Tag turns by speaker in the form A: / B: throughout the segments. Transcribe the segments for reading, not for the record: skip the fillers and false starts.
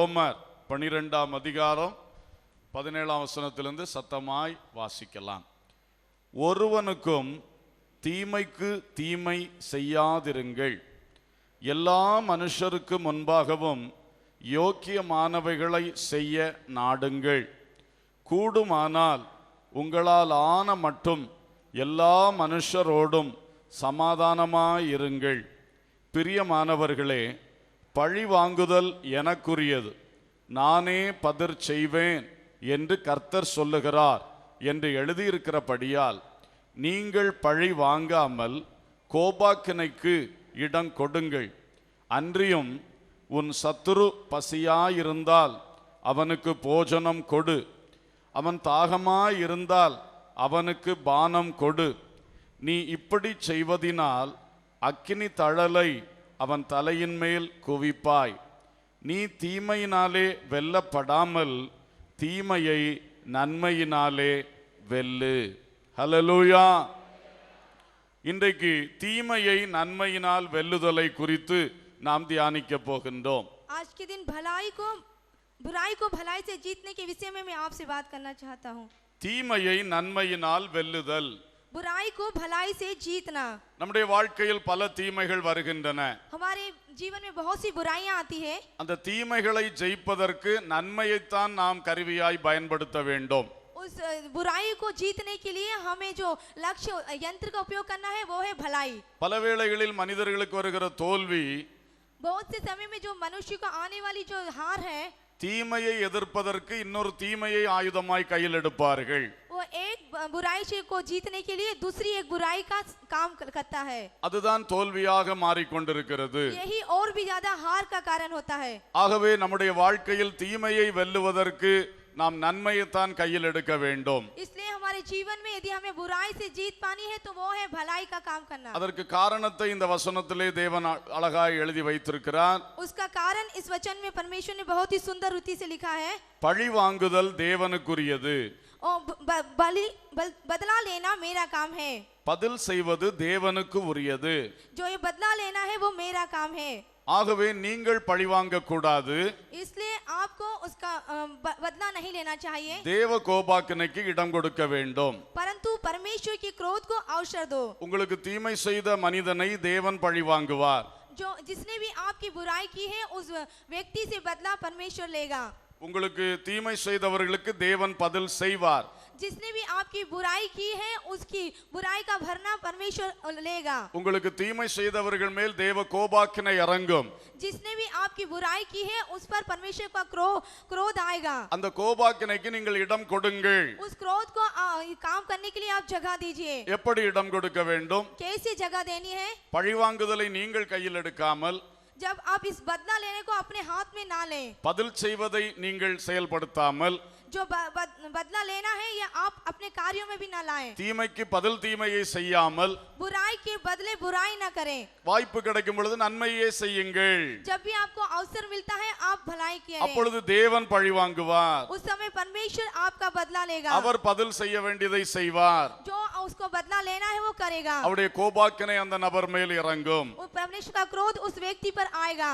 A: ரோமர் 12ஆம் அதிகாரம் 17ஆம் வசனத்திலிருந்து சத்தமாய் வாசிக்கலாம். ஒருவனுக்கும் தீமைக்கு தீமை செய்யாதிருங்கள். எல்லா மனுஷருக்கு முன்பாகவும் யோக்கியமானவைகளை செய்ய நாடுங்கள். கூடுமானால் உங்களால் ஆன மட்டும் எல்லா மனுஷரோடும் சமாதானமாயிருங்கள். பிரியமானவர்களே, பழி வாங்குதல் எனக்குரியது, நானே பதிர் செய்வேன் என்று கர்த்தர் சொல்லுகிறார் என்று எழுதியிருக்கிறபடியால் நீங்கள் பழி வாங்காமல் கோபாக்கினைக்கு இடம் கொடுங்கள். அன்றியும் உன் சத்துரு பசியாயிருந்தால் அவனுக்கு போஜனம் கொடு, அவன் தாகமாயிருந்தால் அவனுக்கு பானம் கொடு. நீ இப்படி செய்வதினால் அக்கினி தழலை அவன் தலையின் மேல் குவிப்பாய். நீ தீமையினாலே வெல்லப்படாமல் தீமையை நன்மையினாலே வெல்லு. ஹல்லேலூயா. இன்றைக்கு தீமையை நன்மையினால் வெல்லுதலை குறித்து நாம் தியானிக்க போகின்றோம்.
B: आज के दिन बुराई को भलाई से जीतने के विषय में मैं आपसे बात करना चाहता हूँ.
A: தீமையை நன்மையினால் வெல்லுதல்,
B: बुराई को भलाई से जीतना.
A: நம்முடைய வாழ்க்கையில் பல தீமைகள் வருகின்றன.
B: हमारे जीवन में बहुत सी बुराइयां आती है.
A: அந்த தீமைகளை ஜெயிப்பதற்கு நன்மையைத்தான் நாம் கருவியாய் பயன்படுத்த வேண்டும்.
B: उस बुराई को जीतने के लिए हमें जो लक्ष्य यंत्र का उपयोग करना है वो है भलाई.
A: பல வேளைகளில் மனிதர்களுக்கு வருகிற தோல்வி,
B: बहुत से समय में जो मनुष्य को आने वाली जो हार है,
A: தீமையை எதிர்ப்பதற்கு இன்னொரு தீமையை ஆயுதமாய் கையில் எடுப்பார்கள்.
B: वो एक बुराई को जीतने के लिए दूसरी एक बुराई का काम करता है.
A: அதுதான் தோல்வியாக மாறிக்கொண்டிருக்கிறது.
B: यही और भी ज्यादा हार का कारण होता है.
A: ஆகவே நம்முடைய வாழ்க்கையில் தீமையை வெல்லுவதற்கு நாம் நன்மையைத்தான் கையில் எடுக்க வேண்டும்.
B: इसलिए हमारे जीवन में यदि हमें बुराई से जीत पानी है तो वो है भलाई का काम करना.
A: அதற்கு காரணத்தை இந்த வசனத்திலே தேவன் அழகாய் எழுதி வைத்திருக்கிறார்.
B: उसका कारण इस वचन में परमेश्वर ने बहुत ही सुंदर रीति से लिखा है.
A: பழி வாங்குதல் தேவனுக்குரியது,
B: बदला लेना मेरा काम है.
A: பதில் செய்வது தேவனுக்கு உரியது.
B: जो ये बदला लेना है वो मेरा काम है.
A: ஆகவே நீங்கள் பழி வாங்க கூடாது.
B: इसलिए आपको उसका बदला नहीं लेना चाहिए.
A: தேவ கோபாக்கினைக்கு இடம் கொடுக்க வேண்டும்.
B: परंतु परमेश्वर के क्रोध को अवसर दो.
A: உங்களுக்கு தீமை செய்த மனிதனை தேவன் பழி வாங்குவார்.
B: जो जिसने भी आपकी बुराई की है उस व्यक्ति से बदला परमेश्वर लेगा.
A: உங்களுக்கு தீமை செய்தவர்களுக்கு தேவன் பதில் செய்வார்.
B: जिसने भी आपकी बुराई की है उसकी बुराई का भरना परमेश्वर लेगा.
A: உங்களுக்கு தீமை செய்தவர்கள் மேல் தேவ கோபாக்கினை இறங்கும்.
B: जिसने भी आपकी बुराई की है उस पर परमेश्वर का क्रोध आएगा.
A: அந்த கோபாக்கினைக்கு நீங்கள் இடம் கொடுங்கள்.
B: उस क्रोध को काम करने के लिए आप जगह दीजिए.
A: எப்படி இடம் கொடுக்க வேண்டும்?
B: कैसे जगह देनी है?
A: பழி வாங்குதலை நீங்கள் கையில் எடுக்காமல்,
B: जब आप इस बदला लेने को अपने हाथ में ना लें,
A: பதில் செய்வதை நீங்கள் செயல்படுத்தாமல்,
B: जो बदला लेना है या आप अपने कार्यों में भी ना लाएं,
A: தீமைக்கு பதில் தீமையை செய்யாமல்,
B: बुराई के बदले बुराई ना करें,
A: வாய்ப்பு கிடைக்கும் பொழுது நன்மையே செய்யுங்கள்.
B: जब भी आपको अवसर मिलता है आप भलाई करें.
A: அப்பொழுது தேவன் பழி வாங்குவார்.
B: उस समय परमेश्वर आपका बदला लेगा.
A: அவர் பதில் செய்ய வேண்டியதை செய்வார்.
B: जो उसको बदला लेना है वो करेगा.
A: அவருடைய கோபாக்கினை அந்த நபர் மேல் இறங்கும்.
B: परमेश्वर का क्रोध उस व्यक्ति पर आएगा.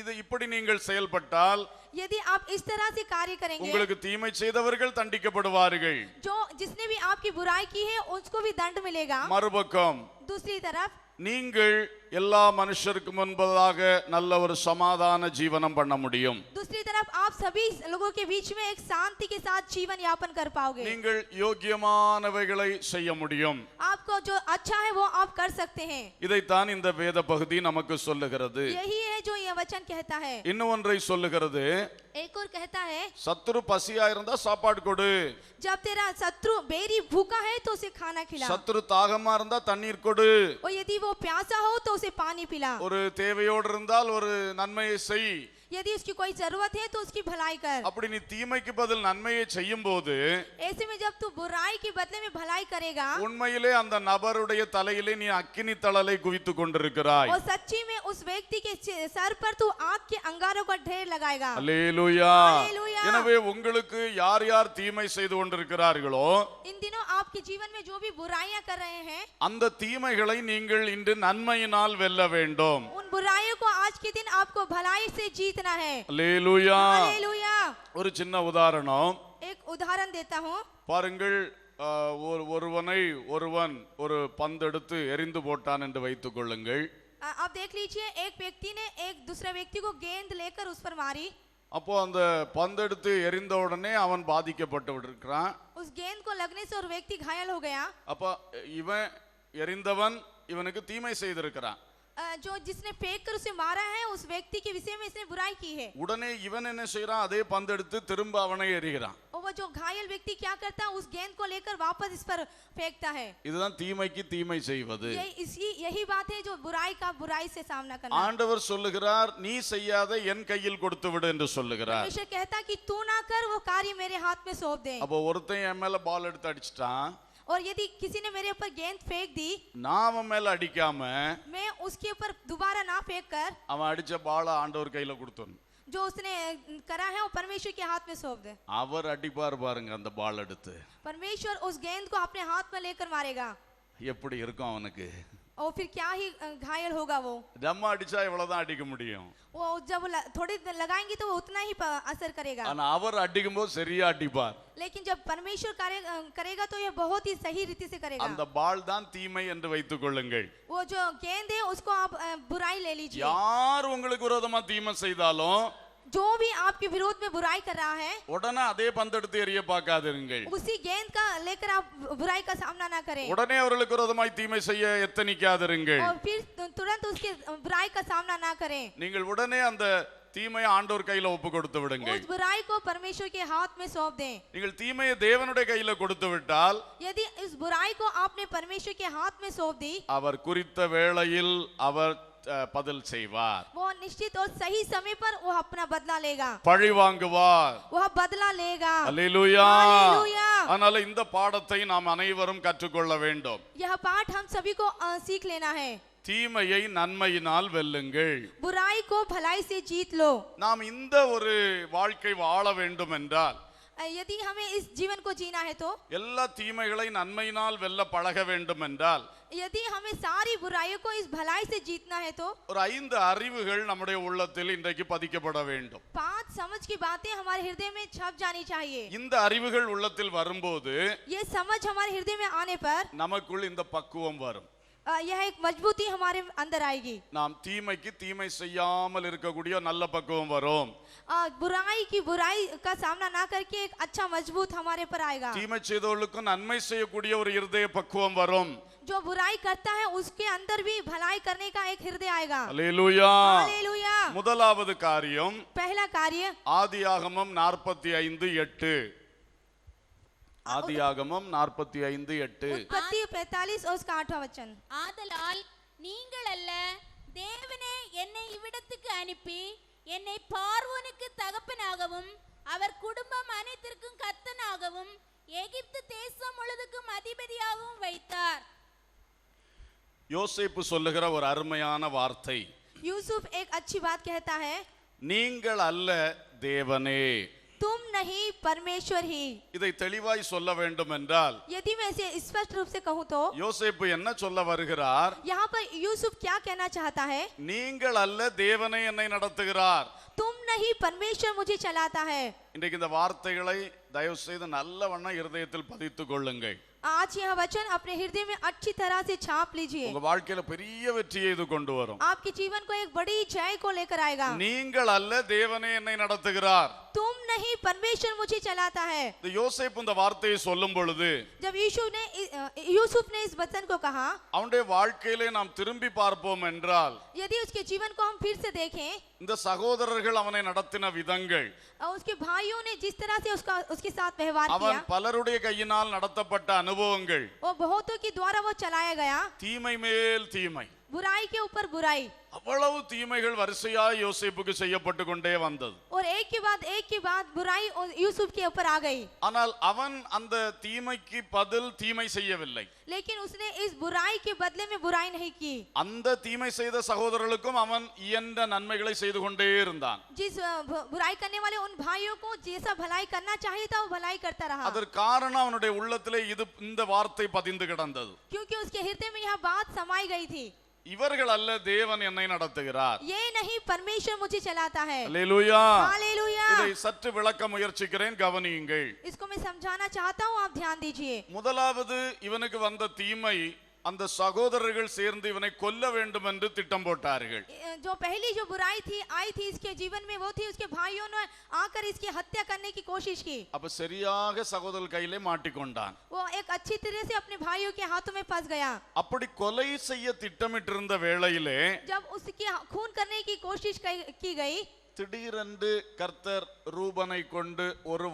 A: இது இப்படி நீங்கள் செயல்பட்டால்
B: यदि आप इस तरह से कार्य करेंगे,
A: உங்களுக்கு தீமை செய்தவர்கள் தண்டிக்கப்படுவார்கள்.
B: जो जिसने भी आपकी बुराई की है उसको भी दंड मिलेगा.
A: மறுபக்கம்
B: दूसरी तरफ
A: நீங்கள் எல்லா மனுஷருக்கு முன்பதாக நல்ல ஒரு சமாதான ஜீவனம் பண்ண முடியும்.
B: दूसरी तरफ आप सभी लोगों के बीच में एक शांति के साथ जीवन यापन कर पाओगे.
A: நீங்கள் யோக்கியமானவைகளை செய்ய முடியும்.
B: आपको जो अच्छा है वो आप कर सकते हैं.
A: இதைத்தான் இந்த வேத பகுதி நமக்கு சொல்லுகிறது.
B: यही है जो ये वचन कहता है.
A: இன்னும் ஒன்றை சொல்லுகிறது.
B: एक और कहता है,
A: சத்துரு பசியா இருந்தா சாப்பாடு கொடு.
B: जब तेरा शत्रु बेरी भूखा है तो उसे खाना खिला.
A: சத்துரு தாகமா இருந்தா தண்ணீர் கொடு.
B: और यदि वो प्यासा हो तो उसे पानी पिला.
A: ஒரு தேவையோடு இருந்தால் ஒரு நன்மையை செய்.
B: यदि उसकी कोई जरूरत है तो उसकी भलाई कर.
A: அப்படி நீ தீமைக்கு பதில் நன்மையை செய்யும் போது
B: ऐसे में जब तू बुराई के बदले में भलाई करेगा,
A: உண்மையிலே அந்த நபருடைய தலையிலே நீ அக்கினி தழலை குவித்துக் கொண்டிருக்கிறாய்.
B: और सच्ची में उस व्यक्ति के सर पर तू आग के अंगारों का ढेर लगाएगा.
A: அல்லேலூயா.
B: அல்லேலூயா.
A: எனவே உங்களுக்கு யார் யார் தீமை செய்து கொண்டிருக்கிறார்களோ,
B: इन दिनों आपके जीवन में जो भी बुराइयां कर रहे हैं,
A: அந்த தீமைகளை நீங்கள் இன்று நன்மையினால் வெல்ல வேண்டும்.
B: उन बुराइयों को आज के दिन आपको भलाई से जीतना जीतना है।
A: அல்லேலூயா.
B: हालेलुया।
A: ஒரு சின்ன உதாரணம்
B: एक उदाहरण देता हूँ।
A: பாருங்கள். ஒருவனை ஒருவன் ஒரு பந்தெடுத்து எறிந்து போட்டான் என்று வைத்துக் கொள்ளுங்கள்.
B: आप देख लीजिए, एक व्यक्ति ने एक दूसरे व्यक्ति को गेंद लेकर उस पर मारी।
A: அப்போ அந்த பந்தெடுத்து எறிந்த உடனே அவன் பாதிக்கப்பட்டு இருக்கிறான்.
B: उस गेंद को लगने से और व्यक्ति घायल हो गया।
A: அப்ப இவன் எறிந்தவன் இவனுக்கு தீமை செய்திருக்கிறான்.
B: जो जिसने फेंक कर उसे मारा है, उस व्यक्ति के विषय में इसने बुराई की है।
A: உடனே இவன் என்ன செய்றான்? அதே பந்தெடுத்து திரும்ப அவனை எறிகிறான்.
B: और वो जो घायल व्यक्ति क्या करता है? उस गेंद को लेकर वापस इस पर फेंकता है।
A: இதுதான் தீமைக்கு தீமை செய்வது.
B: यही बात है जो बुराई का बुराई से सामना करना।
A: ஆண்டவர் சொல்லுகிறார், நீ செய்யாத என் கையில் கொடுத்து விடு என்று சொல்லுகிறார்.
B: परमेश्वर कहता कि तू ना कर, वो कार्य मेरे हाथ में सौंप दे।
A: அப்போ ஒருத்தன் என் மேல பால் எடுத்து அடிச்சிட்டான்.
B: और यदि किसी ने मेरे ऊपर गेंद फेंक दी,
A: நான் அவன் மேல அடிக்காம
B: मैं उसके ऊपर दोबारा ना फेंक कर
A: அவன் அடிச்ச பால ஆண்டவர் கையில கொடுத்துடணும்.
B: जो उसने करा है वो परमेश्वर के हाथ में सौंप दे।
A: அவர் அடிப்பார் பாருங்க அந்த பால் எடுத்து.
B: परमेश्वर उस गेंद को अपने हाथ में लेकर मारेगा।
A: எப்படி இருக்கும் அவனுக்கு?
B: और फिर क्या ही घायल होगा वो।
A: நம்ம अடிச்சா இவ்வளவுதான் அடிக்க முடியும்.
B: वो जब थोड़ी देर लगाएंगे तो वो उतना ही असर करेगा।
A: ஆனா அவர் அடிக்கும்போது சரியா அடிப்பார்.
B: लेकिन जब परमेश्वर करेगा तो ये बहुत ही सही रीति से करेगा।
A: அந்த பால் தான் தீமை என்று வைத்துக் கொள்ளுங்கள்.
B: वो जो गेंद है उसको आप बुराई ले लीजिए।
A: யார் உங்களுக்கு விரோதமா தீமை செய்தாலும்,
B: जो भी आपके विरोध में बुराई कर रहा है,
A: உடனே அதே பந்தெடுத்து எறிய பார்க்காதீர்கள்.
B: उसी गेंद का लेकर आप बुराई का सामना ना करें।
A: உடனே அவர்களுக்கு விரோதமாய் தீமை செய்ய எத்தனிக்காதீர்கள்.
B: और फिर तुरंत उसके बुराई का सामना ना करें।
A: நீங்கள் உடனே அந்த தீமையை ஆண்டவர் கையில ஒப்பு கொடுத்து விடுங்கள்.
B: उस बुराई को परमेश्वर के हाथ में सौंप दें।
A: நீங்கள் தீமையை தேவனுடைய கையில கொடுத்து விட்டால்,
B: यदि इस बुराई को आपने परमेश्वर के हाथ में सौंप दी,
A: அவர் குறித்த வேளையில் அவர் பதில் செய்வார்.
B: वो निश्चित और सही समय पर वो अपना बदला लेगा।
A: பழி வாங்குவார்.
B: वह बदला लेगा।
A: அல்லேலூயா.
B: हालेलुया।
A: அதனால இந்த பாடத்தை நாம் அனைவரும் கற்றுக்கொள்ள வேண்டும்.
B: यह पाठ हम सभी को सीख लेना है।
A: தீமையை நன்மையினால் வெல்லுங்கள்.
B: बुराई को भलाई से जीत लो।
A: நாம் இந்த ஒரு வாழ்க்கை வாழ வேண்டும் என்றால்,
B: यदि हमें इस जीवन को जीना है तो,
A: எல்லா தீமைகளை நன்மையினால் வெல்ல பழக வேண்டும் என்றால்,
B: यदि हमें सारी बुराइयों को इस भलाई से जीतना है तो,
A: ஒரு 5 அறிவுகள் நம்முடைய உள்ளத்தில் இன்றைக்கு பதிக்கப்பட வேண்டும்.
B: 5 समझ की बातें हमारे हृदय में छप जानी चाहिए।
A: இந்த அறிவுகள் உள்ளத்தில் வரும்போது
B: ये समझ हमारे हृदय में आने पर
A: நமக்குள் இந்த பக்குவம் வரும்.
B: यह एक मजबूती हमारे अंदर आएगी।
A: நாம் தீமைக்கு தீமை செய்யாமல் இருக்கக்கூடிய நல்ல பக்குவம் வரும்.
B: बुराई की बुराई का सामना ना करके एक अच्छा मजबूत हमारे पर आएगा।
A: தீமை செய்தவர்களுக்கு நன்மை செய்யக்கூடிய ஒரு இருதய பக்குவம் வரும்.
B: जो बुराई करता है उसके अंदर भी भलाई करने का एक हृदय आएगा।
A: அல்லேலூயா.
B: हालेलुया।
A: முதலாவது காரியம்,
B: पहला कार्य
A: ஆதியாகமம் 45:8. ஆதியாகமம் 45:8.
B: उत्पत्ति 45 और उसका 8वां वचन।
C: ஆதலால் நீங்கள் அல்ல, தேவனே என்னை இவ்விடத்துக்கு அனுப்பி என்னை பார்வோனுக்கு தகப்பனாகவும் அவர் குடும்பம் அனைத்திற்கும் கர்த்தனாகவும் எகிப்து தேசம் முழுதுக்கும் அதிபதியாகவும் வைத்தார்.
A: யோசேப்பு சொல்லுகிற ஒரு அருமையான வார்த்தை.
B: यूसुफ एक अच्छी बात कहता है,
A: நீங்கள் அல்ல தேவனே.
B: तुम नहीं परमेश्वर ही।
A: இதை தெளிவாய் சொல்ல வேண்டும் என்றால்,
B: यदि मैं इसे स्पष्ट रूप से कहूँ तो
A: யோசேப்பு என்ன சொல்ல வருகிறார்?
B: यहाँ पर यूसुफ क्या कहना चाहता है?
A: நீங்கள் அல்ல தேவனே என்னை நடத்துகிறார்.
B: तुम नहीं परमेश्वर मुझे चलाता है।
A: இன்றைக்கு இந்த வார்த்தைகளை தயவு செய்து நல்லவண்ண இருதயத்தில் பதித்துக் கொள்ளுங்கள்.
B: आज यह वचन अपने हृदय में अच्छी तरह से छाप लीजिए।
A: உங்க வாழ்க்கையில பெரிய வெற்றியை இது கொண்டு வரும்.
B: आपके जीवन को एक बड़ी जय को लेकर आएगा।
A: நீங்கள் அல்ல தேவனே என்னை நடத்துகிறார்.
B: तुम नहीं परमेश्वर मुझे चलाता है।
A: இந்த யோசேப்பு இந்த வார்த்தையை சொல்லும் பொழுது,
B: जब यूसुफ ने इस वचन को कहा,
A: அவனுடைய வாழ்க்கையிலே நாம் திரும்பி பார்ப்போம் என்றால்,
B: यदि उसके जीवन को हम फिर से देखें,
A: இந்த சகோதரர்கள் அவனை நடத்தின விதங்கள்,
B: और उसके भाइयों ने जिस तरह से उसके साथ व्यवहार
A: அவன்
B: किया,
A: பலருடைய கையினால் நடத்தப்பட்ட அனுபவங்கள்,
B: वो बहुतों के द्वारा वो चलाया गया,
A: தீமை மேல் தீமை,
B: बुराई के ऊपर बुराई,
A: அவ்வளவு தீமைகள் வரிசையாய் யோசேப்புக்கு செய்யப்பட்டு கொண்டே வந்தது.
B: और एक के बाद बुराई यूसुफ के ऊपर आ गई।
A: ஆனால் அவன் அந்த தீமைக்கு பதில் தீமை செய்யவில்லை.
B: लेकिन उसने इस बुराई के बदले में बुराई नहीं की।
A: அந்த தீமை செய்த சகோதரர்களுக்கும் அவன் இயன்ற நன்மைகளை செய்து கொண்டே இருந்தான்.
B: जिस बुराई करने वाले उन भाइयों को जैसा भलाई करना चाहिए था वो भलाई करता रहा।
A: அதற்கு காரணம் அவனுடைய உள்ளத்திலே இந்த வார்த்தை பதிந்து கிடந்தது.
B: क्योंकि उसके हृदय में यह बात समाई गई थी।
A: இவர்கள் அல்ல தேவன் என்னை நடத்துகிறார்.
B: ये नहीं परमेश्वर मुझे चलाता है.
A: அல்லேலூயா.
B: हालेलुया.
A: இதை சற்று விளக்க முயற்சிக்கிறேன், கவனியுங்கள்.
B: इसको मैं समझाना चाहता हूँ, आप ध्यान दीजिए.
A: முதலாவது இவனுக்கு வந்த தீமை, அந்த சகோதரர்கள் சேர்ந்து இவனை கொல்ல வேண்டும் என்று திட்டம் போட்டார்கள்.
B: जो पहली जो बुराई थी आई थी इसके जीवन में, वो थी उसके भाइयों ने आकर इसकी हत्या करने की कोशिश की.
A: அப்ப சரியாக சகோதரர் கையிலே மாட்டிக்கொண்டான்.
B: वो एक अच्छी तरह से अपने भाइयों के हाथों में फंस गया.
A: அப்படி கொலை செய்ய திட்டமிட்டிருந்த வேளையிலே
B: जब उसकी खून करने की कोशिश की गई,
A: திடீரென்று கர்த்தர் ரூபனை கொண்டு ஒரு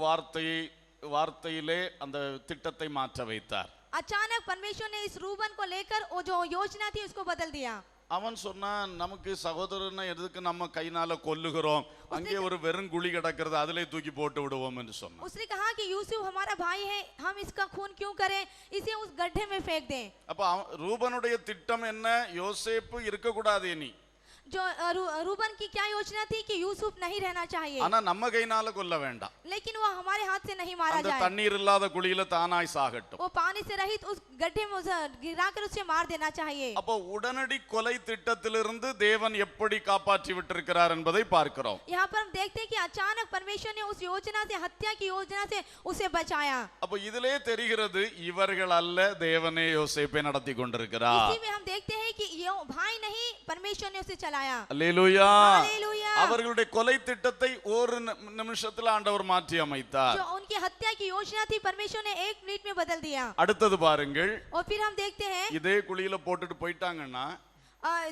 A: வார்த்தையிலே அந்த திட்டத்தை மாற்ற வைத்தார்.
B: अचानक परमेश्वर ने इस रूबन को लेकर वो जो योजना थी उसको बदल दिया.
A: அவன் சொன்னான், நமக்கு சகோதரனை எதுக்கு நம்ம கைனால கொல்லுகிறோம், அங்கே ஒரு வெறும் குழி கிடக்கிறது, அதிலே தூக்கி போட்டு விடுவோம் என்று சொன்னான்.
B: उसने कहा कि यूसुफ हमारा भाई है, हम इसका खून क्यों करें, इसे उस गड्ढे में फेंक दें.
A: அப்ப ரூபனுடைய திட்டம் என்ன? யோசேப்பு இருக்க கூடாது இனி.
B: जो रूबन की क्या योजना थी कि यूसुफ नहीं रहना चाहिए,
A: ஆனா நம்ம கைனால கொல்ல வேண்டாம்,
B: लेकिन वो हमारे हाथ से नहीं मारा
A: அந்த
B: जाए.
A: தண்ணீர் இல்லாத குழியில தானாய் சாகட்டும்.
B: वो पानी से रहित उस गड्ढे में उसे गिराकर उसे मार देना चाहिए.
A: அப்போ உடனடி கொலை திட்டத்திலிருந்து தேவன் எப்படி காப்பாற்றி விட்டிருக்கிறார் என்பதை பார்க்கிறோம்.
B: यहाँ पर हम देखते हैं कि अचानक परमेश्वर ने उस योजना से, हत्या की योजना से उसे बचाया.
A: அப்போ இதிலே தெரிகிறது இவர்கள் அல்ல, தேவனே யோசேப்பை நடத்தி கொண்டிருக்கிறார்.
B: इसी में हम देखते हैं कि ये भाई नहीं, परमेश्वर ने उसे चलाया.
A: அல்லேலூயா.
B: हालेलुया.
A: அவர்களுடைய கொலை திட்டத்தை ஒரு நிமிஷத்துல ஆண்டவர் மாற்றி அமைத்தார்.
B: जो उनकी हत्या की योजना थी परमेश्वर ने 1 मिनट में बदल दिया.
A: அடுத்தது பாருங்கள்,
B: और फिर हम देखते हैं
A: இதே குழியில போட்டுட்டு போயிட்டாங்கன்னா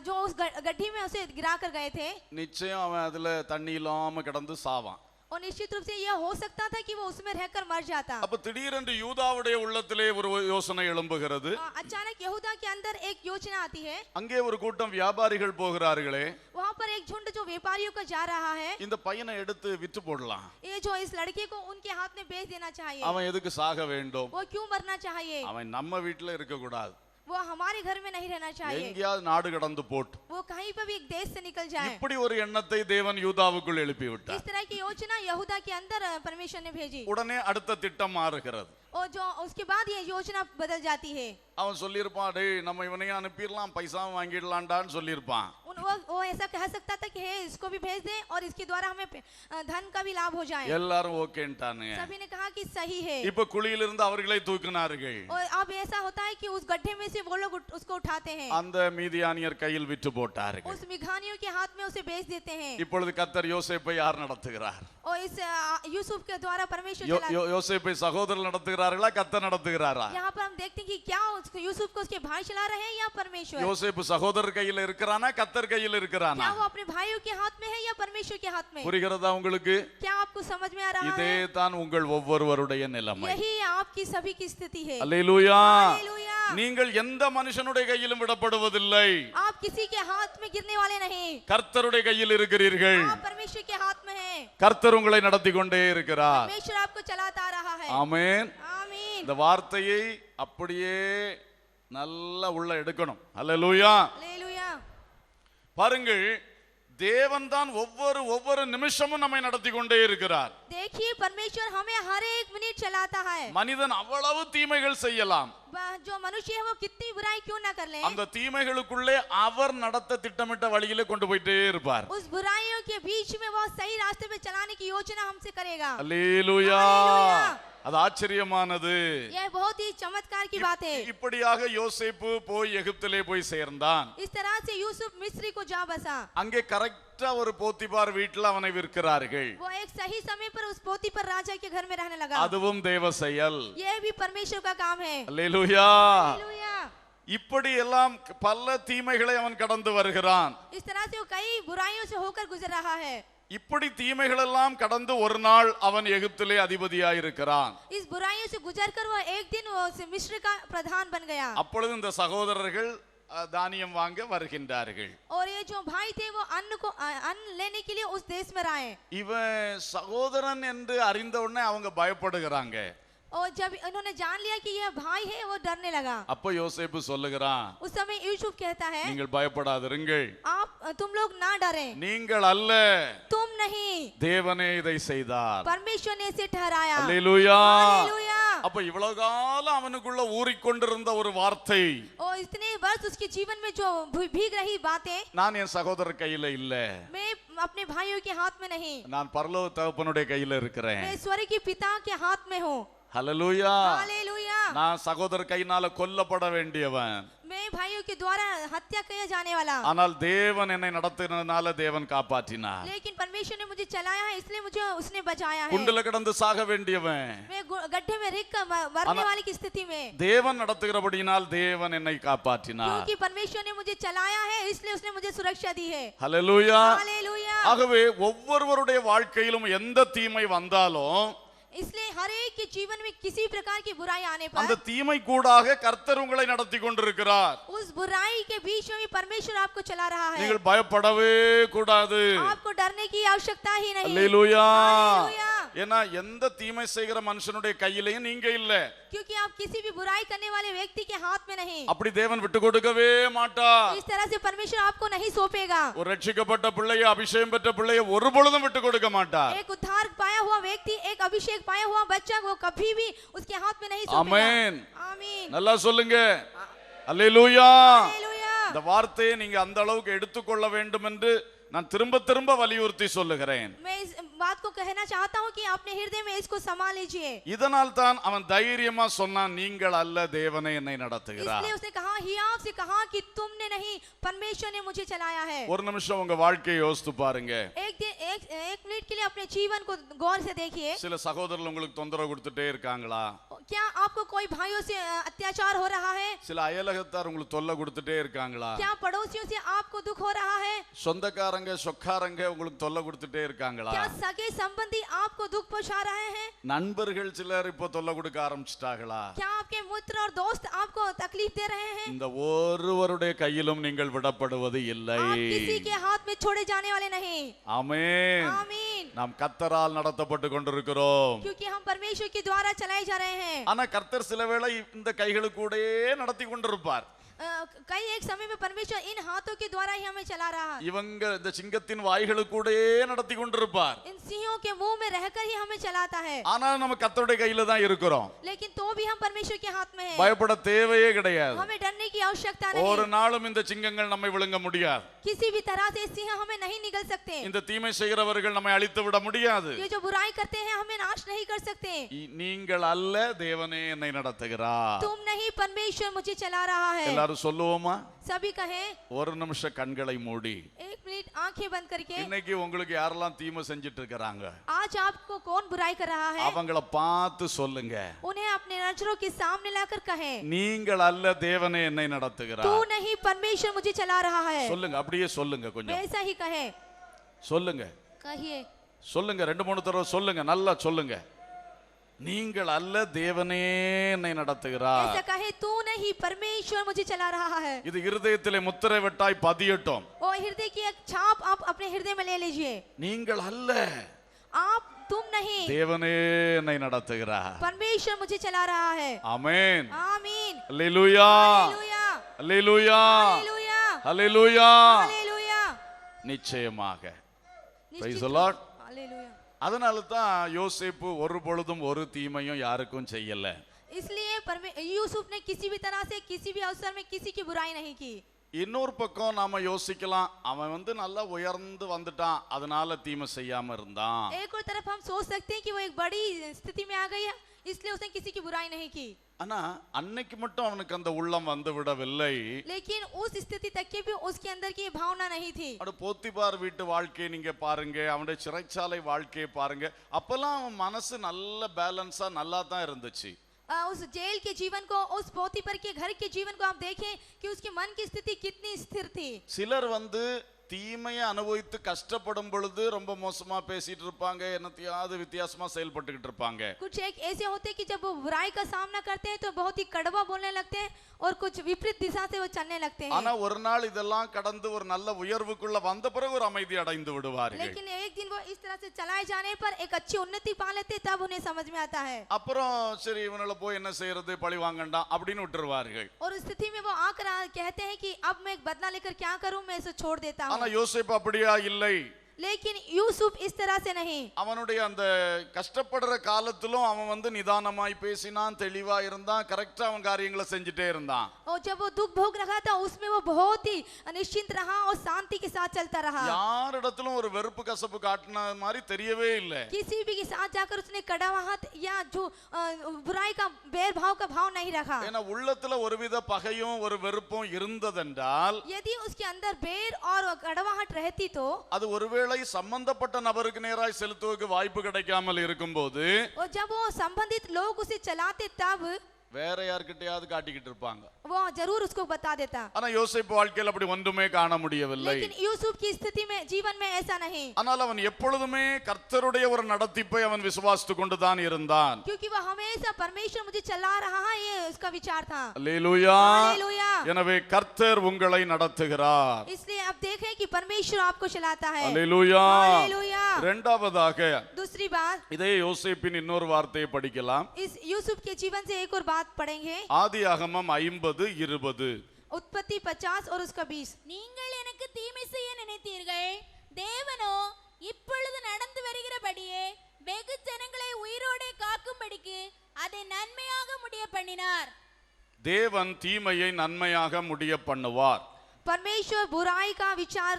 B: जो उस गड्ढी में उसे गिरा कर गए थे,
A: நிச்சயம் அவன் அதுல தண்ணி இல்லாம கிடந்து சாவான்.
B: और निश्चित रूप से यह हो सकता था कि वो उसमें रहकर मर जाता.
A: அப்ப திடீரென்று யூதாவுடைய உள்ளத்திலே ஒரு யோசனை எழும்புகிறது.
B: अचानक यहूदा के अंदर एक योजना आती है.
A: அங்கே ஒரு கூட்டம் வியாபாரிகள் போகிறார்களே,
B: वहाँ पर एक झुंड जो व्यापारियों का जा रहा है,
A: இந்த பையனை எடுத்து விற்று போடலாம்,
B: ये जो इस लड़के को उनके हाथ में बेच देना चाहिए.
A: அவன் எதுக்கு சாக வேண்டும்,
B: वो क्यों मरना चाहिए,
A: அவன் நம்ம வீட்டுல இருக்க கூடாது,
B: वो हमारे घर में नहीं रहना चाहिए,
A: எங்கேயாவது நாடு கடந்து போட்டு.
B: वो कहीं पर भी एक देश से निकल जाए.
A: இப்படி ஒரு எண்ணத்தை தேவன் யூதாவுக்குள் எழுப்பி விட்டார்.
B: इस तरह की योजना यहूदा के अंदर परमेश्वर ने भेजी.
A: உடனே அடுத்த திட்டம் மாறுகிறது.
B: और जो उसके बाद ये योजना बदल जाती है.
A: அவன் சொல்லியிருப்பான், டேய் நம்ம இவனையும் அனுப்பிடலாம், பைசாவும் வாங்கிடலாம்டான்னு சொல்லியிருப்பான்.
B: वो ऐसा कह सकता था कि हे इसको भी भेज दे और इसके द्वारा हमें धन का भी लाभ हो जाए.
A: எல்லாரும் ஓகேன்ட்டானுங்க.
B: सभी ने कहा कि सही है.
A: இப்ப குழியிலிருந்து அவர்களை தூக்கினார்கள்.
B: और अब ऐसा होता है कि उस गड्ढे में से वो लोग उसको उठाते हैं,
A: அந்த மீதியானியர் கையில் விற்று போட்டார்கள்.
B: उस मिघानियों के हाथ में उसे बेच देते हैं.
A: இப்பொழுது கர்த்தர் யோசேப்பை யார் நடத்துகிறார்?
B: और इस यूसुफ के द्वारा परमेश्वर
A: யோசேப்பை சகோதரர் நடத்துகிறார்களா, கர்த்தர் நடத்துகிறாரா?
B: यहाँ पर हम देखते हैं कि क्या यूसुफ को उसके भाई चला रहे हैं या परमेश्वर?
A: யோசேப்பு சகோதரர் கையில் இருக்கிறானா, கர்த்தர் கையில் இருக்கிறானா?
B: क्या वो अपने भाइयों के हाथ में है या परमेश्वर के हाथ में?
A: புரிகிறதா உங்களுக்கு?
B: क्या आपको समझ में आ रहा
A: இதே
B: है?
A: தான் உங்கள் ஒவ்வொருவருடைய நிலைமை.
B: यही आपकी सभी की स्थिति है.
A: அல்லேலூயா.
B: हालेलुया.
A: நீங்கள் எந்த மனுஷனுடைய கையிலும் விடப்படுவதில்லை,
B: आप किसी के हाथ में गिरने वाले नहीं,
A: கர்த்தருடைய கையில் இருக்கிறீர்கள்.
B: आप परमेश्वर के हाथ में हैं.
A: கர்த்தர் உங்களை நடத்தி கொண்டே இருக்கிறார்.
B: परमेश्वर आपको चलाता आ रहा है.
A: ஆமென்.
B: आमीन.
A: இந்த வார்த்தையை அப்படியே நல்லா உள்ள எடுக்கணும். அல்லேலூயா.
B: हालेलुया.
A: பாருங்கள், தேவன் தான் ஒவ்வொரு நிமிஷமும் நம்மை நடத்தி கொண்டே இருக்கிறார்.
B: देखिए परमेश्वर हमें हर एक मिनट चलाता है.
A: மனிதன் அவ்வளவு தீமைகள் செய்யலாம்,
B: जो मनुष्य है वो कितनी बुराई क्यों ना कर ले,
A: அந்த தீமைகளுக்குள்ளே அவர் நடத்த திட்டமிட்ட வழியிலே கொண்டு போயிட்டே இருப்பார்.
B: उस बुराइयों के बीच में वो सही रास्ते पे चलाने की योजना हमसे करेगा.
A: அல்லேலூயா.
B: हालेलुया.
A: அது ஆச்சரியமானது.
B: यह बहुत ही चमत्कार की बात है.
A: இப்படியாக யோசேப்பு போய் எகிப்திலே போய் சேர்ந்தான்.
B: इस तरह से यूसुफ मिस्री को जा बसा.
A: அங்கே கரெக்டா ஒரு போத்திபார் வீட்டில் அவனை விற்கிறார்கள்.
B: वो एक सही समय पर उस पोतीपर राजा के घर में रहने लगा.
A: அதுவும் தேவ செயல்.
B: यह भी परमेश्वर का काम है.
A: அல்லேலூயா.
B: हालेलुया.
A: இப்படி எல்லாம் பல தீமைகளை அவன் கடந்து வருகிறான்.
B: इस तरह से वो कई बुराइयों से होकर गुजर रहा है.
A: இப்படி தீமைகள் எல்லாம் கடந்து ஒரு நாள் அவன் எகிப்திலே அதிபதியாய் இருக்கிறான்.
B: इस बुराइयों से गुजरकर वो एक दिन वो मिस्र का प्रधान बन गया.
A: அப்பொழுது இந்த சகோதரர்கள் தானியம் வாங்க வருகின்றார்கள்.
B: और ये जो भाई थे वो अन्न लेने के लिए उस देश में आए.
A: இவன் சகோதரன் என்று அறிந்த உடனே அவங்க பயப்படுகிறாங்க.
B: और जब उन्होंने जान लिया कि यह भाई है वो डरने लगा.
A: அப்ப யோசேப்பு சொல்லுகிறான்,
B: उस समय यूसुफ कहता है
A: நீங்கள் பயப்படாதிருங்கள்,
B: तुम लोग ना डरें,
A: நீங்கள் அல்ல,
B: तुम नहीं,
A: தேவனே இதை செய்தார்.
B: परमेश्वर ने इसे ठहराया.
A: அல்லேலூயா.
B: हालेलुया.
A: அப்ப இவ்வளவு காலம் அவனுக்குள்ள ஊறிக்கொண்டிருந்த ஒரு வார்த்தை,
B: और इतने वर्ष उसके जीवन में जो भीग रही बातें,
A: நான் என் சகோதரர் கையில இல்ல,
B: मैं अपने भाइयों के हाथ में नहीं,
A: நான் பரலோக தகப்பனுடைய கையில இருக்கிறேன்.
B: मैं स्वर्ग के पिता के हाथ में हूँ.
A: ஹல்லேலூயா.
B: हालेलुया.
A: நான் சகோதரர் கையினால கொல்லப்பட வேண்டியவன்,
B: मैं भाइयों के द्वारा हत्या किया जाने वाला,
A: ஆனால் தேவன் என்னை நடத்தினதுனால தேவன் காப்பாற்றினார்.
B: लेकिन परमेश्वर ने मुझे चलाया है, इसलिए मुझे उसने बचाया है.
A: குண்டில கிடந்து சாக வேண்டியவன்,
B: मैं गड्ढे में रिक मरने वाली की स्थिति में,
A: தேவன் நடத்துகிறபடியினால் தேவன் என்னை காப்பாற்றினார்.
B: क्योंकि परमेश्वर ने मुझे चलाया है, इसलिए उसने मुझे सुरक्षा दी है.
A: ஹல்லேலூயா.
B: हालेलुया.
A: ஆகவே ஒவ்வொருவருடைய வாழ்க்கையிலும் எந்த தீமை வந்தாலும்
B: इसलिए हर एक के जीवन में किसी प्रकार की बुराई आने
A: அந்த
B: पर
A: தீமை கூடாக கர்த்தர் உங்களை நடத்தி கொண்டிருக்கிறார்.
B: उस बुराई के बीच में भी परमेश्वर आपको चला रहा है.
A: நீங்கள் பயப்படவே கூடாது.
B: आपको डरने की आवश्यकता ही नहीं.
A: அல்லேலூயா.
B: हालेलुया.
A: ஏன்னா எந்த தீமை செய்கிற மனுஷனுடைய கையிலையும் நீங்க இல்ல.
B: क्योंकि आप किसी भी बुराई करने वाले व्यक्ति के हाथ में नहीं.
A: அப்படி தேவன் விட்டு கொடுக்கவே மாட்டார்.
B: इस तरह से परमेश्वर आपको नहीं सौंपेगा.
A: ஒரு ரட்சிக்கப்பட்ட பிள்ளையை, அபிஷேகம் பெற்ற பிள்ளையை ஒரு பொழுதும் விட்டு கொடுக்க மாட்டார்.
B: एक उद्धार पाया हुआ व्यक्ति, एक अभिषेक पाया हुआ बच्चा, वो कभी भी उसके हाथ में नहीं
A: ஆமென்.
B: सौंपेगा. आमीन.
A: நல்லா சொல்லுங்க. அல்லேலூயா.
B: हालेलुया.
A: இந்த வார்த்தையை நீங்க அந்த அளவுக்கு எடுத்துக்கொள்ள வேண்டும் என்று நான் திரும்ப திரும்ப வலியுறுத்தி சொல்லுகிறேன்.
B: मैं इस बात को कहना चाहता हूँ कि अपने हृदय में इसको संभाल लीजिए.
A: இதனால் தான் அவன் தைரியமா சொன்னான், நீங்கள் அல்ல தேவனே என்னை நடத்துகிறார்.
B: इसलिए उसने कहा, हियाव से कहा कि तुमने नहीं, परमेश्वर ने मुझे चलाया है.
A: ஒரு நிமிஷம் உங்க வாழ்க்கையை யோசித்து பாருங்க.
B: एक मिनट के लिए अपने जीवन को गौर से देखिए.
A: சில சகோதரர்கள் உங்களுக்கு தொந்தரவு கொடுத்துட்டே இருக்காங்களா?
B: क्या आपको कोई भाइयों से अत्याचार हो रहा है?
A: சில அயலகத்தார் உங்களுக்கு தொல்லை கொடுத்துட்டே இருக்காங்களா?
B: क्या पड़ोसियों से आपको दुख हो रहा है?
A: சொந்தக்காரங்க சொக்காரங்க உங்களுக்கு தொல்லை கொடுத்துட்டே இருக்காங்களா?
B: क्या सगे संबंधी आपको दुख पहुंचा रहे हैं?
A: நண்பர்கள் சிலர் இப்போ தொல்லை கொடுக்க ஆரம்பிச்சிட்டாங்களா?
B: क्या आपके मित्र और दोस्त आपको तकलीफ दे रहे हैं?
A: இந்த ஒருவருடைய கையிலும் நீங்கள் விடப்படுவது இல்லை.
B: आप किसी के हाथ में छोड़े जाने वाले नहीं.
A: ஆமென்.
B: आमीन.
A: நாம் கர்த்தரால் நடத்தப்பட்டு கொண்டிருக்கிறோம்.
B: क्योंकि हम परमेश्वर के द्वारा चलाए जा रहे हैं.
A: ஆனா கர்த்தர் சில வேளை இந்த கைகளுக்கூடே நடத்தி கொண்டிருப்பார்.
B: कई एक समय में परमेश्वर इन हाथों के द्वारा ही हमें चला रहा है.
A: இவங்க இந்த சிங்கத்தின் வாய்களுக்கூடே நடத்தி கொண்டிருப்பார்.
B: इन सिंहों के मुंह में रहकर ही हमें चलाता है.
A: ஆனா நம்ம கர்த்தருடைய கையில தான் இருக்கிறோம்.
B: लेकिन तो भी हम परमेश्वर के हाथ में हैं.
A: பயப்பட தேவையே கிடையாது.
B: हमें डरने की आवश्यकता नहीं.
A: ஒரு நாளும் இந்த சிங்கங்கள் நம்மை விழுங்க முடியாது.
B: किसी भी तरह से सिंह हमें नहीं निगल सकते.
A: இந்த தீமை செய்கிறவர்கள் நம்மை அழித்து விட முடியாது.
B: ये जो बुराई करते हैं हमें नाश नहीं कर सकते.
A: நீங்கள் அல்ல தேவனே என்னை நடத்துகிறார்.
B: तुम नहीं, परमेश्वर मुझे चला रहा है.
A: எல்லாரும் சொல்லுவோமா?
B: सभी कहें.
A: ஒரு நிமிஷம் கண்களை மூடி.
B: एक मिनट आंखें बंद करके.
A: இன்னைக்கு உங்களுக்கு யாரெல்லாம் தீமை செஞ்சிட்டு இருக்காங்க,
B: आज आपको कौन बुराई कर रहा है,
A: அவங்கள பார்த்து சொல்லுங்க,
B: उन्हें अपने नजरों के सामने लाकर कहें,
A: நீங்கள் அல்ல தேவனே என்னை
B: तू
A: நடத்துகிறார்.
B: नहीं, परमेश्वर मुझे चला रहा है.
A: சொல்லுங்க, அப்படியே சொல்லுங்க, கொஞ்சம்
B: वैसा ही कहे.
A: சொல்லுங்க,
B: कहिए.
A: சொல்லுங்க, 2-3 தடவை சொல்லுங்க, நல்லா சொல்லுங்க. நீங்கள் அல்ல தேவனே என்னை நடத்துகிறார்.
B: ऐसा कहे, तू नहीं, परमेश्वर मुझे चला रहा है.
A: இது இருதயத்திலே முத்திரை வெட்டாய் பதியட்டும்.
B: और हृदय की एक छाप आप अपने हृदय में ले लीजिए.
A: நீங்கள் அல்ல,
B: आप, तुम नहीं,
A: தேவனே என்னை நடத்துகிறார்.
B: परमेश्वर मुझे चला रहा है.
A: ஆமென்.
B: आमीन.
A: அல்லேலூயா.
B: हालेलुया.
A: அல்லேலூயா.
B: हालेलुया.
A: அல்லேலூயா.
B: हालेलुया.
A: நிச்சயமாக. Praise
B: निश्चित
A: the Lord.
B: हालेलुया.
A: அதனால தான் யோசேப்பு ஒரு பொழுதும் ஒரு தீமையும் யாருக்கும் செய்யல.
B: इसलिए यूसुफ ने किसी भी तरह से किसी भी अवसर में किसी की बुराई नहीं की.
A: இன்னொரு பக்கம் நாம யோசிக்கலாம், அவன் நல்லா உயர்ந்து வந்துட்டான், அதனால தீமை செய்யாம இருந்தான்.
B: एक और तरफ हम सोच सकते हैं कि वो एक बड़ी स्थिति में आ गई है, इसलिए उसने किसी की बुराई नहीं की.
A: ஆனா அன்னைக்கு மட்டும் அவனுக்கு அந்த உள்ளம் வந்து விடவில்லை.
B: लेकिन उस स्थिति तक के भी उसके अंदर की भावना नहीं थी.
A: அட போத்திபார் வீட்டு வாழ்க்கையை நீங்க பாருங்க, அவனுடைய சிறைச்சாலை வாழ்க்கையை பாருங்க, அப்பெல்லாம் அவன் மனசு நல்ல பேலன்ஸா நல்லா தான் இருந்துச்சு.
B: उस जेल के जीवन को, उस पोतीपर के घर के जीवन को आप देखें कि उसके मन की स्थिति कितनी स्थिर थी.
A: சிலர் தீமையை அனுபவித்து கஷ்டப்படும் பொழுது ரொம்ப மோசமா பேசிட்டு இருப்பாங்க, என்னத்தையாவது வித்தியாசமா செயல்பட்டுக்கிட்டு இருப்பாங்க.
B: कुछ एक ऐसे होते कि जब वो बुराई का सामना करते हैं तो बहुत ही कड़वा बोलने लगते हैं और कुछ विपरीत दिशा से वो चलने लगते हैं.
A: ஆனா ஒரு நாள் இதெல்லாம் கடந்து ஒரு நல்ல உயர்வுக்குள்ள வந்த பிறகு ஒரு அமைதி அடைந்து விடுவார்கள்.
B: लेकिन एक दिन वो इस तरह से चलाए जाने पर एक अच्छी उन्नति पा लेते, तब उन्हें समझ में आता है.
A: அப்புறம் சரி இவனால போய் என்ன செய்யறது, பழி வாங்கண்டா அப்படின்னு விட்டுருவார்கள்.
B: और उस स्थिति में वो आकर कहते हैं कि अब मैं एक बदला लेकर क्या करूं, मैं इसे छोड़ देता हूं.
A: ஆனா யோசேப்பு அப்படியா இல்லை.
B: लेकिन यूसुफ इस तरह से नहीं।
A: அவனுடைய அந்த கஷ்டப்படுற காலத்திலும் அவன் நிதானமாய் பேசினான், தெளிவா இருந்தான், கரெக்டா அவன் காரியங்களை செஞ்சுட்டே இருந்தான்.
B: और जब वो दुख भोग रहा था उसमें वो बहुत ही निश्चिंत रहा और शांति के साथ चलता रहा।
A: யாரிடத்திலும் ஒரு வெறுப்பு கசப்பு காட்டின மாதிரி தெரியவே இல்லை.
B: किसी भी के साथ जाकर उसने कड़वाहट या जो बुराई का भेदभाव का भाव नहीं रखा।
A: ஏன்னா உள்ளத்துல ஒருவித பகையும் ஒரு வெறுப்பும் இருந்ததென்றால்,
B: यदि उसके अंदर बैर और कड़वाहट रहती तो
A: அது ஒருவேளை சம்பந்தப்பட்ட நபருக்கு நேராய் செலுத்துவதற்கு வாய்ப்பு கிடைக்காமல் இருக்கும்போது
B: और जब वो संबंधित लोग उसे चलाते तब
A: வேற யார்கிட்டயாவது காட்டிக்கிட்டு இருப்பாங்க.
B: वो जरूर उसको बता देता।
A: ஆனா யோசேப்பு வாழ்க்கையில் அப்படி ஒன்றுமே காண முடியவில்லை.
B: लेकिन यूसुफ की स्थिति में जीवन में ऐसा नहीं।
A: ஆனால் அவன் எப்பொழுதுமே கர்த்தருடைய ஒரு நடத்திப்பை அவன் விசுவாசித்து கொண்டு தான் இருந்தான்.
B: क्योंकि वह हमेशा परमेश्वर मुझे चला रहा है, ये उसका विचार था।
A: அல்லேலூயா.
B: हालेलुया।
A: எனவே கர்த்தர் உங்களை நடத்துகிறார்.
B: इसलिए आप देखें कि परमेश्वर आपको चलाता है।
A: அல்லேலூயா.
B: हालेलुया।
A: இரண்டாவதாக
B: दूसरी बात,
A: இதே யோசேப்பின் இன்னொரு வார்த்தையை படிக்கலாம்.
B: इस यूसुफ के जीवन से एक और बात पढ़ेंगे।
A: ஆதியாகமம் 50:20.
B: उत्पत्ति 50 और उसका 20।
C: நீங்கள் எனக்கு தீமை செய்ய நினைத்தீர்கள், தேவனோ இப்பொழுது நடந்து வருகிறபடியே வெகு ஜனங்களை உயிரோடே காக்கும்படிக்கு அதை நன்மையாக முடிய பண்ணினார்.
A: தேவன் தீமையை நன்மையாக முடிய பண்ணுவார்.
B: परमेश्वर बुराई का विचार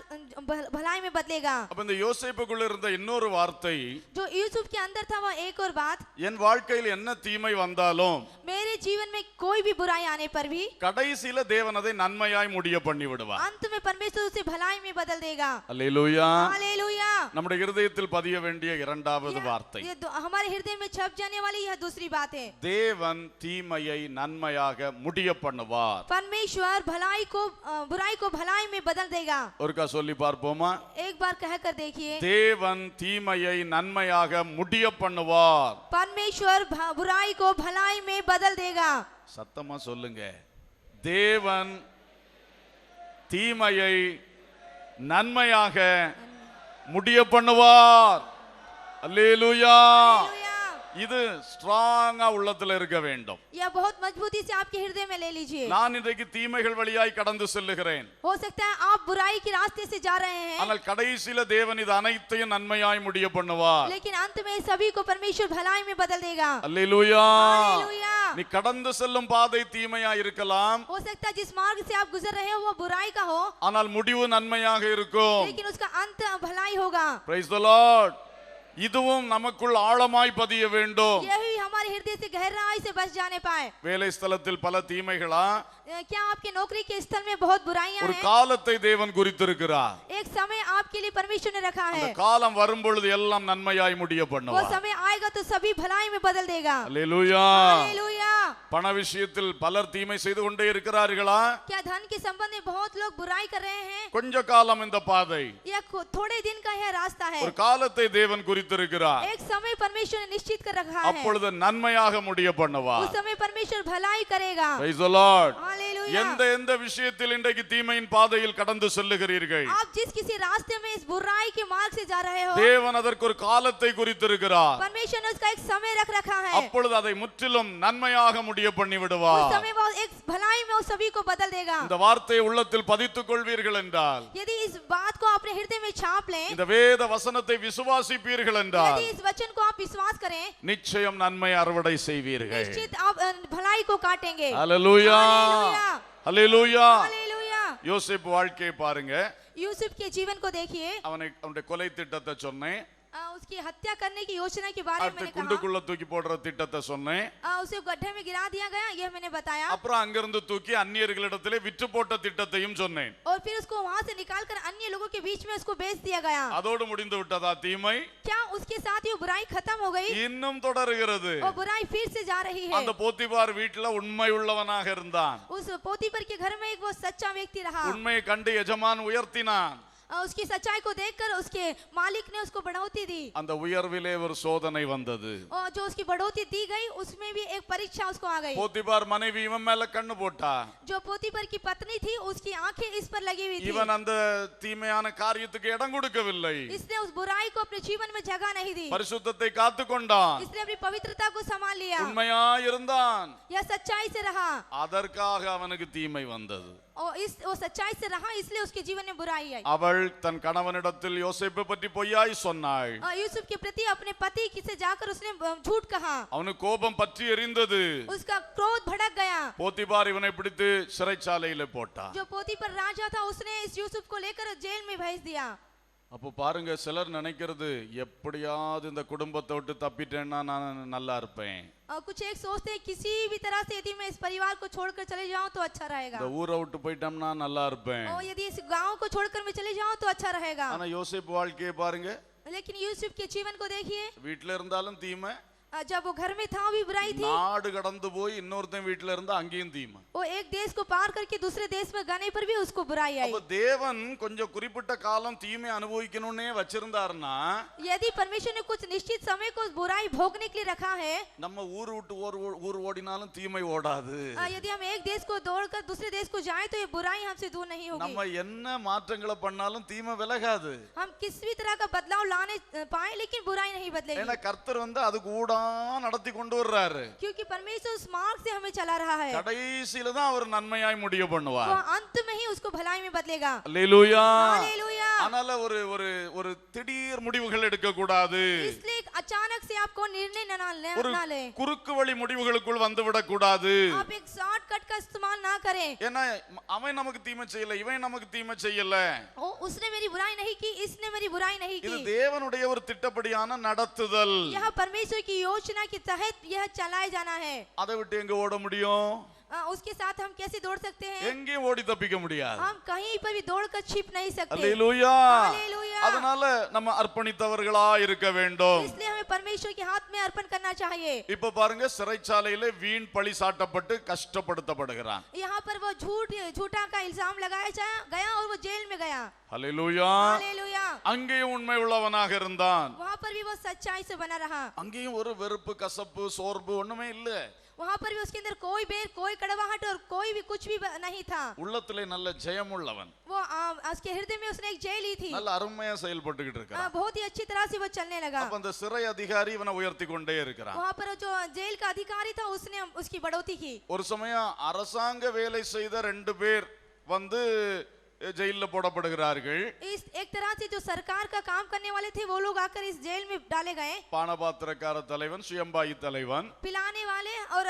B: भलाई में बदलेगा।
A: அப்ப இந்த யோசேப்புக்குள்ள இருந்த இன்னொரு வார்த்தை,
B: जो यूसुफ के अंदर था वो एक और बात,
A: என் வாழ்க்கையில் என்ன தீமை வந்தாலும்
B: मेरे जीवन में कोई भी बुराई आने पर भी
A: கடைசியில தேவன் அதை நன்மையாய் முடிய பண்ணி விடுவார்.
B: अंत में परमेश्वर उसे भलाई में बदल देगा।
A: அல்லேலூயா.
B: हालेलुया।
A: நம்முடைய இருதயத்தில் பதிய வேண்டிய இரண்டாவது வார்த்தை,
B: हमारे हृदय में छप जाने वाली यह दूसरी बात है।
A: தேவன் தீமையை நன்மையாக முடிய பண்ணுவார்.
B: परमेश्वर भलाई को बुराई को भलाई में बदल देगा।
A: ஒருக்கா சொல்லி பார்ப்போமா?
B: एक बार कहकर देखिए,
A: தேவன் தீமையை நன்மையாக முடிய பண்ணுவார்.
B: परमेश्वर बुराई को भलाई में बदल देगा।
A: சத்தமா சொல்லுங்க. தேவன் தீமையை நன்மையாக முடிய பண்ணுவார். அல்லேலூயா.
B: हालेलुया।
A: இது ஸ்ட்ராங்கா உள்ளத்துல இருக்க வேண்டும்.
B: यह बहुत मजबूती से आपके हृदय में ले लीजिए।
A: நான் இன்றைக்கு தீமைகள் வழியாய் கடந்து செல்லுகிறேன்.
B: हो सकता है आप बुराई के रास्ते से जा रहे हैं,
A: ஆனால் கடைசியில தேவன் இது அனைத்தையும் நன்மையாய் முடிய பண்ணுவார்.
B: लेकिन अंत में सभी को परमेश्वर भलाई में बदल देगा।
A: அல்லேலூயா.
B: हालेलुया।
A: நீ கடந்து செல்லும் பாதை தீமையா இருக்கலாம்,
B: हो सकता है जिस मार्ग से आप गुजर रहे हो वो बुराई का हो,
A: ஆனால் முடிவு நன்மையாக இருக்கும்.
B: लेकिन उसका अंत भलाई होगा।
A: Praise the Lord. இதுவும் நமக்குள் ஆழமாய் பதிய வேண்டும்.
B: यह भी हमारे हृदय से गहराई से बस जाने पाए।
A: வேலை ஸ்தலத்தில் பல தீமைகளா,
B: क्या आपके नौकरी के स्थल में बहुत बुराइयां
A: ஒரு
B: हैं?
A: காலத்தை தேவன் குறித்திருக்கிறார்.
B: एक समय आपके लिए परमेश्वर ने रखा
A: அந்த
B: है।
A: காலம் வரும் பொழுது எல்லாம் நன்மையாய் முடிய
B: वो
A: பண்ணுவார்.
B: समय आएगा तो सभी भलाई में बदल देगा।
A: அல்லேலூயா.
B: हालेलुया।
A: பண விஷயத்தில் பலர் தீமை செய்து கொண்டே இருக்கிறார்களா?
B: क्या धन के संबंध में बहुत लोग बुराई कर रहे हैं?
A: கொஞ்ச காலம் இந்த பாதை,
B: यह थोड़े दिन का यह रास्ता है।
A: ஒரு காலத்தை தேவன் குறித்திருக்கிறார்.
B: एक समय परमेश्वर ने निश्चित कर रखा है।
A: அப்பொழுது நன்மையாக முடிய பண்ணுவார்.
B: उस समय परमेश्वर भलाई करेगा।
A: Praise the Lord.
B: हालेलुया।
A: எந்த விஷயத்தில் இன்றைக்கு தீமையின் பாதையில் கடந்து செல்லுகிறீர்கள்,
B: आप जिस किसी रास्ते में इस बुराई के मार्ग से जा रहे हो,
A: தேவன் அதற்கு ஒரு காலத்தை குறித்திருக்கிறார்.
B: परमेश्वर ने उसका एक समय रख रखा है।
A: அப்பொழுது அதை முற்றிலும் நன்மையாக முடிய பண்ணி விடுவார்.
B: उस समय वो एक भलाई में उस सभी को बदल देगा।
A: இந்த வார்த்தையை உள்ளத்தில் பதித்துக் கொள்வீர்கள் என்றால்,
B: यदि इस बात को अपने हृदय में छाप लें,
A: இந்த வேத வசனத்தை விசுவாசிப்பீர்கள் என்றால்,
B: यदि इस वचन को आप विश्वास करें,
A: நிச்சயம் நன்மை அறுவடை செய்வீர்கள்.
B: निश्चित आप भलाई को काटेंगे।
A: அல்லேலூயா.
B: हालेलुया।
A: அல்லேலூயா.
B: हालेलुया।
A: யோசேப்பு வாழ்க்கையை பாருங்க.
B: यूसुफ के जीवन को देखिए।
A: அவனுடைய கொலை திட்டத்தை சொன்னேன்,
B: उसकी हत्या करने की योजना के बारे में
A: அடுத்து
B: मैंने कहा।
A: குண்டுக்குள்ள தூக்கி போடுற திட்டத்தை சொன்னேன்.
B: उसे गड्ढे में गिरा दिया गया, यह मैंने बताया।
A: அப்புறம் அங்கிருந்து தூக்கி அந்நியர்களிடத்திலே விற்று போட்ட திட்டத்தையும் சொன்னேன்.
B: और फिर उसको वहां से निकालकर अन्य लोगों के बीच में उसको बेच दिया गया।
A: அதோடு முடிந்து விட்டதா தீமை?
B: क्या उसके साथ ये बुराई खत्म हो गई?
A: இன்னும் தொடருகிறது.
B: और बुराई फिर से जा रही है।
A: அந்த போத்திபார் வீட்டுல உண்மை உள்ளவனாக இருந்தான்.
B: उस पोतीपर के घर में एक वो सच्चा व्यक्ति रहा।
A: உண்மையை கண்டு எஜமான் உயர்த்தினான்.
B: उसकी सच्चाई को देखकर उसके मालिक ने उसको बढ़ोतरी दी।
A: அந்த உயர்விலே ஒரு சோதனை வந்தது.
B: और जो उसकी बढ़ोतरी दी गई उसमें भी एक परीक्षा उसको आ गई।
A: போத்திபார் மனைவி இவன் மேல கண்ணு போட்டா.
B: जो पोतीपर की पत्नी थी उसकी आंखें इस पर लगी हुई थी।
A: இவன் அந்த தீமையான காரியத்துக்கு இடம் கொடுக்கவில்லை.
B: इसने उस बुराई को अपने जीवन में जगह नहीं दी।
A: பரிசுத்தத்தை காத்துக்கொண்டான்.
B: इसने अपनी पवित्रता को संभाल लिया।
A: உண்மையா இருந்தான்.
B: यह सच्चाई से रहा
A: அதற்காக அவனுக்கு தீமை வந்தது.
B: और वो सच्चाई से रहा, इसलिए उसके जीवन में बुराई आई।
A: அவள் அவள் தன் கணவனிடத்தில் யோசேப்பை பற்றி பொய்யாய் சொன்னாள்.
B: यूसुफ के प्रति अपने पति से जाकर उसने झूठ कहा.
A: அவனுக்கு கோபம் பற்றி எரிந்தது.
B: उसका क्रोध भड़क गया.
A: போத்திபார் இவனை பிடித்து சிறைச்சாலையில போட்டான்.
B: जो पोतीफर राजा था उसने इस यूसुफ को लेकर जेल में भेज दिया.
A: அப்போ பாருங்க, சிலர் நினைக்கிறது எப்படியாவது இந்த குடும்பத்தை விட்டு தப்பிட்டேன்னா நான் நல்லா இருப்பேன்.
B: कुछ एक सोचते हैं किसी भी तरह से यदि मैं इस परिवार को छोड़कर चले जाऊं तो अच्छा रहेगा.
A: இந்த ஊரை விட்டு போயிட்டோம்னா நல்லா இருப்பேன்.
B: और यदि इस गांव को छोड़कर मैं चले जाऊं तो अच्छा रहेगा.
A: ஆனா யோசேப்பு வாழ்க்கையை பாருங்க.
B: लेकिन यूसुफ के जीवन को देखिए.
A: வீட்ல இருந்தாலும் தீமை,
B: जब वो घर में था भी बुराई थी.
A: நாடு கடந்து போய் இன்னொருத்தன் வீட்ல இருந்தா அங்கேயும் தீமை.
B: वो एक देश को पार करके दूसरे देश में जाने पर भी उसको बुराई आई.
A: அப்ப தேவன் கொஞ்சம் குறிப்பிட்ட காலம் தீமை அனுபவிக்கணும்னே வச்சிருந்தாருன்னா,
B: यदि परमेश्वर ने कुछ निश्चित समय को बुराई भोगने के लिए रखा है,
A: நம்ம ஊர் விட்டு ஊர் ஓடினாலும் தீமை ஓடாது.
B: यदि हम एक देश को दौड़कर दूसरे देश को जाएं तो ये बुराई हमसे दूर नहीं होगी.
A: நம்ம என்ன மாற்றங்களை பண்ணாலும் தீமை விலகாது.
B: हम किसी भी तरह का बदलाव लाने पाए लेकिन बुराई नहीं बदलेगी.
A: ஏன்னா கர்த்தர் அது கூட நடத்தி கொண்டு வர்றாரு.
B: क्योंकि परमेश्वर उस मार्ग से हमें चला रहा है.
A: கடைசில தான் அவர் நன்மையாய் முடிய பண்ணுவார்.
B: वो अंत में ही उसको भलाई में बदलेगा.
A: அல்லேலூயா.
B: हालेलुया.
A: ஆனால ஒரு திடீர் முடிவுகள் எடுக்க கூடாது.
B: इसलिए अचानक से आपको निर्णय ना ले.
A: குறுக்கு வழி முடிவுகளுக்குள் வந்து விட கூடாது.
B: आप एक शॉर्टकट का इस्तेमाल ना करें.
A: ஏன்னா அவன் நமக்கு தீமை செய்யல, இவன் நமக்கு தீமை செய்யல.
B: उसने मेरी बुराई नहीं की, इसने मेरी बुराई नहीं
A: இது
B: की.
A: தேவனுடைய ஒரு திட்டப்படியான நடத்துதல்.
B: यह परमेश्वर की योजना के तहत यह चलाया जाना है.
A: அதை விட்டு எங்க ஓட முடியும்?
B: उसके साथ हम कैसे दौड़ सकते हैं?
A: எங்கேயும் ஓடி தப்பிக்க முடியாது.
B: हम कहीं पर भी दौड़कर छिप नहीं सकते.
A: அல்லேலூயா.
B: हालेलुया.
A: அதனால நம்ம அர்ப்பணித்தவர்களா இருக்க வேண்டும்.
B: इसलिए हमें परमेश्वर के हाथ में अर्पण करना चाहिए.
A: இப்ப பாருங்க, சிறைச்சாலையில வீண் பழி சாட்டப்பட்டு கஷ்டப்படுத்தப்படுகிறான்.
B: यहाँ पर वो झूठा का इल्जाम लगाया गया और वो जेल में गया.
A: அல்லேலூயா.
B: हालेलुया.
A: அங்கேயும் உண்மை உள்ளவனாக இருந்தான்.
B: वहाँ पर भी वो सच्चाई से बना रहा.
A: அங்கேயும் ஒரு வெறுப்பு, கசப்பு, சோர்வு ஒண்ணுமே இல்ல.
B: वहाँ पर भी उसके अंदर कोई बेर, कोई कड़वाहट और कोई भी कुछ भी नहीं था.
A: உள்ளத்திலே நல்ல ஜெயம் உள்ளவன்.
B: वो उसके हृदय में उसने एक जय ली थी.
A: நல்ல அருமையா செயல்பட்டுக்கிட்டு இருக்கான்.
B: बहुत ही अच्छी तरह से वो चलने लगा.
A: அப்ப அந்த சிறை அதிகாரி இவனை உயர்த்தி கொண்டே இருக்கிறான்.
B: वहाँ पर जो जेल का अधिकारी था उसने उसकी बढ़ोतरी की.
A: ஒரு சமயம் அரசாங்க வேலை செய்த 2 பேர் ஜெயில்ல போடப்படுகிறார்கள்.
B: इस एक तरह से जो सरकार का काम करने वाले थे वो लोग आकर इस जेल में डाले गए.
A: பானபாத்திரக்கார தலைவன், சுயம்பாயி தலைவன்,
B: पिलाने वाले और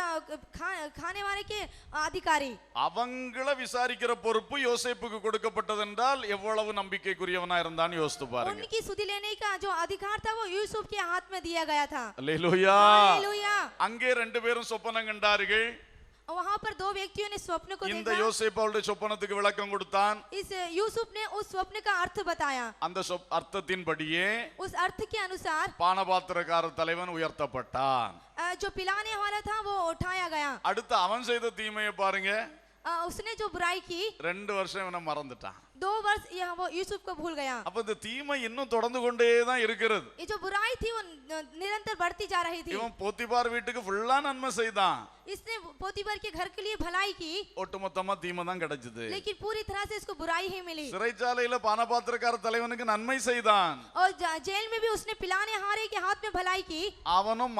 B: खाने वाले के अधिकारी,
A: அவங்கள விசாரிக்கிற பொறுப்பு யோசேப்புக்கு கொடுக்கப்பட்டது என்றால் எவ்வளவு நம்பிக்கைக்குரியவனா இருந்தான்னு யோசித்து பாருங்க.
B: उनकी सुधि लेने का जो अधिकार था वो यूसुफ के हाथ में दिया गया था.
A: அல்லேலூயா.
B: हालेलुया.
A: அங்கே 2 பேரும் சொப்பனம் கண்டார்கள்.
B: वहाँ पर 2 व्यक्तियों ने स्वप्न को
A: இந்த
B: देखा.
A: யோசேப்பு அவருடைய சொப்பனத்துக்கு விளக்கம் கொடுத்தான்.
B: इस यूसुफ ने उस स्वप्न का अर्थ बताया.
A: அந்த அர்த்தத்தின்படியே
B: उस अर्थ के अनुसार
A: பானபாத்திரக்கார தலைவன் உயர்த்தப்பட்டான்.
B: जो पिलाने वाला था वो उठाया गया.
A: அடுத்து அவன் செய்த தீமையை பாருங்க.
B: उसने जो बुराई की
A: 2 வருஷம் இவனை மறந்துட்டான்.
B: 2 वर्ष वो यूसुफ को भूल गया.
A: அப்ப இந்த தீமை இன்னும் தொடர்ந்து கொண்டே தான் இருக்கிறது.
B: ये जो बुराई थी वो निरंतर बढ़ती जा रही थी.
A: இவன் போத்திபார் வீட்டுக்கு ஃபுல்லா நன்மை செய்தான்.
B: इसने पोतीफर के घर के लिए भलाई की.
A: ஒட்டுமொத்தமா தீமை தான் கிடைச்சது.
B: लेकिन पूरी तरह से इसको बुराई ही मिली.
A: சிறைச்சாலையில பானபாத்திரக்கார தலைவனுக்கு நன்மை செய்தான்.
B: और जेल में भी उसने पिलाने हारे के हाथ में भलाई की.
A: அவனும்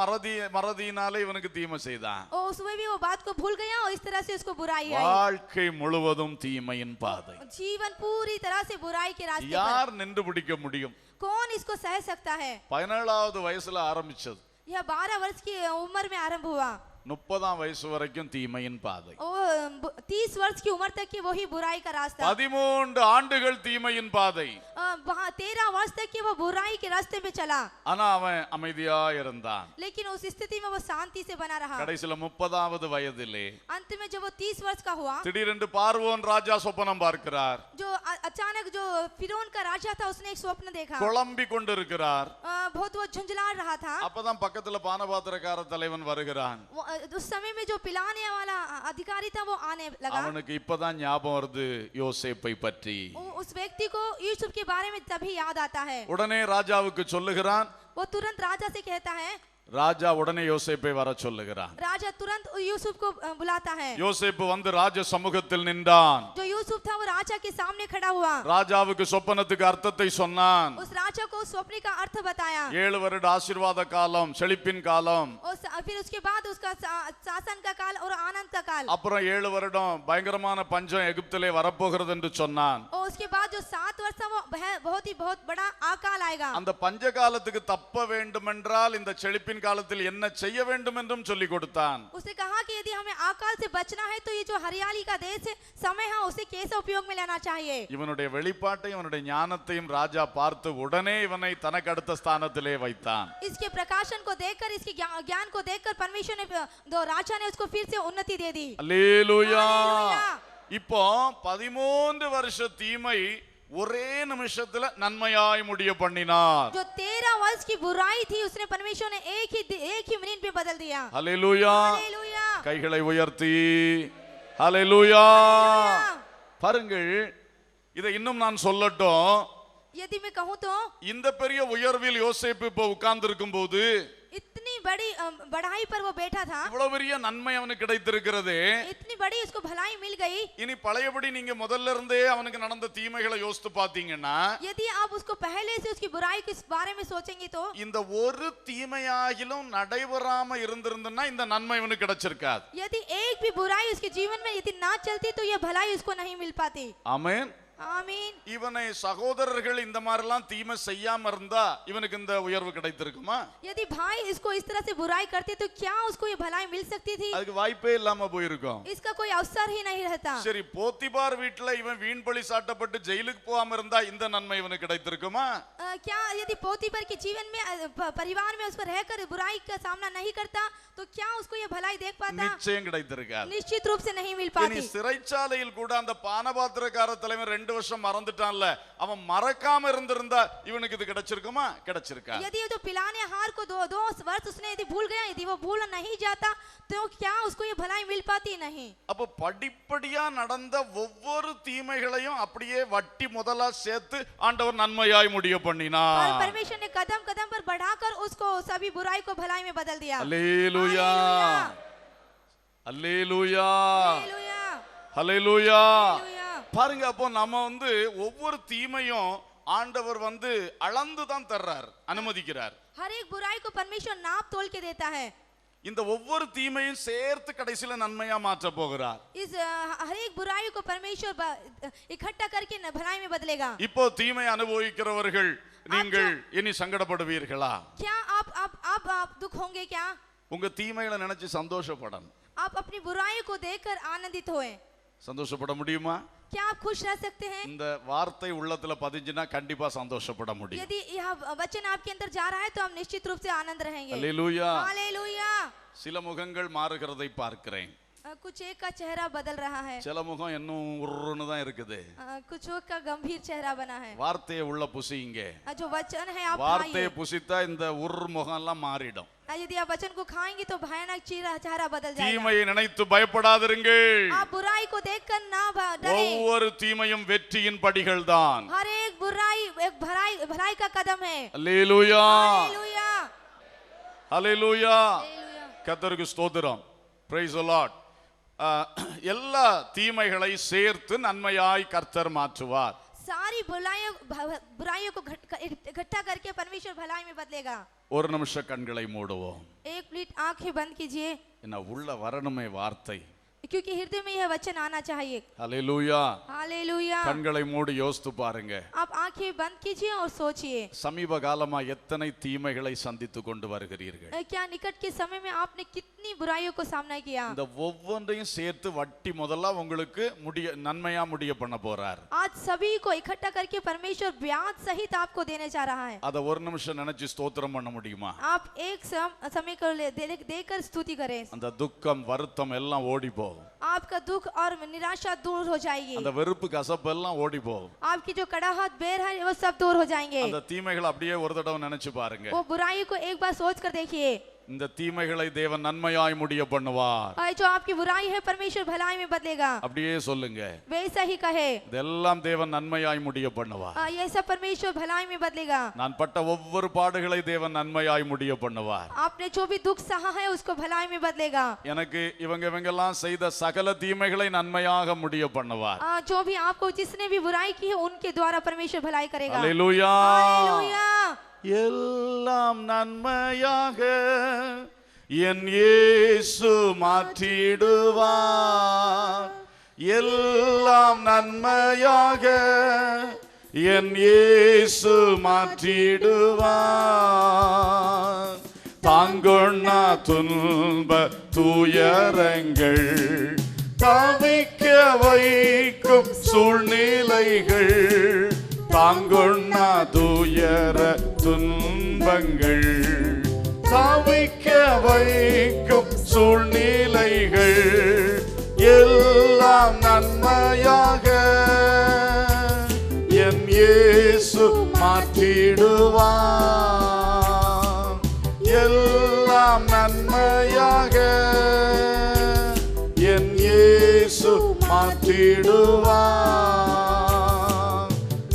A: மறதியினாலே இவனுக்கு தீமை செய்தான்.
B: और उसमें भी वो बात को भूल गया और इस तरह से उसको बुराई आई.
A: வாழ்க்கை முழுவதும் தீமையின் பாதை.
B: जीवन पूरी तरह से बुराई के रास्ते पर.
A: யார் நின்று பிடிக்க முடியும்?
B: कौन इसको सह सकता है?
A: 17வது வயசுல ஆரம்பிச்சது.
B: यह 12 वर्ष की उम्र में आरंभ हुआ.
A: 30ஆம் வயசு வரைக்கும் தீமையின் பாதை.
B: 30 वर्ष की उम्र तक की वही बुराई का रास्ता.
A: 13 ஆண்டுகள் தீமையின் பாதை.
B: 13 वर्ष तक की वो बुराई के रास्ते में चला.
A: ஆனா அவன் அமைதியா இருந்தான்.
B: लेकिन उस स्थिति में वो शांति से बना रहा.
A: கடைசில 30வது வயதிலே
B: अंत में जब वो 30 वर्ष का हुआ,
A: திடீரென்று பார்வோன் ராஜா சொப்பனம் பார்க்கிறார்.
B: जो अचानक जो फिरौन का राजा था उसने एक स्वप्न देखा.
A: குழம்பி கொண்டிருக்கிறார்.
B: बहुत वो झुंझला रहा था.
A: அப்பதான் பக்கத்துல பானபாத்திரக்கார தலைவன் வருகிறான்.
B: उस समय में जो पिलाने वाला अधिकारी था वो आने लगा.
A: அவனுக்கு இப்பதான் ஞாபகம் வருது யோசேப்பை பற்றி.
B: उस व्यक्ति को यूसुफ के बारे में तभी याद आता है.
A: உடனே ராஜாவுக்கு சொல்லுகிறான்.
B: वो तुरंत राजा से कहता है.
A: ராஜா உடனே யோசேப்பை வர சொல்லுகிறான்.
B: राजा तुरंत यूसुफ को बुलाता है.
A: யோசேப்பு வந்து ராஜ சமூகத்தில் நின்றான்.
B: जो यूसुफ था वो राजा के सामने खड़ा हुआ.
A: ராஜாவுக்கு சொப்பனத்துக்கு அர்த்தத்தை சொன்னான்.
B: उस राजा को स्वप्न का अर्थ बताया.
A: 7 வருட ஆசீர்வாத காலம், செழிப்பின் காலம்.
B: और फिर उसके बाद उसका शासन का काल और आनंद का काल.
A: அப்புறம் 7 வருடம் பயங்கரமான பஞ்சம் எகிப்திலே வரப்போகிறது என்று சொன்னான்.
B: और उसके बाद जो 7 वर्ष था वो बहुत बड़ा अकाल आएगा।
A: அந்த பஞ்ச காலத்துக்கு தப்ப வேண்டுமென்றால் இந்த செழிப்பின் காலத்தில் என்ன செய்ய வேண்டும் என்றும் சொல்லி கொடுத்தான்.
B: उसने कहा कि यदि हमें अकाल से बचना है तो ये जो हरियाली का देश है समय है उसे कैसे उपयोग में लेना चाहिए।
A: இவனுடைய வெளிப்பாட்டை இவனுடைய ஞானத்தையும் ராஜா பார்த்து உடனே இவனை தனக்கு அடுத்த ஸ்தானத்திலே வைத்தான்.
B: इसके प्रकाशन को देखकर इसके ज्ञान को देखकर परमेश्वर ने दो राजा ने उसको फिर से उन्नति दे दी।
A: அல்லேலூயா. இப்போ 13 வருஷ தீமை ஒரே நிமிஷத்துல நன்மையாய் முடிய பண்ணினார்.
B: जो 13 वर्ष की बुराई थी उसने परमेश्वर ने एक ही मिनट में बदल दिया।
A: அல்லேலூயா.
B: हालेलुया।
A: கைகளை உயர்த்தி அல்லேலூயா. பாருங்கள், இதை இன்னும் நான் சொல்லட்டும்.
B: यदि मैं कहूं तो
A: இந்த பெரிய உயர்வில் யோசேப்பு இப்போ உட்கார்ந்து இருக்கும்போது
B: इतनी बड़ी बढ़ाई पर वो बैठा था,
A: இவ்வளவு பெரிய நன்மை அவனுக்கு கிடைத்திருக்கிறது.
B: इतनी बड़ी उसको भलाई मिल गई।
A: இனி பழையபடி நீங்க முதல்ல இருந்தே அவனுக்கு நடந்த தீமைகளை யோசித்து பாத்தீங்கன்னா,
B: यदि आप उसको पहले से उसकी बुराई के बारे में सोचेंगे तो
A: இந்த ஒரு தீமையாகிலும் நடைபெறாம இருந்திருந்தா இந்த நன்மை அவனுக்கு கிடைச்சிருக்காது.
B: यदि एक भी बुराई उसके जीवन में यदि ना चलती तो ये भलाई उसको नहीं मिल पाती।
A: ஆமென்.
B: आमीन।
A: இவனை சகோதரர்கள் இந்த மாதிரிலாம் தீமை செய்யாம இருந்தா இவனுக்கு இந்த உயர்வு கிடைத்திருக்குமா?
B: यदि भाई इसको इस तरह से बुराई करते तो क्या उसको ये भलाई मिल सकती थी?
A: அதுக்கு வாய்ப்பே இல்லாம போயிருக்கும்.
B: इसका कोई अवसर ही नहीं रहता।
A: சரி, போத்திபார் வீட்ல இவன் வீண் பழி சாட்டப்பட்டு ஜெயிலுக்கு போகாம இருந்தா இந்த நன்மை இவனுக்கு கிடைத்திருக்குமா?
B: क्या यदि पोतीपर के जीवन में परिवार में उस पर रहकर बुराई का सामना नहीं करता तो क्या उसको ये भलाई देख पाता?
A: நிச்சயம் கிடைத்திருக்காது.
B: निश्चित रूप से नहीं मिल
A: இனி
B: पाती।
A: சிறைச்சாலையில் கூட அந்த பானபாத்திரக்கார தலைவன் 2 வருஷம் மறந்துட்டான்ல, அவன் மறக்காம இருந்திருந்தா இவனுக்கு இது கிடைச்சிருக்குமா? கிடைச்சிருக்காது.
B: यदि तो पिलाने हार को दो वर्ष उसने यदि भूल गया, यदि वो भूल नहीं जाता तो क्या उसको ये भलाई मिल पाती? नहीं।
A: அப்ப படிப்படியா நடந்த ஒவ்வொரு தீமைகளையும் அப்படியே வட்டி முதலா சேர்த்து ஆண்டவர் நன்மையாய் முடிய பண்ணினார்.
B: परमेश्वर ने कदम कदम पर बढ़ाकर उसको सभी बुराई को भलाई में बदल दिया।
A: அல்லேலூயா. அல்லேலூயா.
B: हालेलुया।
A: அல்லேலூயா.
B: हालेलुया।
A: பாருங்க, அப்போ நம்ம ஒவ்வொரு தீமையும் ஆண்டவர் அளந்து தான் தர்றார், அனுமதிக்கிறார்.
B: हर एक बुराई को परमेश्वर नाप तोल के देता है।
A: இந்த ஒவ்வொரு தீமையும் சேர்த்து கடைசில நன்மையா மாற்ற போகிறார்.
B: इस हर एक बुराई को परमेश्वर इकट्ठा करके भलाई में बदलेगा।
A: இப்போ தீமை அனுபவிக்கிறவர்கள் நீங்கள் இனி சங்கடப்படுவீர்களா?
B: क्या आप दुख होंगे? क्या
A: உங்க தீமைகளை நினைச்சு சந்தோஷப்படணும்.
B: आप अपनी बुराई को देखकर आनंदित होए?
A: சந்தோஷப்பட முடியுமா?
B: क्या आप खुश रह सकते हैं?
A: இந்த வார்த்தை உள்ளத்துல பதிஞ்சினா கண்டிப்பா சந்தோஷப்பட முடியும்.
B: यदि यह वचन आपके अंदर जा रहा है तो हम निश्चित रूप से आनंद रहेंगे।
A: அல்லேலூயா.
B: हालेलुया।
A: சில முகங்கள் மாறுகிறதை பார்க்கிறேன்.
B: कुछ एक का चेहरा बदल रहा है,
A: சில முகம் இன்னும் உருன்னு தான் இருக்குது.
B: कुछ का गंभीर चेहरा बना है।
A: வார்த்தையை உள்ள புசிங்க.
B: जो वचन है आप
A: வார்த்தையை
B: खाइए।
A: புசித்தா இந்த உரு முகம் எல்லாம் மாறிடும்.
B: यदि आप वचन को खाएंगे तो भयानक चेहरा बदल जाएगा।
A: தீமையை நினைத்து பயப்படாதிருங்கள்.
B: आप बुराई को देखकर ना डरें।
A: ஒவ்வொரு தீமையும் வெற்றியின் படிகள் தான்.
B: हर एक बुराई एक भलाई का कदम है।
A: அல்லேலூயா.
B: हालेलुया।
A: அல்லேலூயா.
B: हालेलुया।
A: கர்த்தருக்கு ஸ்தோத்திரம். Praise the Lord. எல்லா தீமைகளை சேர்த்து நன்மையாய் கர்த்தர் மாற்றுவார்.
B: सारी बुराइयों को इकट्ठा करके परमेश्वर भलाई में बदलेगा।
A: ஒரு நிமிஷம் கண்களை மூடுவோம்.
B: एक मिनट आंखें बंद कीजिए,
A: என்ன உள்ள வரணுமே வார்த்தை.
B: क्योंकि हृदय में यह वचन आना चाहिए।
A: அல்லேலூயா.
B: हालेलुया।
A: கண்களை மூடி யோசித்து பாருங்க.
B: आप आंखें बंद कीजिए और सोचिए,
A: சமீப காலமா எத்தனை தீமைகளை சந்தித்து கொண்டு வருகிறீர்கள்?
B: क्या निकट के समय में आपने कितनी बुराइयों को सामना किया?
A: இந்த ஒவ்வொன்றையும் சேர்த்து வட்டி முதல்ல உங்களுக்கு நன்மையா முடிய பண்ண போறார்.
B: आज सभी को इकट्ठा करके परमेश्वर ब्याज सहित आपको देने जा रहा है।
A: அத ஒரு நிமிஷம் நினைச்சு ஸ்தோத்திரம் பண்ண முடியுமா?
B: आप एक समय को देकर स्तुति करें।
A: அந்த துக்கம் வருத்தம் எல்லாம் ஓடி போகும்.
B: आपका दुख और निराशा दूर हो जाएगी।
A: அந்த வெறுப்பு கசப்பு எல்லாம் ஓடி போகும்.
B: आपकी जो कड़ाहट बैर है वो सब दूर हो जाएंगे।
A: அந்த தீமைகளை அப்படியே ஒரு தடவை நினைச்சு பாருங்க.
B: वो बुराई को एक बार सोच कर देखिए।
A: இந்த தீமைகளை தேவன் நன்மையாய் முடிய பண்ணுவார்.
B: जो आपकी बुराई है परमेश्वर भलाई में बदलेगा।
A: அப்படியே சொல்லுங்க.
B: वैसा ही कहे,
A: இதெல்லாம் தேவன் நன்மையாய் முடிய பண்ணுவார்.
B: ये सब परमेश्वर भलाई में बदलेगा।
A: நான் பட்ட ஒவ்வொரு பாடுகளை தேவன் நன்மையாய் முடிய பண்ணுவார்.
B: आपने जो भी दुख सहा है उसको भलाई में बदलेगा।
A: எனக்கு இவங்கெல்லாம் செய்த சகல தீமைகளை நன்மையாக முடிய பண்ணுவார்.
B: जो भी आपको जिसने भी बुराई की है उनके द्वारा परमेश्वर भलाई करेगा।
A: அல்லேலூயா.
B: हालेलुया।
A: எல்லாம் நன்மையாக என் இயேசு மாற்றிடுவார். எல்லாம் நன்மையாக என் இயேசு மாற்றிடுவார். தாங்கொண்ணா துன்ப துயரங்கள், தவிக்க வைக்கும் சூழ்நிலைகள், தாங்கொண்ணா துயர துன்பங்கள், தவிக்க வைக்கும் சூழ்நிலைகள் எல்லாம் நன்மையாக என் இயேசு மாற்றிடுவார். எல்லாம் நன்மையாக என் இயேசு மாற்றிடுவார்.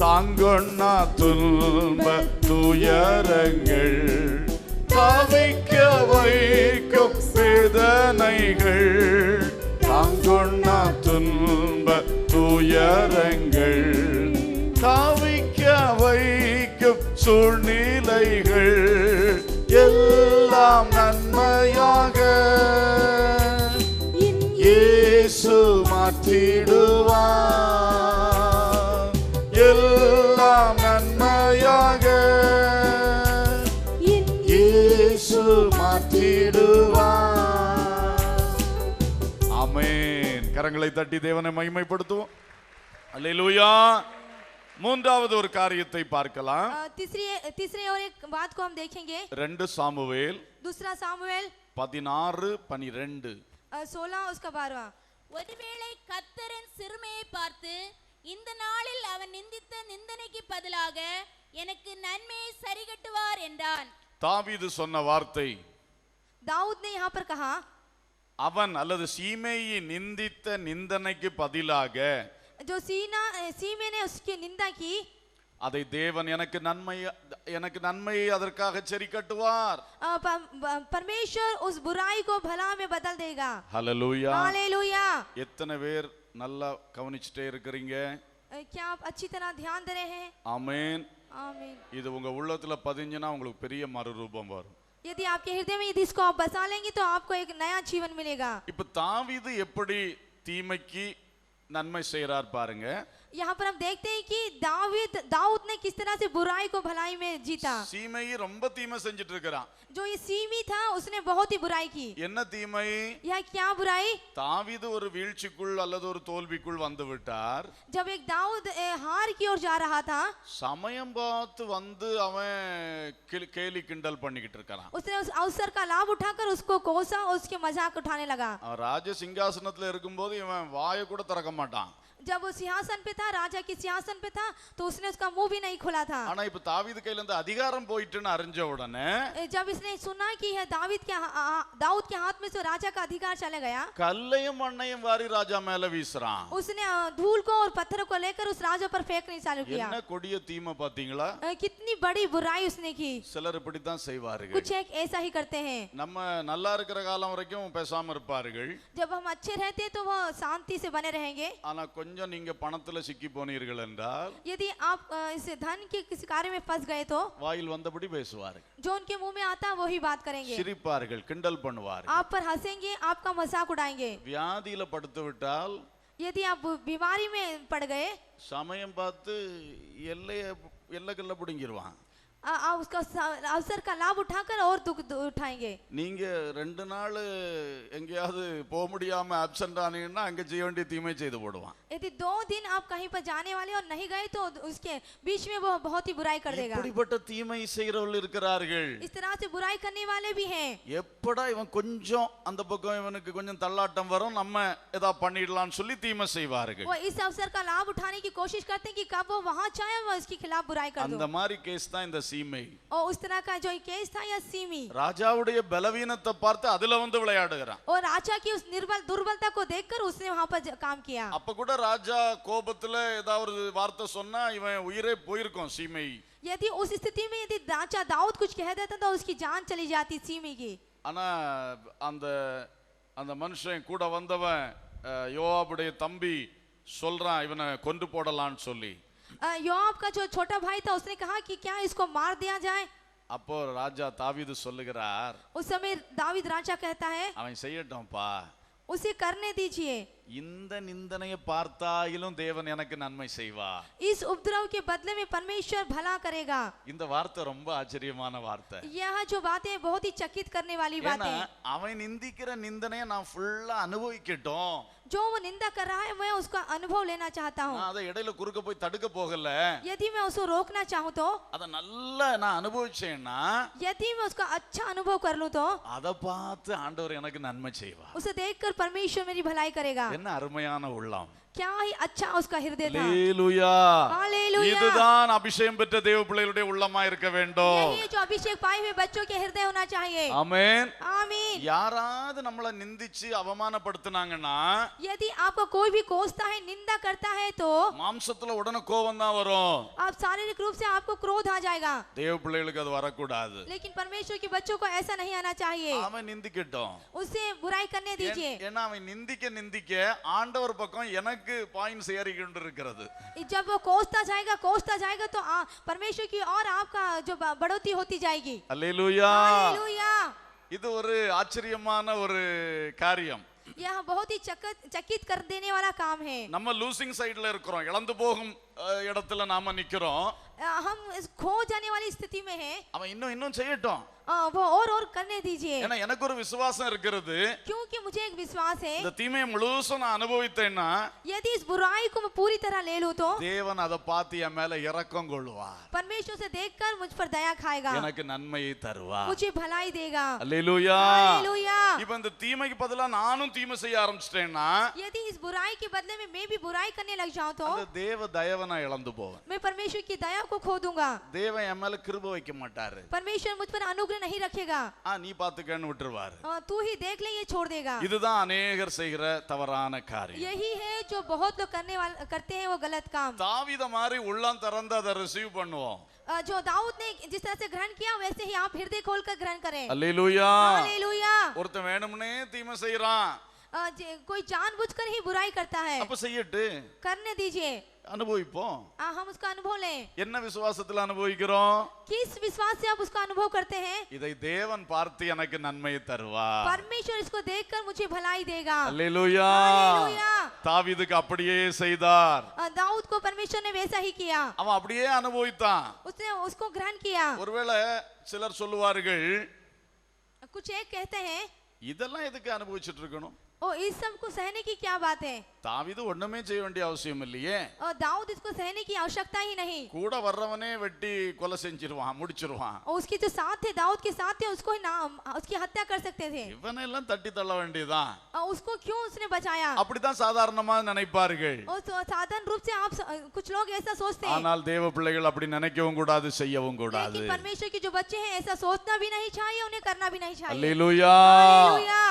A: தாங்கொண்ணா துன்ப துயரங்கள், தவிக்க வைக்கும் வேதனைகள், தாங்கொண்ணா துன்ப துயரங்கள், தவிக்க வைக்கும் சூழ்நிலைகள் எல்லாம் நன்மையாக இயேசு மாற்றிடுவார். எல்லாம் நன்மையாக இயேசு மாற்றிடுவார். ஆமென். கரங்களை தட்டி தேவனை மகிமைப்படுத்துவோம். அல்லேலூயா. மூன்றாவது ஒரு காரியத்தை பார்க்கலாம்.
B: तीसरी और एक बात को हम देखेंगे.
A: 2 சாமுவேல்
B: दूसरा सामुएल
A: 16:12
B: 16 उसका 12.
C: ஒருவேளை கர்த்தரின் சிறுமையை பார்த்து இந்த நாளில் அவன் நிந்தித்த நிந்தனைக்கு பதிலாக எனக்கு நன்மையை சரிகட்டுவார் என்றான்.
A: தாவீது சொன்ன வார்த்தை,
B: दाऊद ने यहाँ पर कहा,
A: அவன் அல்லது சீமேயை நிந்தித்த நிந்தனைக்கு பதிலாக
B: जो सीमे ने उसकी निंदा की,
A: அதை தேவன் எனக்கு நன்மையை அதற்காக சரி கட்டுவார்.
B: परमेश्वर उस बुराई को भला में बदल देगा.
A: ஹல்லேலூயா.
B: हालेलुया.
A: எத்தனை பேர் நல்லா கவனிச்சுட்டே இருக்கிறீங்க?
B: क्या आप अच्छी तरह ध्यान दे रहे हैं?
A: ஆமென்.
B: आमीन.
A: இது உங்க உள்ளத்துல பதிஞ்சுனா உங்களுக்கு பெரிய மறுரூபம் வரும்.
B: यदि आपके हृदय में यदि इसको आप बसा लेंगे तो आपको एक नया जीवन मिलेगा.
A: இப்ப தாவீது எப்படி தீமைக்கு நன்மை செய்றார் பாருங்க.
B: यहाँ पर हम देखते हैं कि दाऊद ने किस तरह से बुराई को भलाई में जीता.
A: சீமையை ரொம்ப தீமை செஞ்சிட்டு இருக்கிறான்.
B: जो ये सीमी था उसने बहुत ही बुराई की.
A: என்ன தீமை?
B: यह क्या बुराई?
A: தாவீது ஒரு வீழ்ச்சிக்குள் அல்லது ஒரு தோல்விக்குள் வந்து விட்டார்.
B: जब एक दाऊद हार की ओर जा रहा था,
A: சமயம் பார்த்து வந்து அவன் கேலி கிண்டல் பண்ணிக்கிட்டு இருக்கான்.
B: उसने उस अवसर का लाभ उठाकर उसको कोसा और उसके मजाक उठाने लगा.
A: அவன் ராஜ சிங்காசனத்துல இருக்கும்போது இவன் வாயை கூட திறக்க மாட்டான்.
B: जब वो सिंहासन पे था, राजा के सिंहासन पे था, तो उसने उसका मुंह भी नहीं खोला था.
A: ஆனா இப்ப தாவீது கையில இருந்து அதிகாரம் போயிட்டுன்னு அறிஞ்ச உடனே,
B: जब इसने सुना कि यह दाऊद के हाथ में से राजा का अधिकार चला गया,
A: கல்லையும் மண்ணையும் வாரி ராஜா மேல வீசுறான்.
B: उसने धूल को और पत्थरों को लेकर उस राजा पर फेंकने चालू किया.
A: என்ன கொடிய தீமை பாத்தீங்களா?
B: कितनी बड़ी बुराई उसने की.
A: சிலர் இப்படித்தான் செய்வார்கள்.
B: कुछ एक ऐसा ही करते हैं.
A: நம்ம நல்லா இருக்கிற காலம் வரைக்கும் பேசாம இருப்பார்கள்.
B: जब हम अच्छे रहते हैं तो वो शांति से बने रहेंगे.
A: ஆனா கொஞ்சம் நீங்க பணத்துல சிக்கி போனீர்கள் என்றால்,
B: यदि आप इस धन के किसी कार्य में फंस गए तो
A: வாயில் வந்தபடி பேசுவார்கள்.
B: जो उनके मुंह में आता है वही बात करेंगे.
A: சிரிப்பார்கள், கிண்டல் பண்ணுவார்கள்.
B: आप पर हंसेंगे, आपका मजाक उड़ाएंगे.
A: வியாதியில படுத்து விட்டால்,
B: यदि आप बीमारी में पड़ गए,
A: சமயம் பார்த்து எல்லைகள்ல புடுங்கிடுவான்.
B: उसका अवसर का लाभ उठाकर और दुख उठाएंगे.
A: நீங்க 2 நாள் எங்கேயாவது போக முடியாம அப்சென்ட் ஆனீங்கன்னா அங்க செய்ய வேண்டிய தீமை செய்து போடுவான்.
B: यदि 2 दिन आप कहीं पर जाने वाले और नहीं गए तो उसके बीच में वो बहुत ही बुराई कर देगा.
A: இப்படிப்பட்ட தீமை செய்கிறவர்கள் இருக்கிறார்கள்.
B: इस तरह से बुराई करने वाले भी हैं.
A: எப்படா இவன் கொஞ்சம் அந்த பக்கம் இவனுக்கு கொஞ்சம் தள்ளாட்டம் வரும், நம்ம ஏதா பண்ணிடலாம்னு சொல்லி தீமை செய்வார்கள்.
B: वो इस अवसर का लाभ उठाने की कोशिश करते हैं कि कब वो वहां चाहे वो इसके खिलाफ बुराई कर दो.
A: அந்த மாதிரி கேஸ் தான் இந்த சீமை.
B: और उस तरह का जो केस था यह सीमी.
A: ராஜாவுடைய பலவீனத்தை பார்த்து அதுல வந்து விளையாடுகிறான்.
B: और राजा की उस दुर्बलता को देखकर उसने वहां पर काम किया.
A: அப்ப கூட ராஜா கோபத்துல ஏதாவது ஒரு வார்த்தை சொன்னா இவன் உயிரே போயிருக்கும் சீமை.
B: यदि उस स्थिति में यदि राजा दाऊद कुछ कह देता तो उसकी जान चली जाती सीमी की.
A: ஆனா அந்த மனுஷன் கூட வந்தவன் யோவாபுடைய தம்பி சொல்றான் இவனை கொண்டு போடலான்னு சொல்லி.
B: योआब का जो छोटा भाई था उसने कहा कि क्या इसको मार दिया जाए.
A: அப்போ ராஜா தாவீது சொல்லுகிறார்,
B: उस समय दाऊद राजा कहता है
A: அவன் செய்யட்டும்பா,
B: उसे करने दीजिए.
A: இந்த நிந்தனையை பார்த்தாயிலும் தேவன் எனக்கு நன்மை செய்வார்.
B: इस उपद्रव के बदले में परमेश्वर भला करेगा.
A: இந்த வார்த்தை ரொம்ப ஆச்சரியமான வார்த்தை.
B: यह जो बात है बहुत ही चकित करने वाली बात है.
A: அவன் நிந்திக்கிற நிந்தனையை நான் ஃபுல்லா அனுபவிக்கட்டும்.
B: जो वो निंदा कर रहा है मैं उसका अनुभव लेना चाहता हूँ.
A: நான் அதை இடையில குறுக்க போய் தடுக்க போகல.
B: यदि मैं उसको रोकना चाहूँ तो,
A: அதை நல்லா நான் அனுபவிச்சேன்னா,
B: यदि मैं उसका अच्छा अनुभव कर लूँ तो,
A: அதை பார்த்து ஆண்டவர் எனக்கு நன்மை செய்வார்.
B: उसे देखकर परमेश्वर मेरी भलाई करेगा.
A: என்ன அருமையான உள்ளம்.
B: क्या ही अच्छा उसका हृदय था.
A: हालेलुया.
B: हालेलुया.
A: இதுதான் அபிஷேகம் பெற்ற தேவ பிள்ளைகளுடைய உள்ளமா இருக்க வேண்டும்.
B: यही जो अभिषेक पाए हुए बच्चों के हृदय होना चाहिए.
A: ஆமென்.
B: आमीन.
A: யாராவது நம்மள நிந்திச்சு அவமானப்படுத்துனாங்கன்னா,
B: यदि आपको कोई भी कोसता है, निंदा करता है तो
A: மாம்சத்துல உடனே கோபம் தான் வரும்.
B: आप शारीरिक रूप से आपको क्रोध आ जाएगा.
A: தேவ பிள்ளைகளுக்கு அது வரக்கூடாது.
B: लेकिन परमेश्वर के बच्चों को ऐसा नहीं आना चाहिए.
A: அவன் நிந்திக்கட்டும்.
B: उसे बुराई करने दीजिए.
A: ஏன்னா அவன் நிந்திக்க ஆண்டவர் பக்கம் எனக்கு பாயிண்ட்ஸ் ஏறி கொண்டு இருக்கிறது.
B: जब वो कोसता जाएगा तो परमेश्वर की और आपका जो बढ़ोतरी होती जाएगी.
A: அல்லேலூயா.
B: हालेलुया.
A: இது ஒரு ஆச்சரியமான ஒரு காரியம்.
B: यह बहुत ही चकित कर देने वाला काम है.
A: நம்ம லூசிங் சைடுல இருக்கிறோம். இழந்து போகும் இடத்துல நாம நிக்கிறோம்.
B: हम खो जाने वाली स्थिति में हैं.
A: அவன் இன்னும் செய்யட்டும்.
B: वो और करने दीजिए.
A: ஏன்னா எனக்கு ஒரு விசுவாசம் இருக்கிறது.
B: क्योंकि मुझे एक विश्वास है.
A: இந்த தீமையை முழுசும் நான் அனுபவித்தேன்னா,
B: यदि इस बुराई को मैं पूरी तरह ले लूं तो
A: தேவன் அதை பார்த்து என் மேல இரக்கம் கொள்வார்.
B: परमेश्वर से देखकर मुझ पर दया खाएगा.
A: எனக்கு நன்மையை தருவார்.
B: मुझे भलाई देगा.
A: அல்லேலூயா.
B: हालेलुया.
A: இப்போ இந்த தீமைக்கு பதிலா நானும் தீமை செய்ய ஆரம்பிச்சிட்டேன்னா,
B: यदि इस बुराई के बदले में मैं भी बुराई करने लग जाऊं तो
A: அந்த தேவ தயவை நான் இழந்து போவேன்.
B: मैं परमेश्वर की दया को खो दूंगा.
A: தேவன் என் மேல கிருபை வைக்க மாட்டாரு.
B: परमेश्वर मुझ पर अनुग्रह नहीं रखेगा.
A: நீ பாத்துக்கன்னு விட்டுருவாரு.
B: तू ही देख ले, ये छोड़ देगा.
A: இதுதான் அநேகர் செய்கிற தவறான காரியம்.
B: यही है जो बहुत लोग करते हैं वो गलत काम.
A: தாவீத மாதிரி உள்ளம் திறந்து அதை ரிசீவ் பண்ணுவோம்.
B: जो दाऊद ने जिस तरह से ग्रहण किया वैसे ही आप हृदय खोलकर ग्रहण करें.
A: அல்லேலூயா.
B: हालेलुया.
A: ஒருத்தன் வேணும்னே தீமை செய்யறான்.
B: कोई जानबूझकर ही बुराई करता है.
A: அப்ப செய்யட்டு.
B: करने दीजिए.
A: அனுபவிப்போம்.
B: हम उसका अनुभव लें.
A: என்ன விசுவாசத்துல அனுபவிக்கிறோம்?
B: किस विश्वास से आप उसका अनुभव करते हैं?
A: இதை தேவன் பார்த்து எனக்கு நன்மையை தருவார்.
B: परमेश्वर इसको देखकर मुझे भलाई देगा.
A: அல்லேலூயா.
B: हालेलुया.
A: தாவீதுக்கு அப்படியே செய்தார்.
B: दाऊद को परमेश्वर ने वैसा ही किया.
A: அவன் அப்படியே அனுபவித்தான்.
B: उसने उसको ग्रहण किया.
A: ஒருவேளை சிலர் சொல்லுவார்கள்,
B: कुछ एक कहते हैं
A: இதெல்லாம் எதுக்கு அனுபவிச்சுட்டு இருக்கணும்?
B: इस सब को सहने की क्या बात है?
A: தாவீது ஒண்ணுமே செய்ய வேண்டிய அவசியம் இல்லையே.
B: और दाऊद इसको सहने की आवश्यकता ही नहीं.
A: கூட வர்றவனே வெட்டி கொலை செஞ்சிருவான், முடிச்சிருவான்.
B: और उसके जो साथ थे, दाऊद के साथ थे, उसको उसकी हत्या कर सकते थे.
A: இவனெல்லாம் தட்டி தள்ள வேண்டியதான்.
B: उसको क्यों उसने बचाया?
A: அப்படிதான் சாதாரணமா நினைப்பார்கள்.
B: और साधारण रूप से आप कुछ लोग ऐसा सोचते हैं.
A: ஆனால் தேவ பிள்ளைகள் அப்படி நினைக்கவும் கூடாது, செய்யவும் கூடாது.
B: लेकिन परमेश्वर के जो बच्चे हैं ऐसा सोचना भी नहीं चाहिए, उन्हें करना भी नहीं चाहिए.
A: அல்லேலூயா.
B: हालेलुया.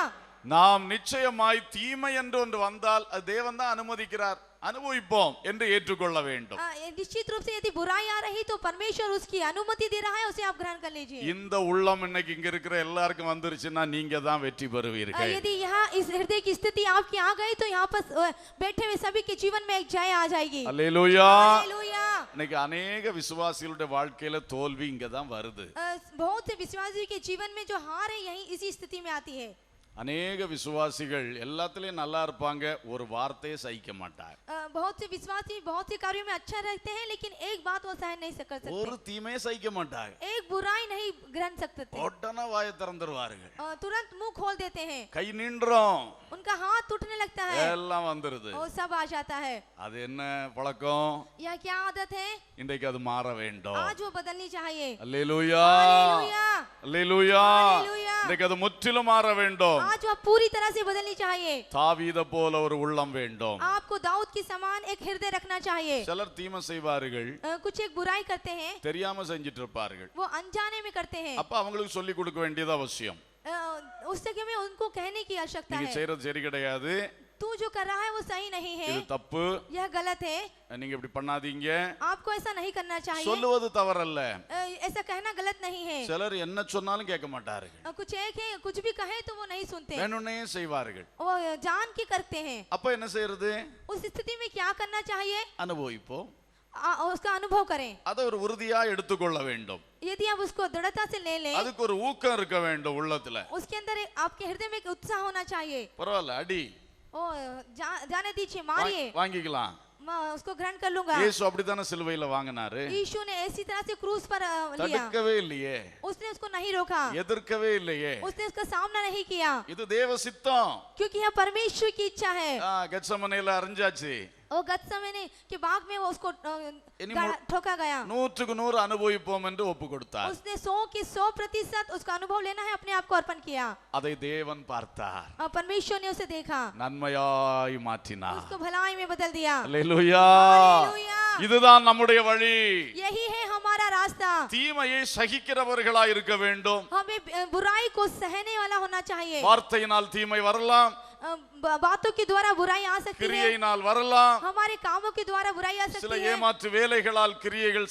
A: நாம் நிச்சயமாய் தீமை என்று ஒன்று வந்தால் அது தேவன் தான் அனுமதிக்கிறார், அனுபவிப்போம் என்று ஏற்றுக்கொள்ள வேண்டும்.
B: निश्चित रूप से यदि बुराई आ रही तो परमेश्वर उसकी अनुमति दे रहा है, उसे आप ग्रहण कर लीजिए.
A: இந்த உள்ளம் இன்னைக்கு இங்க இருக்கிற எல்லாருக்கும் வந்துருச்சுன்னா நீங்க தான் வெற்றி பெறுவீர்கள்.
B: यदि यहाँ इस हृदय की स्थिति आपकी आ गई तो यहाँ पर बैठे हुए सभी के जीवन में एक जय आ जाएगी.
A: அல்லேலூயா.
B: हालेलुया.
A: இன்னைக்கு अनेक விசுவாசிகளுடைய வாழ்க்கையில தோல்வி இங்க தான் வருது.
B: बहुत से विश्वासियों के जीवन में जो हार है यही इसी स्थिति में आती है.
A: अनेक விசுவாசிகள் எல்லாத்துலயும் நல்லா இருப்பாங்க, ஒரு வார்த்தையை சகிக்க மாட்டாங்க.
B: बहुत से विश्वासी बहुत से कार्यों में अच्छा रहते हैं लेकिन एक बात वो सहन नहीं कर सकते.
A: ஒரு தீமையை சகிக்க மாட்டாங்க.
B: एक बुराई नहीं ग्रहण सकते.
A: உடனே வாயை திறந்துருவார்கள்.
B: तुरंत मुंह खोल देते हैं.
A: கை நின்றோம்.
B: उनका हाथ टूटने लगता है.
A: எல்லாம் வந்துருது.
B: और सब आ जाता है.
A: அது என்ன பழக்கம்?
B: यह क्या आदत है?
A: இன்றைக்கு அது மாற வேண்டும்.
B: आज वो बदलनी चाहिए.
A: அல்லேலூயா.
B: हालेलुया.
A: அல்லேலூயா.
B: हालेलुया.
A: இன்றைக்கு அது முற்றிலும் மாற வேண்டும்.
B: आज वो पूरी तरह से बदलनी चाहिए.
A: தாவீத போல ஒரு உள்ளம் வேண்டும்.
B: आपको दाऊद के समान एक हृदय रखना चाहिए.
A: சிலர் தீமை செய்வார்கள்,
B: कुछ एक बुराई करते हैं,
A: தெரியாம செஞ்சிட்டு இருப்பார்கள்.
B: वो अनजाने में करते हैं.
A: அப்ப அவங்களுக்கு சொல்லி கொடுக்க வேண்டியது அவசியம்.
B: उस जगह में उनको कहने की आवश्यकता
A: நீங்க
B: है.
A: செய்யறது சரி கிடையாது,
B: तू जो कर रहा है वो सही नहीं है,
A: இது தப்பு,
B: यह गलत है,
A: நீங்க இப்படி பண்ணாதீங்க.
B: आपको ऐसा नहीं करना चाहिए.
A: சொல்லுவது தவறல்ல.
B: ऐसा कहना गलत नहीं है.
A: சிலர் என்ன சொன்னாலும் கேட்க மாட்டார்கள்.
B: कुछ एक है, कुछ भी कहे तो वो नहीं सुनते,
A: வேணும்னே செய்வார்கள்.
B: वो जान के करते हैं.
A: அப்ப என்ன செய்யறது?
B: उस स्थिति में क्या करना चाहिए?
A: அனுபவிப்போம்.
B: उसका अनुभव करें.
A: அதை ஒரு உறுதியா எடுத்துக்கொள்ள வேண்டும்.
B: यदि आप उसको दृढ़ता से ले लें,
A: அதுக்கு ஒரு ஊக்கம் இருக்க வேண்டும் உள்ளத்துல.
B: उसके अंदर आपके हृदय में एक उत्साह होना चाहिए.
A: பரவாயில்ல, அடி,
B: ओ जाने दीजिए, मारिए,
A: வாங்கிக்கலாம்.
B: मैं उसको ग्रहण कर लूंगा।
A: இயேசு அப்படித்தானே சிலுவையில வாங்கினாரு.
B: यीशु ने ऐसी तरह से क्रूस पर लिया,
A: தடுக்கவே இல்லையே,
B: उसने उसको नहीं रोका,
A: எதிர்க்கவே இல்லையே.
B: उसने उसका सामना नहीं किया,
A: இது தேவ சித்தம்.
B: क्योंकि यह परमेश्वर की इच्छा है।
A: கெத்செமனேல அறிஞ்சாச்சு.
B: वो गत्सेमने के बाग में वो उसको ठोका गया,
A: 100% அனுபவிப்போம் என்று ஒப்பு கொடுத்தார்.
B: उसने 100% उसका अनुभव लेना है, अपने आप को अर्पण किया।
A: அதை தேவன் பார்த்தார்,
B: परमेश्वर ने उसे देखा,
A: நன்மையாய் மாற்றினார்.
B: उसको भलाई में बदल दिया।
A: அல்லேலூயா.
B: हालेलुया।
A: இதுதான் நம்முடைய வழி.
B: यही है हमारा रास्ता।
A: தீமையை சகிக்கிறவர்களாய் இருக்க வேண்டும்.
B: हमें बुराई को सहने वाला होना चाहिए।
A: வார்த்தையினால் தீமை வரலாம்,
B: बातों के द्वारा बुराई आ सकती है,
A: கிரியையினால் வரலாம்,
B: हमारे कामों के द्वारा बुराई आ
A: சில
B: सकती है,
A: ஏமாற்று வேலைகளால் கிரியைகள்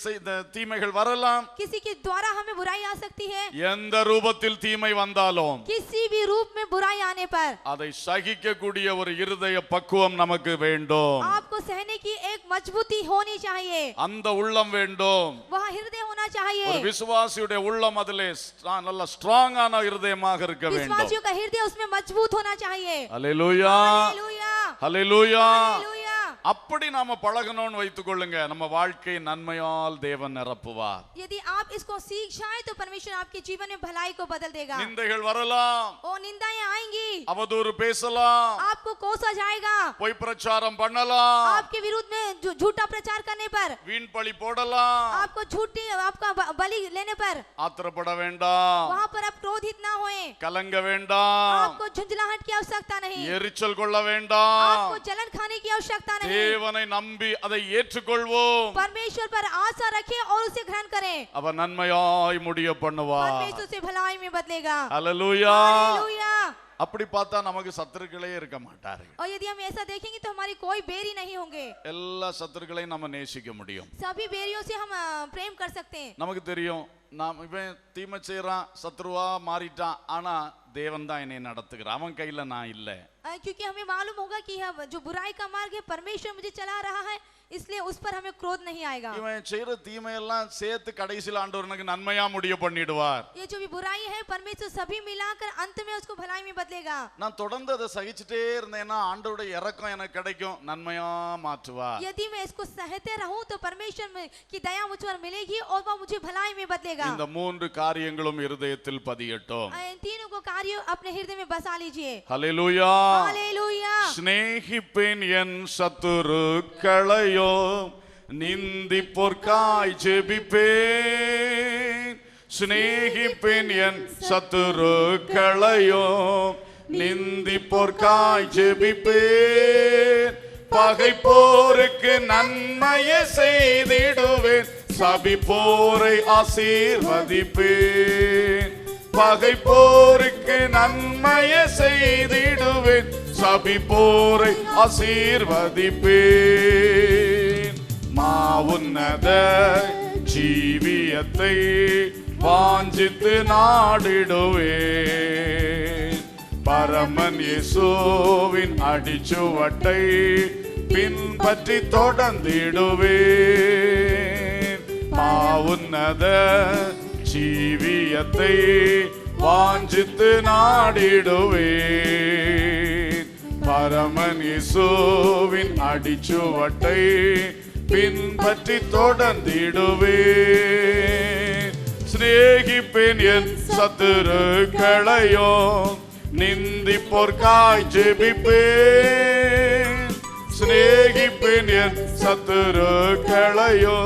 A: தீமைகள் வரலாம்.
B: किसी के द्वारा हमें बुराई आ सकती है।
A: எந்த ரூபத்தில் தீமை வந்தாலும்
B: किसी भी रूप में बुराई आने पर
A: அதை சகிக்கக்கூடிய ஒரு இருதய பக்குவம் நமக்கு வேண்டும்.
B: आपको सहने की एक मजबूती होनी चाहिए,
A: அந்த உள்ளம் வேண்டும்.
B: वह हृदय होना चाहिए।
A: ஒரு விசுவாசியுடைய உள்ளம் அதிலே நல்ல ஸ்ட்ராங்கான இருதயமாக இருக்க வேண்டும்.
B: विश्वासियों का हृदय उसमें मजबूत होना चाहिए।
A: ஹல்லேலூயா,
B: हालेलुया,
A: ஹல்லேலூயா.
B: हालेलुया।
A: அப்படி நாம பழகணும்னு வைத்துக் கொள்ளுங்க, நம்ம வாழ்க்கை நன்மையால் தேவன் நிரப்புவார்.
B: यदि आप इसको सीख जाए तो परमेश्वर आपके जीवन में भलाई को बदल देगा।
A: நிந்தைகள் வரலாம்,
B: और निंदाएं आएंगी,
A: அவதூறு பேசலாம்,
B: आपको कोसा जाएगा,
A: பொய் பிரச்சாரம் பண்ணலாம்,
B: आपके विरुद्ध में झूठा प्रचार करने पर,
A: வீண் பழி போடலாம்.
B: आपको झूठी आपका बलि लेने पर,
A: ஆத்திரப்பட வேண்டாம்,
B: वहाँ पर आप क्रोधित ना होए,
A: கலங்க வேண்டாம்,
B: आपको झुंझलाहट की आवश्यकता नहीं,
A: எரிச்சல் கொள்ள வேண்டாம்.
B: आपको जलन खाने की आवश्यकता नहीं।
A: தேவனை நம்பி அதை ஏற்றுக்கொள்வோம்.
B: परमेश्वर पर आशा रखें और उसे ग्रहण करें,
A: அவர் நன்மையாய் முடிய பண்ணுவார்.
B: परमेश्वर उसे भलाई में बदलेगा।
A: ஹல்லேலூயா.
B: हालेलुया।
A: அப்படி பார்த்தா நமக்கு சத்துருக்களே இருக்க மாட்டார்கள்.
B: और यदि हम ऐसा देखेंगे तो हमारी कोई बैरी नहीं होंगे,
A: எல்லா சத்துருக்களையும் நம்ம நேசிக்க முடியும்.
B: सभी बैरियों से हम प्रेम कर सकते हैं।
A: நமக்கு தெரியும், நாம் இவன் தீமை செய்யறான், சத்ருவா மாறிட்டான், ஆனா தேவன் தான் என்னை நடத்துகிறான், அவன் கையில நான் இல்லை.
B: क्योंकि हमें मालूम होगा कि यह जो बुराई का मार्ग है परमेश्वर मुझे चला रहा है, इसलिए उस पर हमें क्रोध नहीं आएगा।
A: இவன் செய்யற தீமையெல்லாம் சேர்த்து கடைசியில் ஆண்டவருக்கு நன்மையா முடிய பண்ணிடுவார்.
B: ये जो भी बुराई है परमेश्वर सभी मिलाकर अंत में उसको भलाई में बदलेगा।
A: நான் தொடர்ந்து அதை சகிச்சுட்டே இருந்தேன்னா ஆண்டவருடைய இரக்கம் எனக்கு கிடைக்கும், நன்மையா மாற்றுவார்.
B: यदि मैं इसको सहते रहूं तो परमेश्वर की दया मुझ पर मिलेगी और वह मुझे भलाई में बदलेगा।
A: இந்த மூன்று காரியங்களும் இருதயத்தில் பதியட்டும்.
B: इन तीनों को कार्य अपने हृदय में बसा लीजिए।
A: ஹல்லேலூயா.
B: हालेलुया।
A: ஸ்நேகிப்பேன் என் சத்துருக்களையோ, நிந்திப்போர்க்காய் ஜெபிப்பேன். ஸ்நேகிப்பேன் என் சத்துருக்களையோ, நிந்திப்போர்க்காய் ஜெபிப்பேன். பகைப்போருக்கு நன்மையை செய்திடுவேன், சபிப்போரை ஆசீர்வதிப்பேன். பகைப்போருக்கு நன்மையை செய்திடுவேன், சபிப்போரை ஆசீர்வதிப்பேன். மாவுன்னத ஜீவியத்தை வாஞ்சித்து நாடிடுவேன். பரமன் இயேசுவின் அடிச்சுவட்டை பின்பற்றி தொடர்ந்திடுவேன். மாவுன்னத ஜீவியத்தை வாஞ்சித்து நாடிடுவேன். பரமன் இயேசுவின் அடிச்சுவட்டை பின்பற்றி தொடர்ந்திடுவேன். சிநேகிப்பேன் என் சத்துருக்களையோ, நிந்திப்போர்க்காய் ஜெபிப்பேன். சிநேகிப்பேன் என் சத்துருக்களையோ,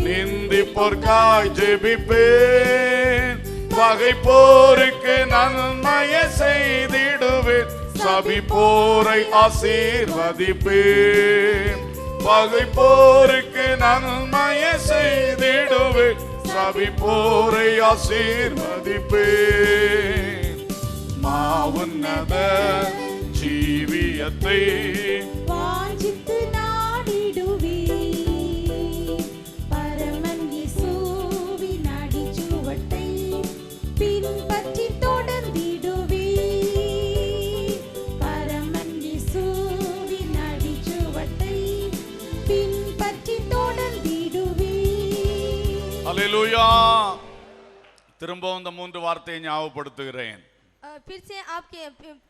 A: நிந்திப்போர்க்காய் ஜெபிப்பேன். பகைப்போருக்கு நன்மையை செய்திடுவேன், சபிப்போரை ஆசீர்வதிப்பேன். பகைப்போருக்கு நன்மையை செய்திடுவேன், சபிப்போரை ஆசீர்வதிப்பேன். மாவுன்னத ஜீவியத்தை
C: வாஞ்சித்து நாடிடுவேன். பரமன் இயேசுவின் அடிச்சுவட்டை பின்பற்றி தொடர்ந்திடுவேன். பரமன் இயேசுவின் அடிச்சுவட்டை பின்பற்றி தொடர்ந்திடுவேன்.
A: அல்லேலூயா. திரும்பவும் இந்த மூன்று வார்த்தையை ஞாபகப்படுத்துகிறேன்.
B: फिर से आपके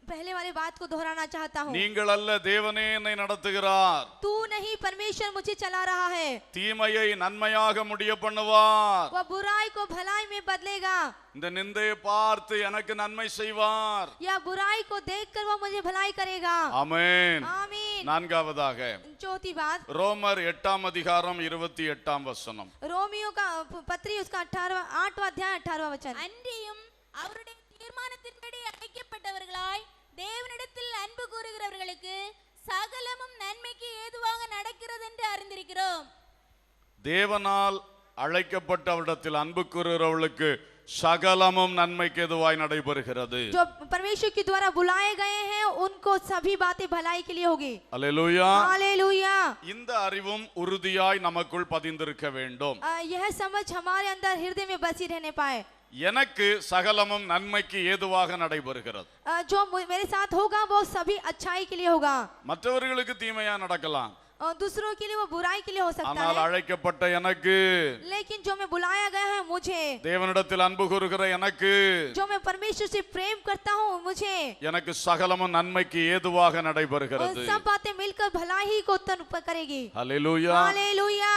B: पहले वाले बात को दोहराना चाहता हूँ।
A: நீங்கள் அல்ல, தேவனே என்னை நடத்துகிறார்.
B: तू नहीं, परमेश्वर मुझे चला रहा है।
A: தீமையை நன்மையாக முடிய பண்ணுவார்.
B: वह बुराई को भलाई में बदलेगा।
A: இந்த நிந்தையை பார்த்து எனக்கு நன்மை செய்வார்.
B: या बुराई को देखकर वह मुझे भलाई करेगा।
A: ஆமென்.
B: आमीन।
A: நான்காவதாக
B: चौथी बात,
A: ரோமர் 8ஆம் அதிகாரம் 28ஆம் வசனம்.
B: रोमियो का पत्री उसका 8वां अध्याय 18वां वचन।
C: அன்றியும் அவருடைய தீர்மானத்தின்படி அழைக்கப்பட்டவர்களாய் தேவனிடத்தில் அன்பு கூறுகிறவர்களுக்கு சகலமும் நன்மைக்கு ஏதுவாக நடக்கிறது என்று அறிந்திருக்கிறோம்.
A: தேவனால் அழைக்கப்பட்டவரிடத்தில் அன்பு கூறுகிறவர்களுக்கு சகலமும் நன்மைக்கு எதுவாய் நடைபெறுகிறது.
B: जो परमेश्वर के द्वारा बुलाए गए हैं उनको सभी बातें भलाई के लिए होगी।
A: அல்லேலூயா.
B: हालेलुया।
A: இந்த அறிவும் உறுதியாய் நமக்குள் பதிந்திருக்க வேண்டும்.
B: यह समझ हमारे अंदर हृदय में बसी रहने पाए।
A: எனக்கு சகலமும் நன்மைக்கு ஏதுவாக நடைபெறுகிறது.
B: जो मेरे साथ होगा वो सभी अच्छाई के लिए होगा।
A: மற்றவர்களுக்கு தீமையா நடக்கலாம்,
B: और दूसरों के लिए वो बुराई के लिए हो सकता
A: ஆனால்
B: है।
A: அழைக்கப்பட்ட எனக்கு,
B: लेकिन जो मैं बुलाया गया है मुझे,
A: தேவனிடத்தில் அன்பு கூறுகிற எனக்கு,
B: जो मैं परमेश्वर से प्रेम करता हूँ मुझे,
A: எனக்கு சகலமும் நன்மைக்கு ஏதுவாக நடைபெறுகிறது.
B: सब बातें मिलकर भलाई को उत्पन्न करेगी।
A: அல்லேலூயா.
B: हालेलुया।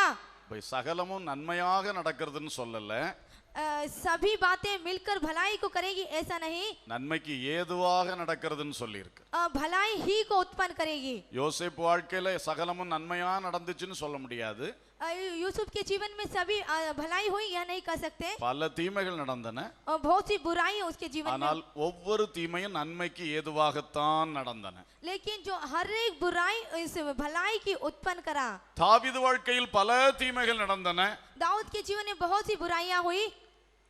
A: சகலமும் நன்மையாக நடக்கிறதுன்னு சொல்லல,
B: सभी बातें मिलकर भलाई को करेगी ऐसा नहीं,
A: நன்மைக்கு ஏதுவாக நடக்கிறதுன்னு சொல்லியிருக்கு.
B: भलाई ही को उत्पन्न करेगी।
A: யோசேப்பு வாழ்க்கையில சகலமும் நன்மையா நடந்துச்சுன்னு சொல்ல முடியாது.
B: यूसुफ के जीवन में सभी भलाई हुई यह नहीं कह सकते,
A: பல தீமைகள் நடந்தன.
B: और बहुत सी बुराई उसके जीवन
A: ஆனால்
B: में,
A: ஒவ்வொரு தீமையும் நன்மைக்கு ஏதுவாகத்தான் நடந்தன.
B: लेकिन जो हर एक बुराई इस भलाई की उत्पन्न करा।
A: தாவீது வாழ்க்கையில் பல தீமைகள் நடந்தன.
B: दाऊद के जीवन में बहुत सी बुराइयां हुई,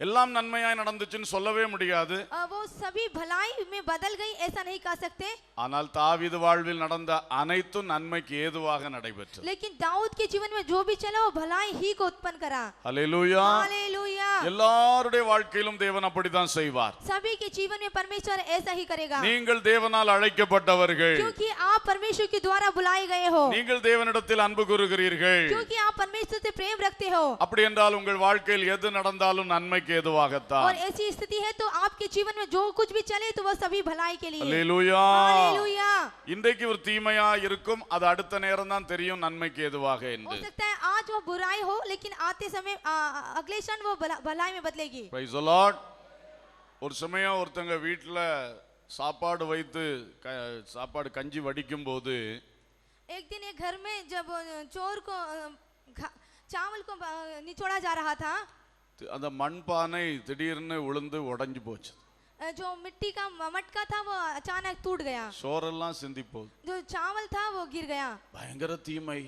A: எல்லாம் நன்மையாய் நடந்துச்சுன்னு சொல்லவே முடியாது.
B: वो सभी भलाई में बदल गई ऐसा नहीं कह सकते,
A: ஆனால் தாவீது வாழ்வில் நடந்த அனைத்தும் நன்மைக்கு ஏதுவாக நடைபெற்றது.
B: लेकिन दाऊद के जीवन में जो भी चला वो भलाई ही को उत्पन्न करा।
A: அல்லேலூயா.
B: हालेलुया।
A: எல்லாருடைய வாழ்க்கையிலும் தேவன் அப்படித்தான் செய்வார்.
B: सभी के जीवन में परमेश्वर ऐसा ही करेगा,
A: நீங்கள் தேவனால் அழைக்கப்பட்டவர்கள்,
B: क्योंकि आप परमेश्वर के द्वारा बुलाए गए हो,
A: நீங்கள் தேவனிடத்தில் அன்பு கூறுகிறீர்கள்.
B: क्योंकि आप परमेश्वर से प्रेम रखते हो।
A: அப்படி என்றால் உங்கள் வாழ்க்கையில் எது நடந்தாலும் நன்மைக்கு ஏதுவாகத்தான்.
B: और ऐसी स्थिति है तो आपके जीवन में जो कुछ भी चले तो वह सभी भलाई के लिए।
A: அல்லேலூயா.
B: हालेलुया।
A: இன்றைக்கு ஒரு தீமையா இருக்கும், அது அடுத்த நேரம் தான் தெரியும் நன்மைக்கு ஏதுவாக
B: हो
A: என்று.
B: सकता है आज वो बुराई हो, लेकिन आते समय अगले क्षण वो भलाई में बदलेगी।
A: Praise the Lord. ஒரு சமயம் ஒருத்தங்க வீட்டுல சாப்பாடு வைத்து சாப்பாடு கஞ்சி வடிக்கும் போது
B: एक दिन एक घर में जब चोर को चावल को निचोड़ा जा रहा था,
A: அந்த மண்பானை திடீர்னு விழுந்து உடைஞ்சு போச்சு.
B: जो मिट्टी का मटका था वो अचानक टूट गया,
A: சோறெல்லாம் சிந்தி போகுது.
B: जो चावल था वो गिर गया,
A: பயங்கர தீமை.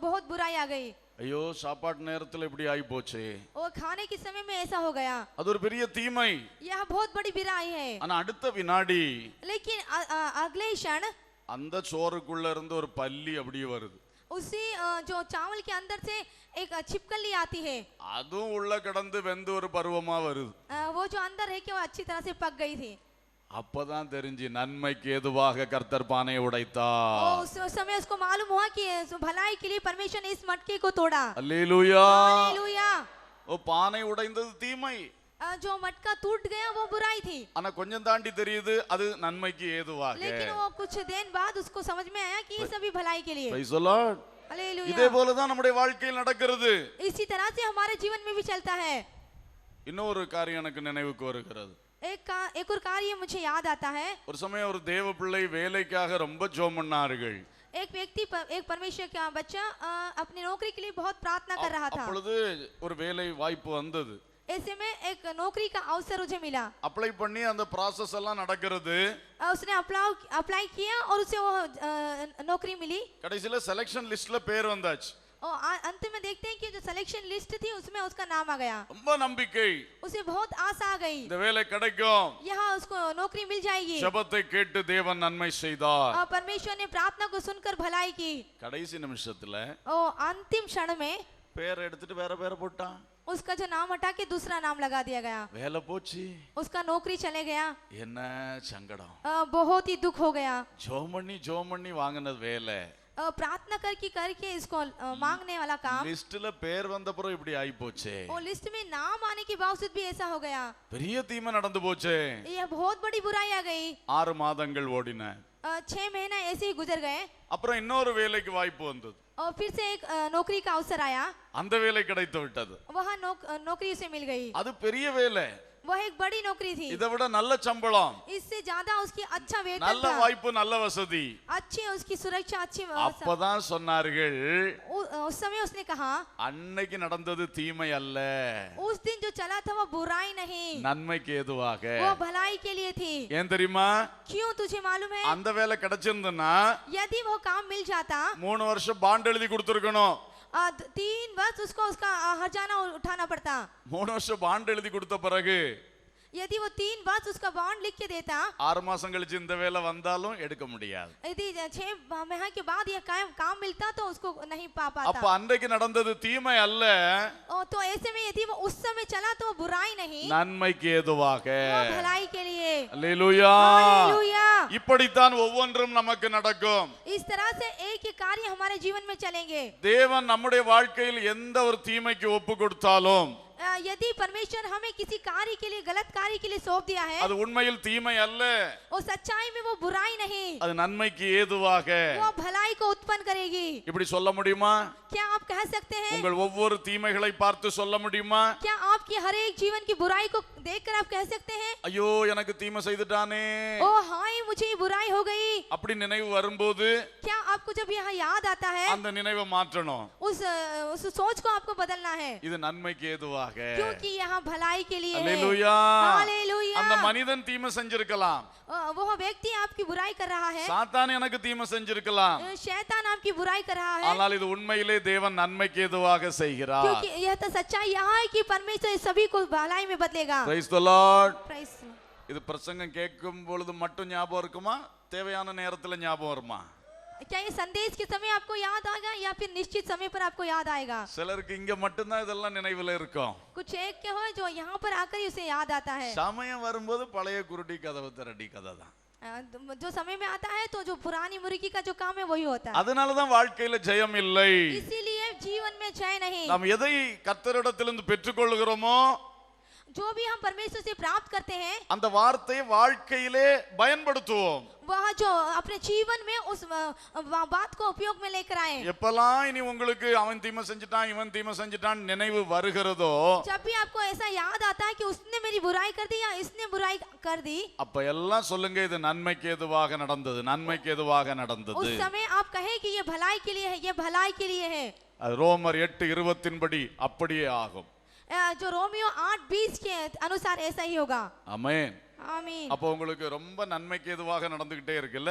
B: बहुत बुराई आ गई।
A: ஐயோ சாப்பாட்டு நேரத்துல இப்படி ஆகி போச்சு.
B: और खाने के समय में ऐसा हो गया,
A: அது ஒரு பெரிய தீமை.
B: यह बहुत बड़ी बुराई है।
A: ஆனா அடுத்த வினாடி
B: लेकिन अगले क्षण
A: அந்த சோறுக்குள்ள இருந்து ஒரு பல்லி அப்படியே வருது.
B: उसी जो चावल के अंदर से एक छिपकली आती है,
A: அதுவும் உள்ள கடந்து வெந்து ஒரு பருவமா வருது.
B: वो जो अंदर है कि वो अच्छी तरह से पक गई थी।
A: அப்பதான் தெரிஞ்சு நன்மைக்கு ஏதுவாக கர்த்தர் பானையை உடைத்தார்.
B: उस समय उसको मालूम हुआ कि भलाई के लिए परमेश्वर ने इस मटके को तोड़ा।
A: அல்லேலூயா.
B: हालेलुया।
A: ஓ பானை உடைந்தது தீமை,
B: जो मटका टूट गया वो बुराई थी,
A: ஆனா கொஞ்சம் தாண்டி தெரியுது அது நன்மைக்கு ஏதுவாக.
B: लेकिन वो कुछ दिन बाद उसको समझ में आया कि ये सभी भलाई के लिए।
A: Praise the Lord.
B: हालेलुया।
A: இதே போலதான் நம்முடைய வாழ்க்கையில் நடக்கிறது.
B: इसी तरह से हमारे जीवन में भी चलता है।
A: இன்னொரு காரியம் எனக்கு நினைவுக்கு வருகிறது.
B: एक और कार्य मुझे याद आता है।
A: ஒரு சமயம் ஒரு தேவ பிள்ளை வேலைக்காக ரொம்ப ஜெபம் பண்ணார்கள்.
B: एक व्यक्ति एक परमेश्वर का बच्चा अपनी नौकरी के लिए बहुत प्रार्थना कर रहा था।
A: அப்பொழுது ஒரு வேலை வாய்ப்பு வந்தது.
B: ऐसे में एक नौकरी का अवसर मुझे मिला।
A: அப்ளை பண்ணி அந்த process எல்லாம் நடக்கிறது.
B: उसने अप्लाई किया और उसे वो नौकरी मिली।
A: கடைசில செலக்ஷன் லிஸ்ட்ல பேர் வந்தாச்சு.
B: और अंत में देखते हैं कि जो सिलेक्शन लिस्ट थी उसमें उसका नाम आ गया।
A: ரொம்ப நம்பிக்கை,
B: उसे बहुत आशा आ गई,
A: இந்த வேலை கிடைக்கும்,
B: यहाँ उसको नौकरी मिल जाएगी।
A: ஜெபத்தை கேட்டு தேவன் நன்மை செய்தார்.
B: और परमेश्वर ने प्रार्थना को सुनकर भलाई की।
A: கடைசி நிமிஷத்துல
B: और अंतिम क्षण में
A: பேர் எடுத்துட்டு வேற பேரை போட்டான்.
B: उसका जो नाम हटा के दूसरा नाम लगा दिया गया।
A: வேலை போச்சு.
B: उसका नौकरी चले गया।
A: என்ன சங்கடம்.
B: बहुत ही दुख हो गया।
A: ஜெபம் பண்ணி வாங்கினது வேலை
B: प्रार्थना करके इसको मांगने वाला काम।
A: லிஸ்ட்ல பேர் வந்தப்புறம் இப்படி ஆயி போச்சே,
B: और लिस्ट में नाम आने के बावजूद भी ऐसा हो गया,
A: பெரிய தீமை நடந்து போச்சே।
B: यह बहुत बड़ी बुराई आ गई।
A: 6 மாதங்கள் ஓடின,
B: 6 महीना ऐसे ही गुजर गए।
A: அப்புறம் இன்னொரு வேலைக்கு வாய்ப்பு வந்தது,
B: और फिर से एक नौकरी का अवसर आया,
A: அந்த வேலை கிடைத்து விட்டது।
B: वहाँ नौकरी उसे मिल गई।
A: அது பெரிய வேலை,
B: वह एक बड़ी नौकरी थी,
A: இதை விட நல்ல சம்பளம்,
B: इससे ज्यादा उसकी अच्छा वेतन
A: நல்ல
B: था,
A: வாய்ப்பு, நல்ல வசதி।
B: अच्छी उसकी सुरक्षा, अच्छी
A: அப்பதான் சொன்னார்கள்,
B: उस समय उसने कहा
A: அன்னைக்கு நடந்தது தீமை அல்ல,
B: उस दिन जो चला था वो बुराई नहीं,
A: நன்மைக்கு ஏதுவாக।
B: वो भलाई के लिए थी।
A: ஏன் தெரியுமா?
B: क्यों तुझे मालूम है?
A: அந்த வேலை கிடைச்சிருந்தா
B: यदि वो काम मिल जाता
A: 3 வருஷம் பாண்ட் எழுதி கொடுத்திருக்கணும்।
B: 3 वर्ष उसको उसका हर्जाना उठाना पड़ता।
A: 3 வருஷம் பாண்ட் எழுதி கொடுத்த பிறகு
B: यदि वो 3 वर्ष उसका बॉन्ड लिख के देता,
A: 6 மாசம் கழிச்சு இந்த வேலை வந்தாலும் எடுக்க முடியாது।
B: यदि 6 महीने के बाद यह काम मिलता तो उसको नहीं पा
A: அப்ப
B: पाता।
A: அன்றைக்கு நடந்தது தீமை அல்ல,
B: तो ऐसे में यदि वो उस समय चला तो वो बुराई नहीं,
A: நன்மைக்கு ஏதுவாக।
B: वो भलाई के लिए।
A: அல்லேலூயா।
B: हालेलुया।
A: இப்படித்தான் ஒவ்வொன்றும் நமக்கு நடக்கும்।
B: इस तरह से एक एक कार्य हमारे जीवन में चलेंगे।
A: தேவன் நம்முடைய வாழ்க்கையில் எந்த ஒரு தீமைக்கு ஒப்பு கொடுத்தாலும்
B: यदि परमेश्वर हमें किसी कार्य के लिए, गलत कार्य के लिए सौंप दिया है,
A: அது உண்மையில் தீமை அல்ல,
B: और सच्चाई में वो बुराई नहीं,
A: அது நன்மைக்கு ஏதுவாக।
B: वो भलाई को उत्पन्न करेगी।
A: இப்படி சொல்ல முடியுமா?
B: क्या आप कह सकते हैं?
A: உங்கள் ஒவ்வொரு தீமைகளை பார்த்து சொல்ல முடியுமா?
B: क्या आपकी हर एक जीवन की बुराई को देखकर आप कह सकते हैं,
A: ஐயோ எனக்கு தீமை செய்துட்டானே,
B: ओ हाय मुझे ये बुराई हो गई?
A: அப்படி நினைவு வரும்போது
B: क्या आपको जब यहाँ याद आता है,
A: அந்த நினைவை மாற்றணும்।
B: उस सोच को आपको बदलना है,
A: இது நன்மைக்கு ஏதுவாக।
B: क्योंकि यहाँ भलाई के लिए है।
A: அல்லேலூயா।
B: हालेलुया।
A: அந்த மனிதன் தீமை செஞ்சிருக்கலாம்,
B: वो व्यक्ति आपकी बुराई कर रहा है,
A: சாத்தான் எனக்கு தீமை செஞ்சிருக்கலாம்,
B: शैतान आपकी बुराई कर रहा है,
A: ஆனால் இது உண்மையிலே தேவன் நன்மைக்கு ஏதுவாக செய்கிறார்।
B: क्योंकि यह तो सच्चाई यहाँ है कि परमेश्वर इस सभी को भलाई में बदलेगा।
A: Praise the Lord।
B: Praise the Lord।
A: இது பிரசங்கம் கேட்கும் பொழுது மட்டும் ஞாபகம் இருக்குமா, தேவையான நேரத்துல ஞாபகம் வருமா?
B: क्या ये संदेश के समय आपको याद आएगा या फिर निश्चित समय पर आपको याद आएगा?
A: சிலருக்கு இங்க மட்டும்தான் இதெல்லாம் நினைவுல இருக்கும்,
B: कुछ एक के हो जो यहाँ पर आकर ही उसे याद आता है।
A: சமயம் வரும்போது பழைய குருடி கதவு திரடி கதை தான்।
B: जो समय में आता है तो जो पुरानी मुर्गी का जो काम है वही होता है।
A: அதனாலதான் வாழ்க்கையில ஜெயம் இல்லை।
B: इसीलिए जीवन में जय नहीं।
A: நாம் எதை கர்த்தரிடத்திலிருந்து பெற்றுக்கொள்கிறோமோ
B: जो भी हम परमेश्वर से प्राप्त करते हैं,
A: அந்த வார்த்தையை வாழ்க்கையிலே பயன்படுத்துவோம்।
B: वह जो अपने जीवन में उस बात को उपयोग में लेकर आए।
A: எப்பலாம் இனி உங்களுக்கு அவன் தீமை செஞ்சுட்டான் இவன் தீமை செஞ்சுட்டான் நினைவு வருகிறதோ,
B: जब भी आपको ऐसा याद आता है कि उसने मेरी बुराई कर दी या इसने बुराई कर दी,
A: அப்ப எல்லாம் சொல்லுங்க இது நன்மைக்கு ஏதுவாக நடந்தது, நன்மைக்கு ஏதுவாக நடந்தது।
B: उस समय आप कहे कि ये भलाई के लिए है, ये भलाई के लिए है।
A: அது ரோமர் 8:20 படி அப்படியே ஆகும்।
B: जो रोमियो 8:20 के अनुसार ऐसा ही होगा।
A: ஆமென்।
B: आमीन।
A: அப்ப உங்களுக்கு ரொம்ப நன்மைக்கு ஏதுவாக நடந்துகிட்டே இருக்குல்ல,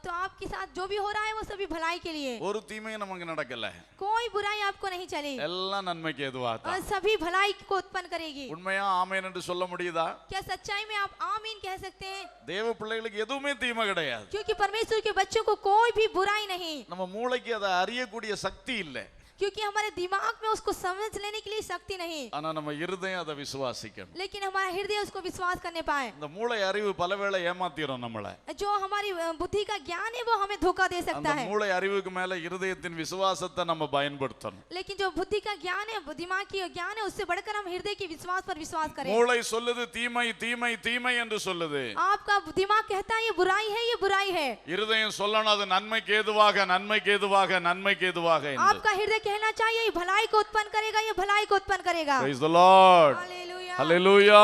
B: तो आपके साथ जो भी हो रहा है वो सभी भलाई के लिए,
A: ஒரு தீமையும் நமக்கு நடக்கல,
B: कोई बुराई आपको नहीं चली,
A: எல்லாம் நன்மைக்கு ஏதுவாக
B: और
A: தான்।
B: सभी भलाई को उत्पन्न करेगी।
A: உண்மையா ஆமென் என்று சொல்ல முடியுதா?
B: क्या सच्चाई में आप आमीन कह सकते हैं?
A: தேவ பிள்ளைகளுக்கு எதுவுமே தீமை கிடையாது,
B: क्योंकि परमेश्वर के बच्चों को कोई भी बुराई नहीं,
A: நம்ம மூளைக்கு அதை அறியக்கூடிய சக்தி இல்லை,
B: क्योंकि हमारे दिमाग में उसको समझ लेने के लिए शक्ति नहीं,
A: ஆனா நம்ம இருதயம் அதை விசுவாசிக்கணும்।
B: लेकिन हमारा हृदय उसको विश्वास करने पाए।
A: இந்த மூளை அறிவு பலவேளை ஏமாத்திரும் நம்மள,
B: जो हमारी बुद्धि का ज्ञान है वो हमें धोखा दे सकता
A: அந்த
B: है,
A: மூளை அறிவுக்கு மேல இருதயத்தின் விசுவாசத்தை நம்ம பயன்படுத்தணும்।
B: लेकिन जो बुद्धि का ज्ञान है, दिमाग की ज्ञान है, उससे बढ़कर हम हृदय के विश्वास पर विश्वास करें।
A: மூளை சொல்லுது தீமை தீமை தீமை என்று சொல்லுது,
B: आपका दिमाग कहता है ये बुराई है, ये बुराई है,
A: இருதயம் சொல்லணும் அது நன்மைக்கு ஏதுவாக நன்மைக்கு ஏதுவாக நன்மைக்கு ஏதுவாக என்று।
B: आपका हृदय कहना चाहिए ये भलाई को उत्पन्न करेगा, ये भलाई को उत्पन्न करेगा।
A: Praise the Lord.
B: Hallelujah.
A: Hallelujah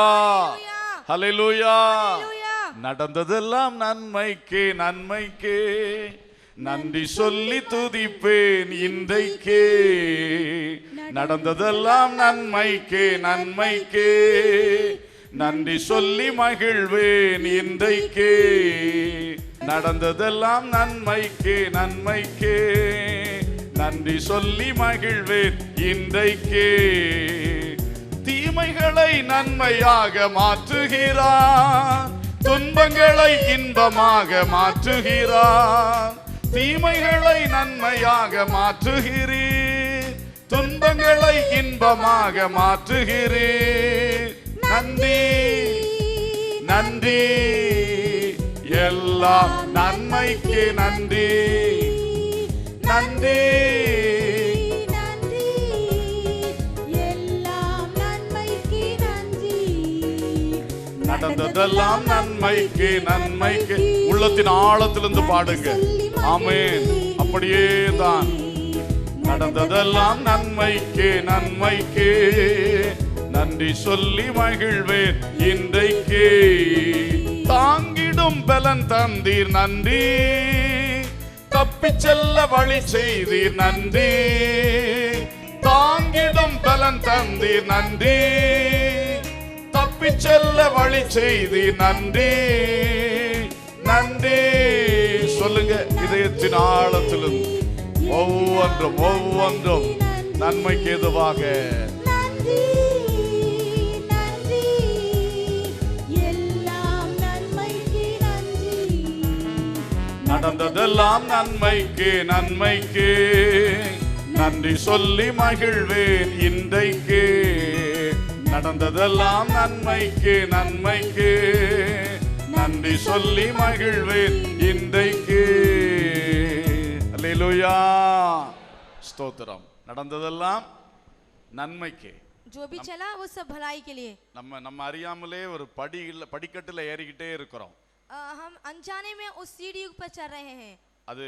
A: hallelujah.
B: Hallelujah.
A: நடந்ததெல்லாம் நன்மைக்கே நன்மைக்கே நன்றி சொல்லி துதிப்பேன் இன்றைக்கே, நடந்ததெல்லாம் நன்மைக்கே நன்மைக்கே நன்றி சொல்லி மகிழ்வேன் இன்றைக்கே, நடந்ததெல்லாம் நன்மைக்கே நன்மைக்கே நன்றி சொல்லி மகிழ்வேன் இன்றைக்கே, தீமைகளை நன்மையாக மாற்றுகிறார், துன்பங்களை இன்பமாக மாற்றுகிறார், தீமைகளை நன்மையாக மாற்றுகிறீர், துன்பங்களை இன்பமாக மாற்றுகிறீர், நன்றி நன்றி எல்லாம் நன்மைக்கு நன்றி, நன்றி.
C: நன்றி எல்லாம் நன்மைக்கு நன்றி.
A: நடந்ததெல்லாம் நன்மைக்கு நன்மைக்கு. உள்ளத்தின் ஆழத்திலிருந்து பாடுங்க. ஆமென். அப்படியே தான். நடந்ததெல்லாம் நன்மைக்கு நன்மைக்கு. நன்றி சொல்லி மகிழ்வேன் இன்றைக்கு. தாங்கிடும் பலன் தந்தீர் நன்றி. தப்பிச் செல்ல வழி செய்தீர் நன்றி. தாங்கிடும் பலன் தந்தீர் நன்றி. தப்பிச் செல்ல வழி செய்தீர் நன்றி. நன்றி சொல்லுங்க இதயத்தின் ஆழத்திலும். ஒவ்வொன்றும் ஒவ்வொன்றும் நன்மைக்கு எதுவாக.
C: நன்றி நன்றி எல்லாம் நன்மைக்கு நன்றி.
A: நடந்ததெல்லாம் நன்மைக்கு நன்மைக்கு. நன்றி சொல்லி மகிழ்வேன் இன்றைக்கு. நடந்ததெல்லாம் நன்மைக்கு நன்மைக்கு. நன்றி சொல்லி மகிழ்வேன் இன்றைக்கு. அல்லேலூயா. ஸ்தோத்திரம். நடந்ததெல்லாம் நன்மைக்கு.
B: जो भी चला वो सब भलाई के लिए.
A: நம்ம அறியாமலே ஒரு படிக்கட்டுல ஏறிக்கிட்டே இருக்கிறோம்.
B: हम अनजाने में उस सीढ़ी पर चढ़ रहे हैं.
A: அது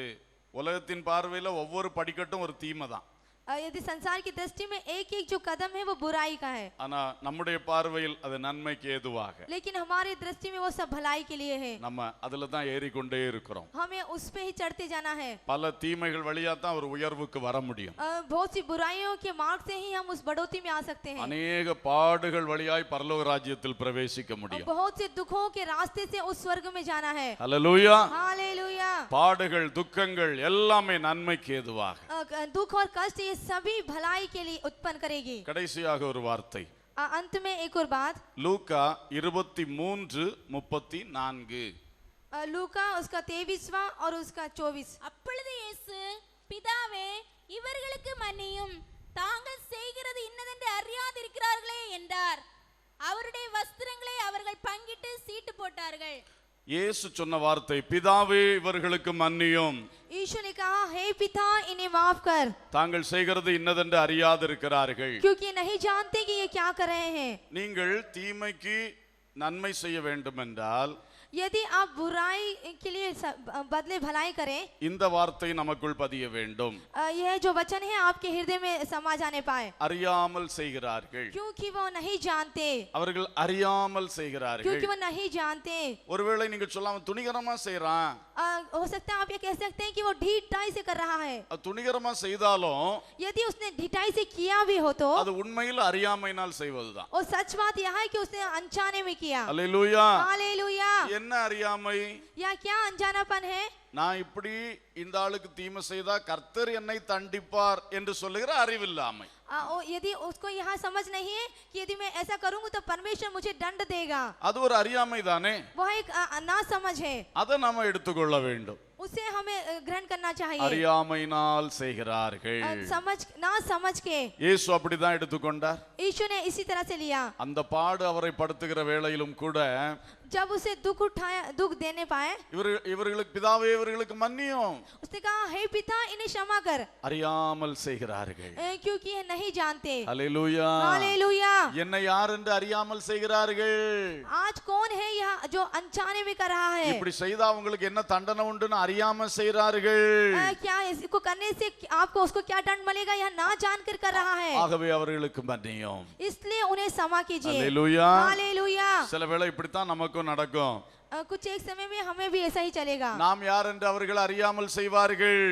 A: உலகத்தின் பார்வையில ஒவ்வொரு படிக்கட்டும் ஒரு தீமை தான்.
B: यदि संसार की दृष्टि में एक एक जो कदम है वो बुराई का है,
A: ஆனா நம்முடைய பார்வையில் அது நன்மைக்கு ஏதுவாக.
B: लेकिन हमारी दृष्टि में वो सब भलाई के लिए है.
A: நம்ம அதுல தான் ஏறிக்கொண்டே இருக்கிறோம்.
B: हमें उस पे ही चढ़ते जाना है.
A: பல தீமைகள் வழியா தான் ஒரு உயர்வுக்கு வர முடியும்.
B: बहुत सी बुराइयों के मार्ग से ही हम उस बढ़ोतरी में आ सकते हैं.
A: அநேக பாடுகள் வழியாய் பரலோக ராஜ்யத்தில் பிரவேசிக்க முடியும்.
B: बहुत से दुखों के रास्ते से उस स्वर्ग में जाना है.
A: ஹல்லேலூயா.
B: हालेलुया.
A: பாடுகள் துக்கங்கள் எல்லாமே நன்மைக்கு ஏதுவாக.
B: दुख और कष्ट ये सभी भलाई के लिए उत्पन्न करेगी.
A: கடைசியாக ஒரு வார்த்தை.
B: अंत में एक और बात.
A: லூக்கா 23:34.
B: लूका उसका 23वां और उसका 24.
C: அப்பொழுது இயேசு, பிதாவே இவர்களுக்கு மன்னியும், தாங்கள் செய்கிறது இன்னதென்று அறியாதிருக்கிறார்களே என்றார். அவருடைய வஸ்திரங்களை அவர்கள் பங்கிட்டு சீட்டு போட்டார்கள்.
A: இயேசு சொன்ன வார்த்தை, பிதாவே இவர்களுக்கு மன்னியும்.
B: यीशु ने कहा, हे पिता इन्हें माफ कर,
A: தாங்கள் செய்கிறது இன்னதென்று அறியாதிருக்கிறார்கள்.
B: क्योंकि नहीं जानते कि ये क्या कर रहे हैं.
A: நீங்கள் தீமைக்கு நன்மை செய்ய வேண்டும் என்றால்,
B: यदि आप बुराई के लिए बदले भलाई करें,
A: இந்த வார்த்தை நமக்குள் பதிய வேண்டும்.
B: यह जो वचन है आपके हृदय में समा जाने पाए.
A: அறியாமல் செய்கிறார்கள்.
B: क्योंकि वो नहीं जानते.
A: அவர்கள் அறியாமல் செய்கிறார்கள்.
B: क्योंकि वो नहीं जानते.
A: ஒருவேளை நீங்க சொல்லாம துணிகரமா செய்றான்.
B: हो सकता है आप ये कह सकते हैं कि वो ढीठाई से कर रहा है.
A: துணிகரமா செய்தாலும்
B: यदि उसने ढीठाई से किया भी हो तो
A: அது உண்மையில் அறியாமையினால் செய்வதுதான்.
B: और सच बात यह है कि उसने अनजाने में किया.
A: அல்லேலூயா.
B: हालेलुया.
A: என்ன அறியாமை?
B: या क्या अनजानापन है?
A: நான் இப்படி இந்த ஆளுக்கு தீமை செய்தா கர்த்தர் என்னை தண்டிப்பார் என்று சொல்லுகிற அறிவில்லாமை.
B: यदि उसको यहाँ समझ नहीं है कि यदि मैं ऐसा करूंगा तो परमेश्वर मुझे दंड देगा,
A: அது ஒரு அறியாமை தானே.
B: वह एक ना समझ है.
A: அதை நாம எடுத்துக்கொள்ள வேண்டும்.
B: उसे हमें ग्रहण करना चाहिए.
A: அறியாமையினால் செய்கிறார்கள்.
B: ना समझ के
A: இயேசு அப்படிதான் எடுத்துக்கொண்டார்.
B: यीशु ने इसी तरह से लिया.
A: அந்த பாடு அவரை படுத்துகிற வேளையிலும் கூட
B: जब उसे दुख उठाया, दुख देने पाए,
A: இவர்களுக்கு பிதாவே இவர்களுக்கு மன்னியும்.
B: उसने कहा, हे पिता इन्हें क्षमा कर,
A: அறியாமல் செய்கிறார்கள்.
B: क्योंकि ये नहीं जानते.
A: அல்லேலூயா.
B: हालेलुया.
A: என்னை யார் என்று அறியாமல் செய்கிறார்கள்.
B: आज कौन है यह जो अनजाने में कर रहा है?
A: இப்படி செய்தா உங்களுக்கு என்ன தண்டனை உண்டுன்னு அறியாமல் செய்கிறார்கள்.
B: क्या इसको करने से आपको उसको क्या दंड मिलेगा यह ना जानकर कर रहा है.
A: ஆகவே அவர்களுக்கு மன்னியும்.
B: इसलिए उन्हें क्षमा कीजिए.
A: அல்லேலூயா.
B: हालेलुया.
A: சில வேளை இப்படித்தான் நமக்கும் நடக்கும்.
B: कुछ एक समय में हमें भी ऐसा ही चलेगा.
A: நாம் யார் என்று அவர்கள் அறியாமல் செய்வார்கள்.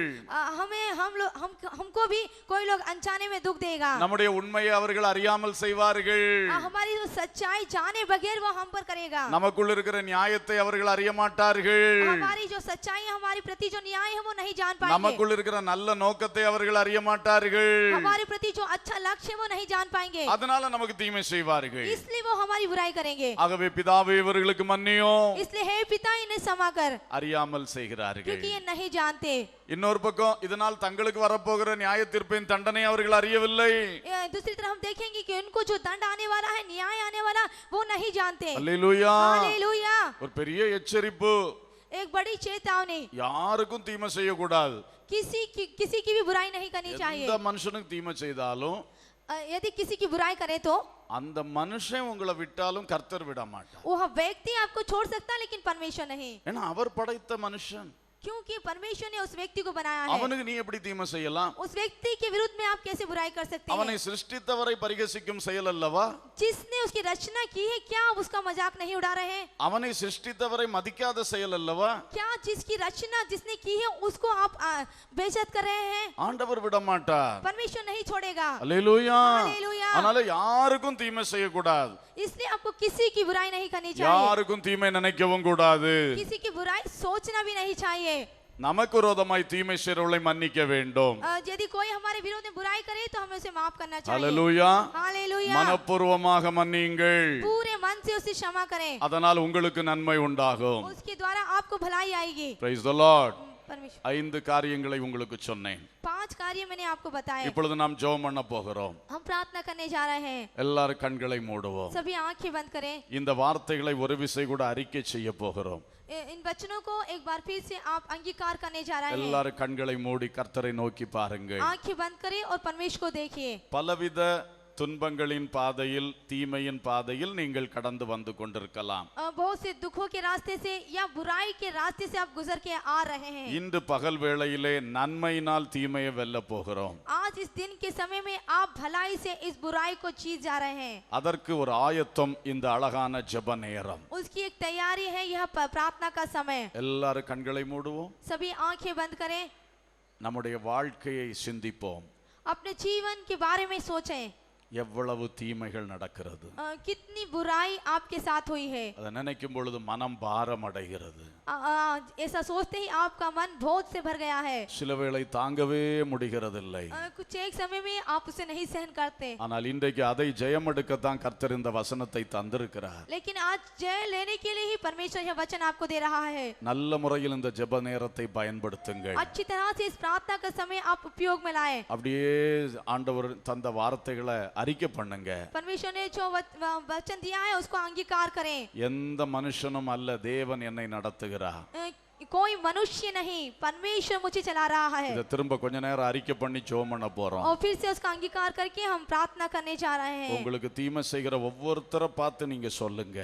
B: हमको भी कोई लोग अनजाने में दुख देगा.
A: நம்முடைய உண்மையை அவர்கள் அறியாமல் செய்வார்கள்.
B: हमारी जो सच्चाई जाने बगैर वो हम पर करेगा.
A: நமக்குள் இருக்கிற நியாயத்தை அவர்கள் அறிய மாட்டார்கள்.
B: हमारी जो सच्चाई है, हमारी प्रति जो न्याय है वो नहीं जान पाएंगे.
A: நமக்குள் இருக்கிற நல்ல நோக்கத்தை அவர்கள் அறிய மாட்டார்கள்.
B: हमारे प्रति जो अच्छा लक्ष्य है वो नहीं जान पाएंगे.
A: அதனால நமக்கு தீமை செய்வார்கள்.
B: इसलिए वो हमारी बुराई करेंगे.
A: ஆகவே பிதாவே இவர்களுக்கு மன்னியும்.
B: इसलिए हे पिता इन्हें क्षमा कर,
A: அறியாமல் செய்கிறார்கள்.
B: क्योंकि ये नहीं जानते.
A: இன்னொரு பக்கம் இதனால் தங்களுக்கு வரப்போகிற நியாய தீர்ப்பின் தண்டனை அவர்கள் அறியவில்லை.
B: दूसरी तरफ हम देखेंगे कि उनको जो दंड आने वाला है, न्याय आने वाला, वो नहीं जानते.
A: அல்லேலூயா.
B: हालेलुया.
A: ஒரு பெரிய எச்சரிப்பு.
B: एक बड़ी चेतावनी,
A: யாருக்கும் தீமை செய்யக்கூடாது.
B: किसी की भी बुराई नहीं करनी चाहिए।
A: எந்த மனுஷனுக்கு தீமை செய்தாலும்
B: यदि किसी की बुराई करे तो
A: அந்த மனுஷன் உங்களை விட்டாலும் கர்த்தர் விட மாட்டார்.
B: वह व्यक्ति आपको छोड़ सकता है लेकिन परमेश्वर नहीं,
A: ஏன்னா அவர் படைத்த மனுஷன்.
B: क्योंकि परमेश्वर ने उस व्यक्ति को बनाया है।
A: அவனுக்கு நீ எப்படி தீமை செய்யலாம்?
B: उस व्यक्ति के विरुद्ध में आप कैसे बुराई कर सकते
A: அவனை
B: हैं?
A: சிருஷ்டித்தவரை பரிகசிக்கும் செயல் அல்லவா?
B: जिसने उसकी रचना की है, क्या आप उसका मजाक नहीं उड़ा रहे हैं?
A: அவனை சிருஷ்டித்தவரை மதிக்காத செயல் அல்லவா?
B: क्या जिसकी रचना जिसने की है उसको आप बेइज्जत कर रहे हैं?
A: ஆண்டவர் விட மாட்டார்.
B: परमेश्वर नहीं छोड़ेगा।
A: அல்லேலூயா.
B: हालेलुया।
A: அதனால யாருக்கும் தீமை செய்யக்கூடாது.
B: इसलिए आपको किसी की बुराई नहीं करनी चाहिए,
A: யாருக்கும் தீமை நினைக்கவும் கூடாது.
B: किसी की बुराई सोचना भी नहीं चाहिए।
A: நமக்கு விரோதமாய் தீமை செய்றவர்களை மன்னிக்க வேண்டும்.
B: यदि कोई हमारे विरोध में बुराई करे तो हमें उसे माफ करना चाहिए।
A: அல்லேலூயா.
B: हालेलुया।
A: மனப்பூர்வமாக மன்னியுங்கள்.
B: पूरे मन से उसे क्षमा करें,
A: அதனால் உங்களுக்கு நன்மை உண்டாகும்.
B: उसके द्वारा आपको भलाई आएगी।
A: Praise the Lord.
B: परमेश्वर
A: 5 காரியங்களை உங்களுக்கு சொன்னேன்.
B: 5 कार्य मैंने आपको बताए।
A: இப்பொழுது நாம் ஜெபம் பண்ண போகிறோம்.
B: हम प्रार्थना करने जा रहे हैं।
A: எல்லாரும் கண்களை மூடுவோம்.
B: सभी आंखें बंद करें।
A: இந்த வார்த்தைகளை ஒரு விசை கூட அறிக்கை செய்ய போகிறோம்.
B: इन वचनों को एक बार फिर से आप अंगीकार करने जा रहे हैं।
A: எல்லாரும் கண்களை மூடி கர்த்தரை நோக்கி பாருங்கள்.
B: आंखें बंद करें और परमेश्वर को देखिए।
A: பலவித துன்பங்களின் பாதையில் தீமையின் பாதையில் நீங்கள் கடந்து வந்து கொண்டிருக்கலாம்.
B: बहुत से दुखों के रास्ते से या बुराई के रास्ते से आप गुजर के आ रहे हैं।
A: இன்று பகல் வேளையிலே நன்மையினால் தீமையை வெல்ல போகிறோம்.
B: आज इस दिन के समय में आप भलाई से इस बुराई को जीत जा रहे हैं।
A: அதற்கு ஒரு ஆயத்தம் இந்த அழகான ஜெப நேரம்.
B: उसकी एक तैयारी है यह प्रार्थना का समय।
A: எல்லாரும் கண்களை மூடுவோம்.
B: सभी आंखें बंद करें।
A: நம்முடைய வாழ்க்கையை சிந்திப்போம்.
B: अपने जीवन के बारे में सोचें।
A: எவ்வளவு தீமைகள் நடக்கிறது.
B: कितनी बुराई आपके साथ हुई है।
A: அதை நினைக்கும் பொழுது மனம் பாரம் அடைகிறது.
B: ऐसा सोचते ही आपका मन बोझ से भर गया है।
A: சில வேளை தாங்கவே முடிகிறதில்லை.
B: कुछ एक समय में आप उसे नहीं सहन करते।
A: ஆனால் இன்றைக்கு அதை ஜெயமெடுக்கத்தான் கர்த்தர் இந்த வசனத்தை தந்திருக்கிறார்.
B: लेकिन आज जय लेने के लिए ही परमेश्वर यह वचन आपको दे रहा है।
A: நல்ல முறையில் இந்த ஜெப நேரத்தை பயன்படுத்துங்கள்.
B: अच्छी तरह से इस प्रार्थना का समय आप उपयोग में लाएं।
A: அப்படியே ஆண்டவர் தந்த வார்த்தைகளை அறிக்கை பண்ணுங்க.
B: परमेश्वर ने जो वचन दिया है उसको अंगीकार करें।
A: எந்த மனுஷனும் அல்ல, தேவன் என்னை நடத்துகிறார்.
B: कोई मनुष्य नहीं, परमेश्वर मुझे चला रहा है।
A: இத திரும்ப கொஞ்ச நேரம் அறிக்கை பண்ணி ஜெபம் பண்ண போறோம்.
B: और फिर से उसका अंगीकार करके हम प्रार्थना करने जा रहे हैं।
A: உங்களுக்கு தீமை செய்கிற ஒவ்வொருத்தரை பார்த்து நீங்க சொல்லுங்க,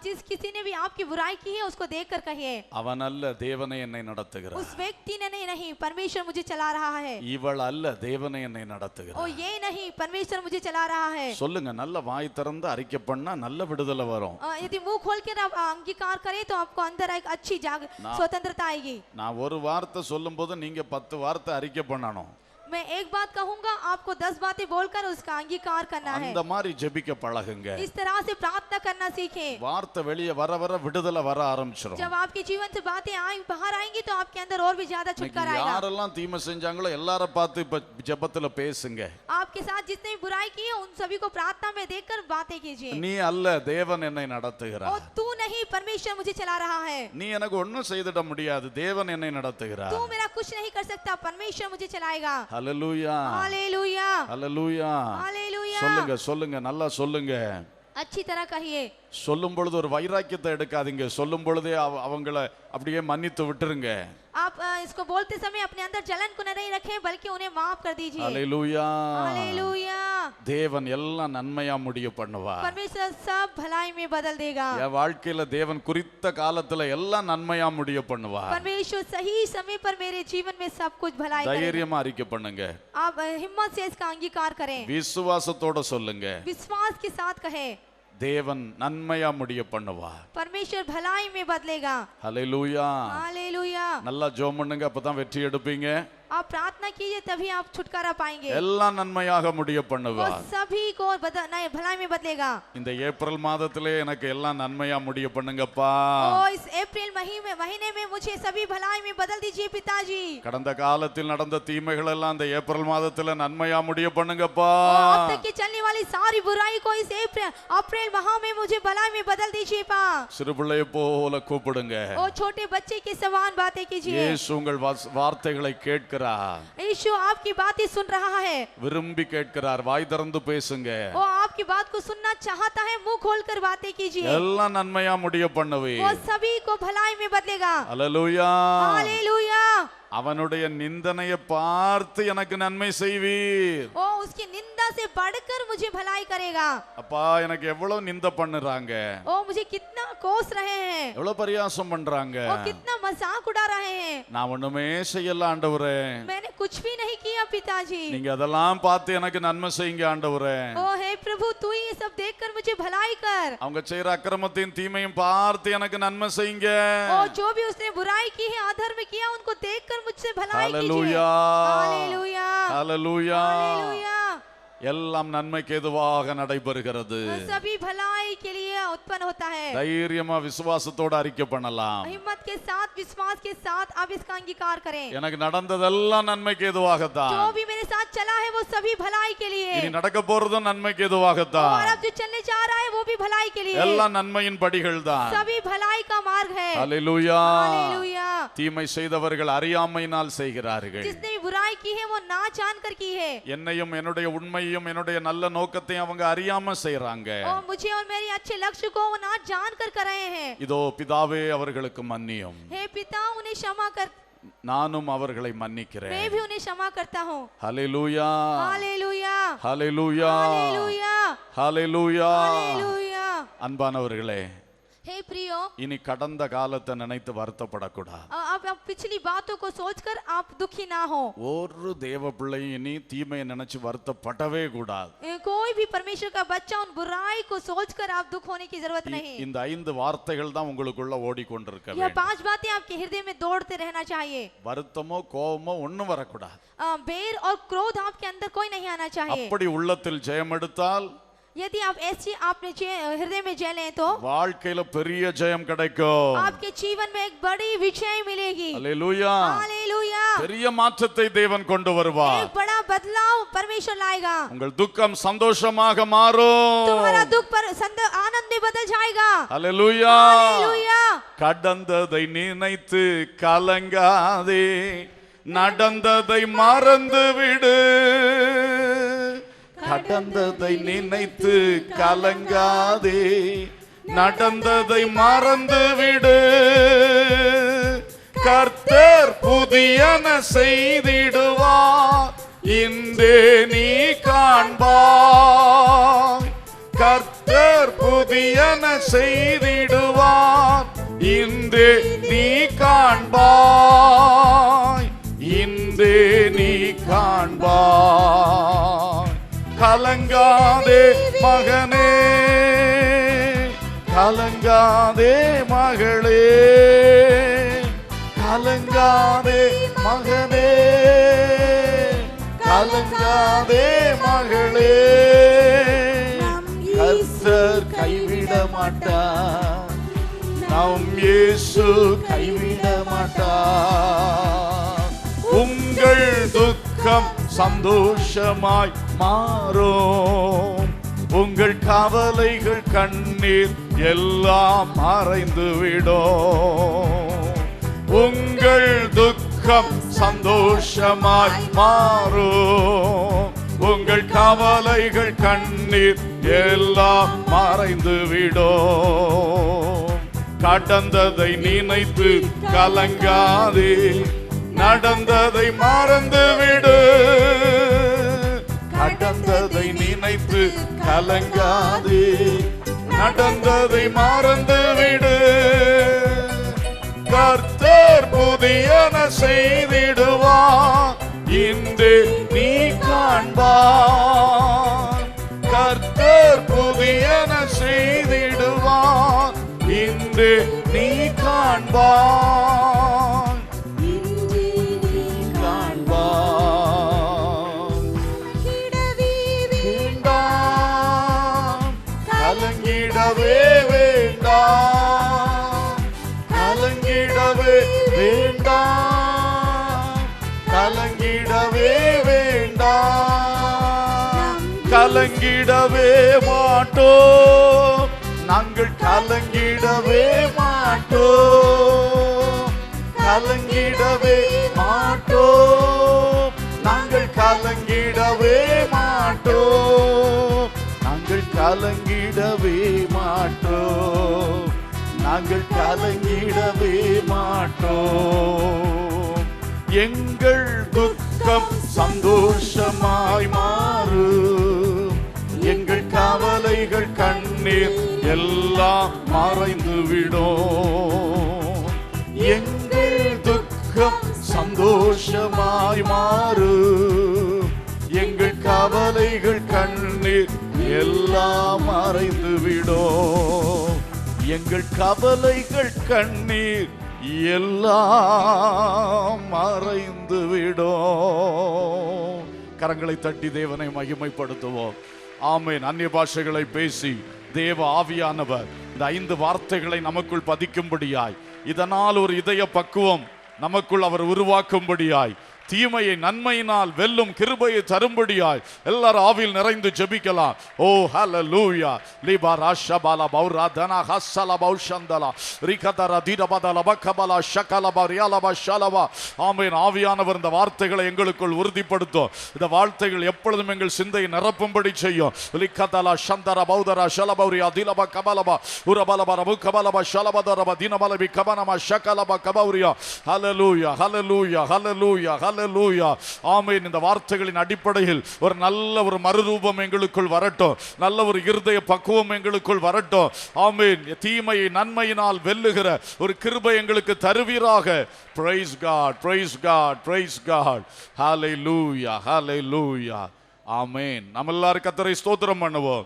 B: जिस किसी ने भी आपकी बुराई की है उसको देखकर कहिए,
A: அவன் அல்ல, தேவனே என்னை நடத்துகிறார்.
B: उस व्यक्ति ने नहीं, परमेश्वर मुझे चला रहा है।
A: இவள் அல்ல, தேவனே என்னை நடத்துகிறார்.
B: ओ ये नहीं, परमेश्वर मुझे चला रहा है।
A: சொல்லுங்க. நல்ல வாய் திறந்து அறிக்கை பண்ணா நல்ல விடுதலை வரும்.
B: यदि मुंह खोल कर आप अंगीकार करें तो आपको अंदर एक अच्छी स्वतंत्रता आएगी।
A: நான் ஒரு வார்த்தை சொல்லும்போது நீங்க 10 வார்த்தை அறிக்கை பண்ணணும்.
B: मैं एक बात कहूंगा, आपको 10 बातें बोलकर उसका अंगीकार करना है।
A: அந்த மாதிரி ஜெபிக்க பழகுங்க.
B: इस तरह से प्रार्थना करना सीखें।
A: வார்த்தை வெளியே வர வர விடுதலை வர ஆரம்பிச்சிரும்.
B: जब आपके जीवन से बातें बाहर आएंगी तो आपके अंदर और भी ज्यादा छुटकारा आएगा।
A: யாரெல்லாம் தீமை செஞ்சாங்களோ எல்லார பார்த்து இப்ப ஜெபத்துல பேசுங்க.
B: आपके साथ जितने भी बुराई की है उन सभी को प्रार्थना में देखकर बातें कीजिए।
A: நீ அல்ல, தேவன் என்னை நடத்துகிறார்.
B: और तू नहीं, परमेश्वर मुझे चला रहा है।
A: நீ எனக்கு ஒண்ணும் செய்திட முடியாது, தேவன் என்னை நடத்துகிறார்.
B: तू मेरा कुछ नहीं कर सकता, परमेश्वर मुझे चलाएगा।
A: ஹல்லேலூயா,
B: हालेलुया,
A: ஹல்லேலூயா.
B: हालेलुया।
A: சொல்லுங்க, சொல்லுங்க, நல்லா சொல்லுங்க.
B: अच्छी तरह कहिए।
A: சொல்லும் பொழுது ஒரு வைராக்கியத்தை எடுக்காதீங்க. சொல்லும் பொழுதே அவங்கள அப்படியே மன்னித்து விட்டுருங்க.
B: आप इसको बोलते समय अपने अंदर जलन को नहीं रखें, बल्कि उन्हें माफ कर दीजिए।
A: ஹல்லேலூயா,
B: हालेलुया।
A: தேவன் எல்லாம் நன்மையா முடிய பண்ணுவார்.
B: परमेश्वर सब भलाई में बदल देगा।
A: என் வாழ்க்கையில தேவன் குறித்த காலத்துல எல்லாம் நன்மையா முடிய பண்ணுவார்.
B: परमेश्वर सही समय पर मेरे जीवन में सब कुछ भलाई करेगा।
A: தைரியமா அறிக்கை பண்ணுங்க.
B: आप हिम्मत से इसका अंगीकार करें,
A: விசுவாசத்தோட சொல்லுங்க.
B: विश्वास के साथ कहें,
A: தேவன் நன்மையா முடிய பண்ணுவார்.
B: परमेश्वर भलाई में बदलेगा।
A: ஹல்லேலூயா.
B: हालेलुया।
A: நல்லா ஜெபம் பண்ணுங்க, அப்பதான் வெற்றி எடுப்பீங்க.
B: आप प्रार्थना कीजिए तभी आप छुटकारा पाएंगे।
A: எல்லாம் நன்மையாக முடிய
B: वो
A: பண்ணுவார்.
B: सभी को भलाई में बदलेगा।
A: இந்த ஏப்ரல் மாதத்திலே எனக்கு எல்லாம் நன்மையா முடிய பண்ணுங்கப்பா.
B: ओ इस अप्रैल महीने में मुझे सभी भलाई में बदल दीजिए पिताजी।
A: கடந்த காலத்தில் நடந்த தீமைகள் எல்லாம் இந்த ஏப்ரல் மாதத்துல நன்மையா முடிய பண்ணுங்கப்பா.
B: अब तक की चलने वाली सारी बुराई को इस अप्रैल माह में मुझे भलाई में बदल दीजिए पा।
A: சிறு பிள்ளையை போல கூப்பிடுங்க.
B: ओ छोटे बच्चे के समान बातें कीजिए।
A: இயேசு உங்கள் வார்த்தைகளை கேட்கிறார்.
B: यीशु आपकी बातें सुन रहा है।
A: விரும்பி கேட்கிறார். வாய் திறந்து பேசுங்க.
B: वो आप आपकी बात को सुनना चाहता है, मुंह खोलकर बातें कीजिए।
A: எல்லாம் நன்மையா முடிய பண்ணுவே.
B: वो सभी को भलाई में बदलेगा।
A: அல்லேலூயா.
B: हालेलुया।
A: அவனுடைய நிந்தனையை பார்த்து எனக்கு நன்மை செய்வீர்.
B: ओ उसकी निंदा से बढ़कर मुझे भलाई करेगा।
A: அப்பா எனக்கு எவ்வளவு நிந்த பண்ணுறாங்க,
B: ओ मुझे कितना कोस रहे हैं,
A: எவ்வளவு பரியாசம் பண்றாங்க,
B: ओ कितना मजाक उड़ा रहे हैं।
A: நான் ஒண்ணுமே செய்யல ஆண்டவரே,
B: मैंने कुछ भी नहीं किया पिताजी।
A: நீங்க அதெல்லாம் பார்த்து எனக்கு நன்மை செய்யுங்க ஆண்டவரே.
B: ओ हे प्रभु तू ही ये सब देखकर मुझे भलाई कर।
A: அவங்க செய்யற அக்கிரமத்தையும் தீமையும் பார்த்து எனக்கு நன்மை செய்யுங்க.
B: ओ जो भी उसने बुराई की है, अधर्म किया, उनको देखकर मुझसे भलाई कीजिए।
A: हालेलुया.
B: हालेलुया।
A: हालेलुया.
B: हालेलुया।
A: எல்லாம் நன்மைக்கு ஏதுவாக நடைபெறுகிறது.
B: सभी भलाई के लिए उत्पन्न होता है।
A: தைரியமா விசுவாசத்தோட அறிக்கை பண்ணலாம்.
B: हिम्मत के साथ, विश्वास के साथ आप इसका अंगीकार करें।
A: எனக்கு நடந்ததெல்லாம் நன்மைக்கு ஏதுவாகத்தான்.
B: जो भी मेरे साथ चला है वो सभी भलाई के लिए।
A: இனி நடக்க போறதும் நன்மைக்கு ஏதுவாகத்தான்.
B: और अब जो चलने जा रहा है वो भी भलाई के लिए।
A: எல்லாம் நன்மையின் படிகள் தான்.
B: सभी भलाई का मार्ग है।
A: ஹalleluya.
B: हालेलुया।
A: தீமை செய்தவர்கள் அறியாமையினால் செய்கிறார்கள்.
B: जिसने भी बुराई की है वो ना जानकर की है।
A: என்னையும் என்னுடைய உண்மையும் என்னுடைய நல்ல நோக்கத்தையும் அவங்க அறியாம செய்றாங்க.
B: और मुझे और मेरे अच्छे लक्ष्य को वो ना जानकर कर रहे हैं।
A: இதோ பிதாவே அவர்களுக்கு மன்னியும்,
B: हे पिता उन्हें क्षमा कर,
A: நானும் அவர்களை மன்னிக்கிறேன்.
B: मैं भी उन्हें क्षमा करता हूँ।
A: ஹalleluya.
B: हालेलुया।
A: ஹalleluya.
B: हालेलुया।
A: ஹalleluya.
B: हालेलुया।
A: அன்பானவர்களே,
B: हे प्रियो,
A: இனி கடந்த காலத்தை நினைத்து வருத்தப்படக்கூடாது.
B: अब पिछली बातों को सोचकर आप दुखी ना हो।
A: ஒரு தேவ பிள்ளையும் இனி தீமையை நினைச்சு வருத்தப்படவே கூடாது.
B: कोई भी परमेश्वर का बच्चा उन बुराई को सोचकर आप दुख होने की जरूरत नहीं।
A: இந்த 5 வார்த்தைகள் தான் உங்களுக்குள்ள ஓடிக்கொண்டிருக்க
B: यह
A: வேண்டும்.
B: 5 बातें आपके हृदय में दौड़ते रहना चाहिए।
A: வருத்தமோ கோபமோ ஒண்ணும் வரக்கூடாது.
B: बेर और क्रोध आपके अंदर कोई नहीं आना चाहिए।
A: அப்படி உள்ளத்தில் ஜெயம் எடுத்தால்,
B: यदि आप ऐसी आपने हृदय में जय लें तो
A: வாழ்க்கையில பெரிய ஜெயம் கிடைக்கும்.
B: आपके जीवन में एक बड़ी विजय मिलेगी।
A: அல்லேலூயா.
B: हालेलुया।
A: பெரிய மாற்றத்தை தேவன் கொண்டு வருவார்.
B: एक बड़ा बदलाव परमेश्वर लाएगा।
A: உங்கள் துக்கம் சந்தோஷமாக மாறும்.
B: तुम्हारा दुख पर आनंद में बदल जाएगा।
A: அல்லேலூயா.
B: हालेलुया।
A: கடந்ததை நினைத்து கலங்காதே, நடந்ததை மறந்து விடு. கடந்ததை நினைத்து கலங்காதே, நடந்ததை மறந்து விடு. கர்த்தர் புதியன செய்திடுவார், இன்றே நீ காண்பாய். கர்த்தர் புதியன செய்திடுவார், இன்றே நீ காண்பாய். இன்றே நீ காண்பாய். கலங்காதே மகனே, கலங்காதே மகளே, கலங்காதே மகனே, கலங்காதே மகளே. கர்த்தர் கைவிட மாட்டார், நம் இயேசு கைவிட மாட்டார். உங்கள் துக்கம் சந்தோஷமாய் மாறும், உங்கள் கவலைகள் கண்ணீர் எல்லாம் மறைந்து விடும். உங்கள் துக்கம் சந்தோஷமாய் மாறும், உங்கள் கவலைகள் கண்ணீர் எல்லாம் மறைந்து விடும். கடந்ததை நினைத்து கலங்காதே, நடந்ததை மறந்து விடு. கடந்ததை நினைத்து கலங்காதே, நடந்ததை மறந்து விடு. கர்த்தர் புதியன செய்திடுவார், இன்று நீ காண்பார். கர்த்தர் புதியன செய்திடுவார், இன்று நீ காண்பார். கலங்கிடவே வேண்டாம், கலங்கிடவே வேண்டாம், கலங்கிடவே வேண்டாம். கலங்கிடவே மாட்டோம், நாங்கள் கலங்கிடவே மாட்டோம். கலங்கிடவே மாட்டோம், நாங்கள் கலங்கிடவே மாட்டோம். நாங்கள் கலங்கிடவே மாட்டோம், நாங்கள் கலங்கிடவே மாட்டோம். எங்கள் துக்கம் சந்தோஷமாய் மாறும், எங்கள் கவலைகள் கண்ணீர் எல்லாம் மறைந்து விடும். எங்கள் துக்கம் சந்தோஷமாய் மாறும், எங்கள் கவலைகள் கண்ணீர் எல்லாம் மறைந்து விடும். எங்கள் கவலைகள் கண்ணீர் எல்லாம் மறைந்து விடும். கரங்களை தட்டி தேவனை மகிமைப்படுத்துவோம். ஆமென். அந்நிய பாஷைகளை பேசி தேவ ஆவியானவர் இந்த 5 வார்த்தைகளை நமக்குள் பதிக்கும்படியாய், இதனால் ஒரு இதய பக்குவம் நமக்குள் அவர் உருவாக்கும்படியாய், தீமையை நன்மையினால் வெல்லும் கிருபையை தரும்படியாய் எல்லாரும் ஆவியில் நிறைந்து ஜெபிக்கலாம். ஓ ஹல்லேலூயா. லிபா ராஷபாலா பௌரா தனா ஹஸ்ஸலா பௌஷந்தலா ரிகதரா திடபதலா பக்கபலா ஷகலபா ரியாலபா ஷலபா. ஆமென். ஆவியானவர் இந்த வார்த்தைகளை எங்களுக்குள் உறுதிப்படுத்தும். இந்த வார்த்தைகள் எப்பொழுதும் எங்கள் சிந்தையை நிரப்பும்படி செய்யும். லிகதலா ஷந்தரா பௌதரா ஷலபௌரியா திலபா கபலபா உரபலபா ரபு கபலபா ஷலபதரபா தினபலபி கபனமா ஷகலபா கபௌரியா. ஹல்லேலூயா, ஹல்லேலூயா, ஹல்லேலூயா, ஹல்லேலூயா. ஆமென். இந்த வார்த்தைகளின் அடிப்படையில் ஒரு நல்ல ஒரு மறுரூபம் எங்களுக்குள் வரட்டும், நல்ல ஒரு இருதய பக்குவம் எங்களுக்குள் வரட்டும். ஆமென். தீமையை நன்மையினால் வெல்லுகிற ஒரு கிருபை எங்களுக்கு தருவீராக. Praise God, praise God, praise God. Hallelujah, hallelujah. Amen. நம்ம எல்லாரும் கர்த்தரை ஸ்தோத்திரம் பண்ணுவோம்.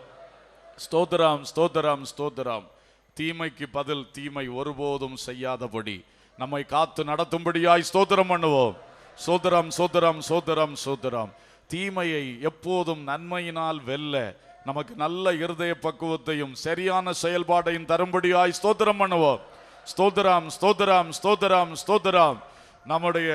A: ஸ்தோத்திரம், ஸ்தோத்திரம், ஸ்தோத்திரம். தீமைக்கு பதில் தீமை ஒருபோதும் செய்யாதபடி நம்மை காத்து நடத்தும்படியாய் ஸ்தோத்திரம் பண்ணுவோம். சோதரம், சோதரம், சோதரம், சோதரம். தீமையை எப்போதும் நன்மையினால் வெல்ல நமக்கு நல்ல இருதய பக்குவத்தையும் சரியான செயல்பாடையும் தரும்படியாய் ஸ்தோத்திரம் பண்ணுவோம். ஸ்தோத்திரம், ஸ்தோத்திரம், ஸ்தோத்திரம், ஸ்தோத்திரம். நம்முடைய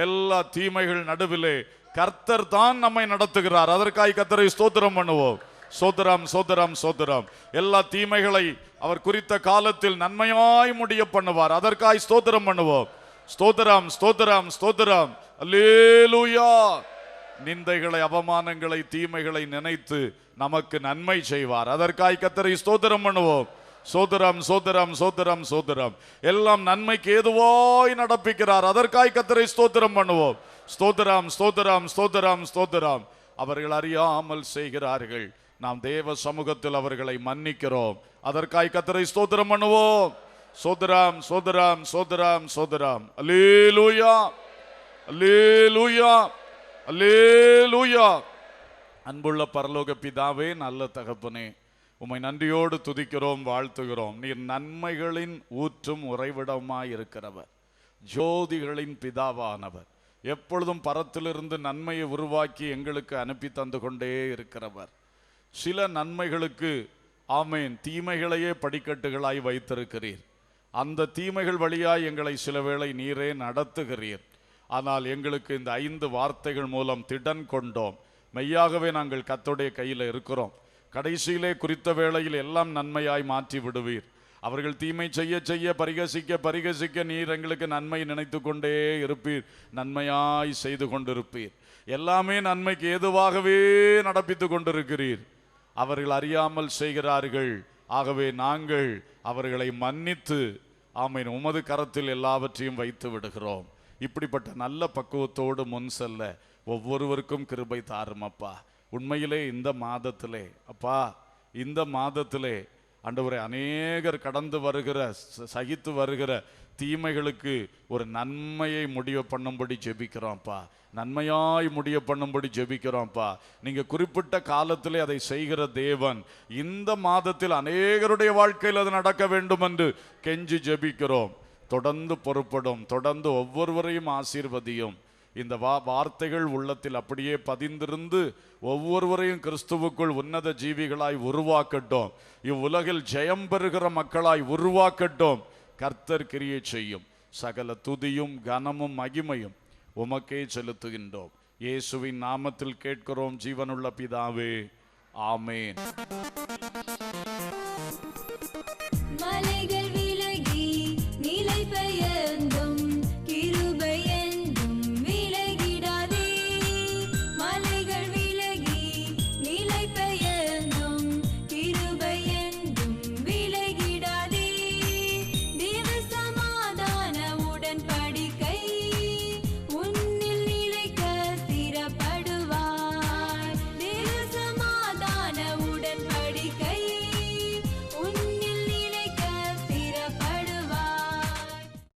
A: எல்லா தீமைகள் நடுவிலே கர்த்தர் தான் நம்மை நடத்துகிறார். அதற்காய் கர்த்தரை ஸ்தோத்திரம் பண்ணுவோம். சோதரம், சோதரம், சோதரம். எல்லா தீமைகளை அவர் குறித்த காலத்தில் நன்மையாய் முடிய பண்ணுவார். அதற்காய் ஸ்தோத்திரம் பண்ணுவோம். ஸ்தோத்திரம், ஸ்தோத்திரம், ஸ்தோத்திரம். அல்லேலூயா. நிந்தைகளை, அவமானங்களை, தீமைகளை நினைத்து நமக்கு நன்மை செய்வார். அதற்காய் கர்த்தரை ஸ்தோத்திரம் பண்ணுவோம். சோதரம், சோதரம், சோதரம், சோதரம். எல்லாம் நன்மைக்கு ஏதுவாய் நடப்பிக்கிறார். அதற்காய் கர்த்தரை ஸ்தோத்திரம் பண்ணுவோம். ஸ்தோத்திரம், ஸ்தோத்திரம், ஸ்தோத்திரம், ஸ்தோத்திரம். அவர்கள் அறியாமல் செய்கிறார்கள், நாம் தேவ சமூகத்தில் அவர்களை மன்னிக்கிறோம். அதற்காய் கர்த்தரை ஸ்தோத்திரம் பண்ணுவோம். சோதரம், சோதரம், சோதரம், சோதரம். அல்லேலூயா, அல்லேலூயா, அல்லேலூயா. அன்புள்ள பரலோக பிதாவே, நல்ல தகப்பனே, உம்மை நன்றியோடு துதிக்கிறோம், வாழ்த்துகிறோம். நீர் நன்மைகளின் ஊற்றும் உறைவிடமாய் இருக்கிறவர், ஜோதிகளின் பிதாவானவர், எப்பொழுதும் பரத்திலிருந்து நன்மையை உருவாக்கி எங்களுக்கு அனுப்பி தந்து கொண்டே இருக்கிறவர். சில நன்மைகளுக்கு ஆமேன் தீமைகளையே படிக்கட்டுகளாய் வைத்திருக்கிறீர். அந்த தீமைகள் வழியாய் எங்களை சில வேளை நீரே நடத்துகிறீர். ஆனால் எங்களுக்கு இந்த 5 வார்த்தைகள் மூலம் திடன் கொண்டோம். மெய்யாகவே நாங்கள் கர்த்தருடைய கையில் இருக்கிறோம். கடைசியிலே குறித்த வேளையில் எல்லாம் நன்மையாய் மாற்றி விடுவீர். அவர்கள் தீமை செய்ய செய்ய பரிகசிக்க பரிகசிக்க நீர் எங்களுக்கு நன்மை நினைத்து கொண்டே இருப்பீர், நன்மையாய் செய்து கொண்டிருப்பீர். எல்லாமே நன்மைக்கு ஏதுவாகவே நடப்பித்து கொண்டிருக்கிறீர். அவர்கள் அறியாமல் செய்கிறார்கள், ஆகவே நாங்கள் அவர்களை மன்னித்து ஆமீன் உமது கரத்தில் எல்லாவற்றையும் வைத்து விடுகிறோம். இப்படிப்பட்ட நல்ல பக்குவத்தோடு முன் செல்ல ஒவ்வொருவருக்கும் கிருபை தாரும் அப்பா. உண்மையிலே இந்த மாதத்திலே அப்பா, இந்த மாதத்திலே ஆண்டவரே, அநேகர் கடந்து வருகிற சகித்து வருகிற தீமைகளுக்கு ஒரு நன்மையை முடிவு பண்ணும்படி ஜெபிக்கிறோம்ப்பா. நன்மையாய் முடிய பண்ணும்படி ஜெபிக்கிறோம்ப்பா. நீங்க குறிப்பிட்ட காலத்திலே அதை செய்கிற தேவன், இந்த மாதத்தில் அநேகருடைய வாழ்க்கையில் அது நடக்க வேண்டும் என்று கெஞ்சி ஜெபிக்கிறோம். தொடர்ந்து பொறுப்படும், தொடர்ந்து ஒவ்வொருவரையும் ஆசீர்வதியும். இந்த வார்த்தைகள் உள்ளத்தில் அப்படியே பதிந்திருந்து ஒவ்வொருவரையும் கிறிஸ்துவுக்குள் உன்னத ஜீவிகளாய் உருவாக்கட்டும். இவ்வுலகில் ஜெயம் பெறுகிற மக்களாய் உருவாக்கட்டும். கர்த்தர் கிரியை செய்யும். சகல துதியும் கனமும் மகிமையும் உமக்கே செலுத்துகின்றோம். இயேசுவின் நாமத்தில் கேட்கிறோம் ஜீவனுள்ள பிதாவே, ஆமேன்.